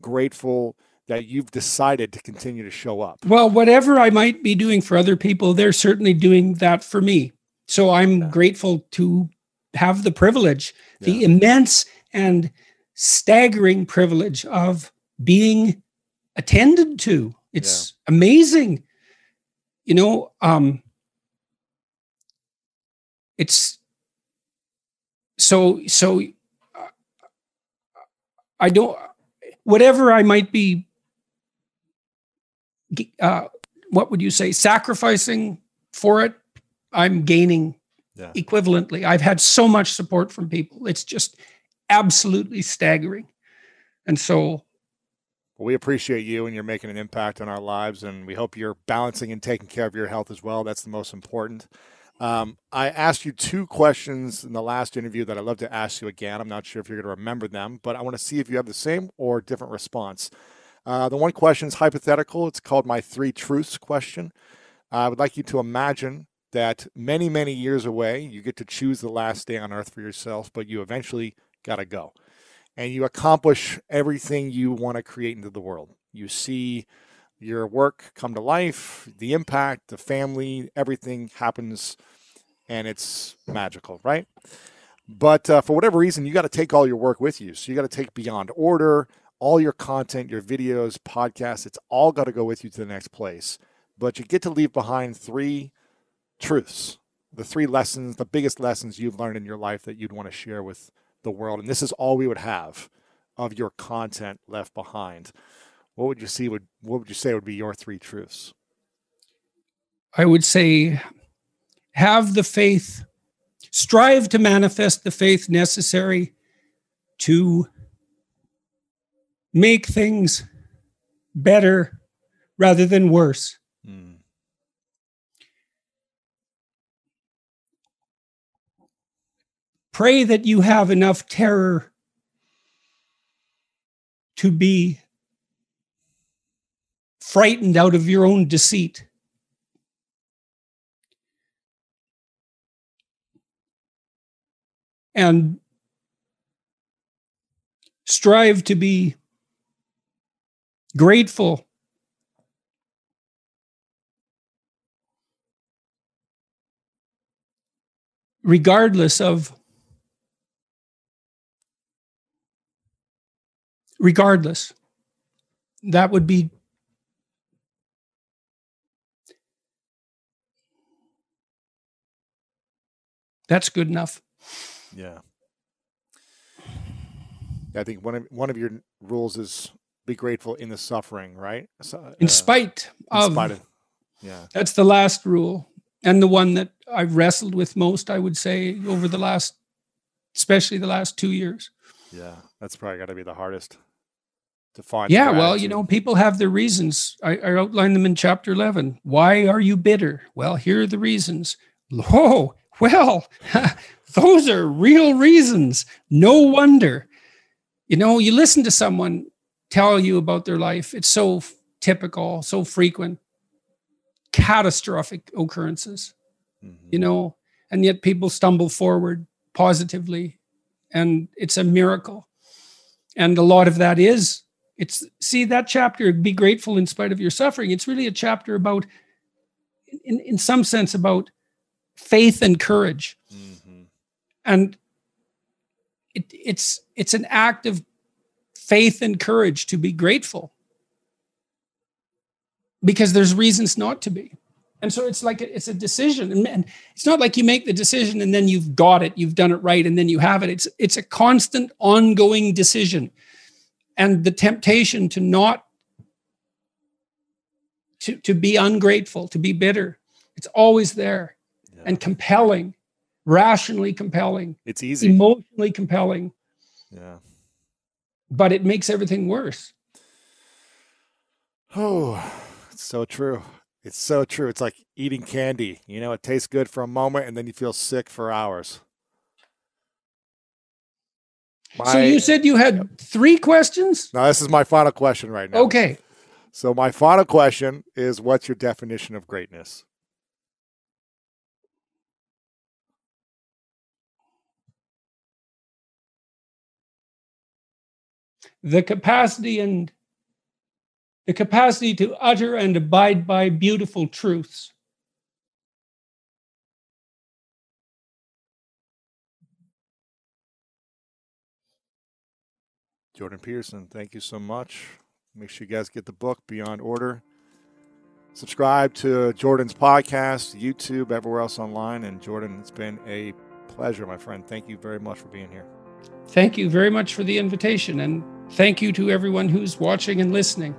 grateful that you've decided to continue to show up. Well, whatever I might be doing for other people, they're certainly doing that for me. So I'm grateful to have the privilege, the immense and staggering privilege of being attended to. It's amazing. It's so I don't, whatever I might be, what would you say, sacrificing for it, I'm gaining equivalently. I've had so much support from people. It's just absolutely staggering. And so we appreciate you, and you're making an impact on our lives, and we hope you're balancing and taking care of your health as well. That's the most important. I asked you 2 questions in the last interview that I'd love to ask you again. I'm not sure if you're going to remember them, but I want to see if you have the same or different response. The one question is hypothetical. It's called my 3 truths question. I would like you to imagine that many, many years away, you get to choose the last day on earth for yourself, but you eventually got to go. And you accomplish everything you want to create into the world. You see your work come to life, the impact, the family, everything happens, and it's magical, right? But for whatever reason, you got to take all your work with you. So you got to take Beyond Order, all your content, your videos, podcasts, it's all got to go with you to the next place. But you get to leave behind 3 truths, the 3 lessons, the biggest lessons you've learned in your life that you'd want to share with the world. And this is all we would have of your content left behind. What would you say would be your 3 truths? I would say, have the faith, strive to manifest the faith necessary to make things better rather than worse. Pray that you have enough terror to be frightened out of your own deceit. And strive to be grateful regardless. That would be that's good enough. Yeah. I think one of your rules is be grateful in the suffering, right? So, in spite of, yeah. That's the last rule, and the one that I've wrestled with most, I would say, over the last especially the last 2 years. Yeah, that's probably got to be the hardest to find. Yeah, well, you know, people have their reasons. I outlined them in chapter 11. Why are you bitter? Well, here are the reasons. Oh, well, those are real reasons. No wonder. You know, you listen to someone tell you about their life. It's so typical, so frequent, catastrophic occurrences, you know, and yet people stumble forward positively, and it's a miracle. And a lot of that is, see that chapter, be grateful in spite of your suffering. It's really a chapter about, in some sense, about faith and courage. And it's an act of faith and courage to be grateful, because there's reasons not to be. And so it's like, it's a decision. And it's not like you make the decision and then you've got it, you've done it right, and then you have it. It's a constant, ongoing decision. And the temptation to not, to be ungrateful, to be bitter, it's always there. Yeah. And compelling, rationally compelling. It's easy. Emotionally compelling. Yeah. But it makes everything worse. Oh, it's so true. It's so true. It's like eating candy. You know, it tastes good for a moment and then you feel sick for hours. So you said you had 3 questions? No, this is my final question right now. Okay. So my final question is, what's your definition of greatness? The capacity to utter and abide by beautiful truths. Jordan Peterson, thank you so much. Make sure you guys get the book, Beyond Order. Subscribe to Jordan's podcast, YouTube, everywhere else online. And Jordan, it's been a pleasure, my friend. Thank you very much for being here. Thank you very much for the invitation. And thank you to everyone who's watching and listening.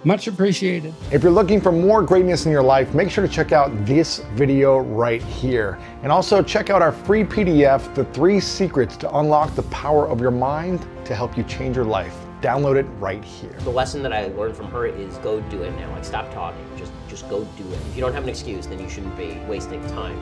Much appreciated. If you're looking for more greatness in your life, make sure to check out this video right here. And also check out our free PDF, The 3 Secrets to Unlock the Power of Your Mind to help you change your life. Download it right here. The lesson that I learned from her is go do it now. Like, stop talking. Just go do it. If you don't have an excuse, then you shouldn't be wasting time.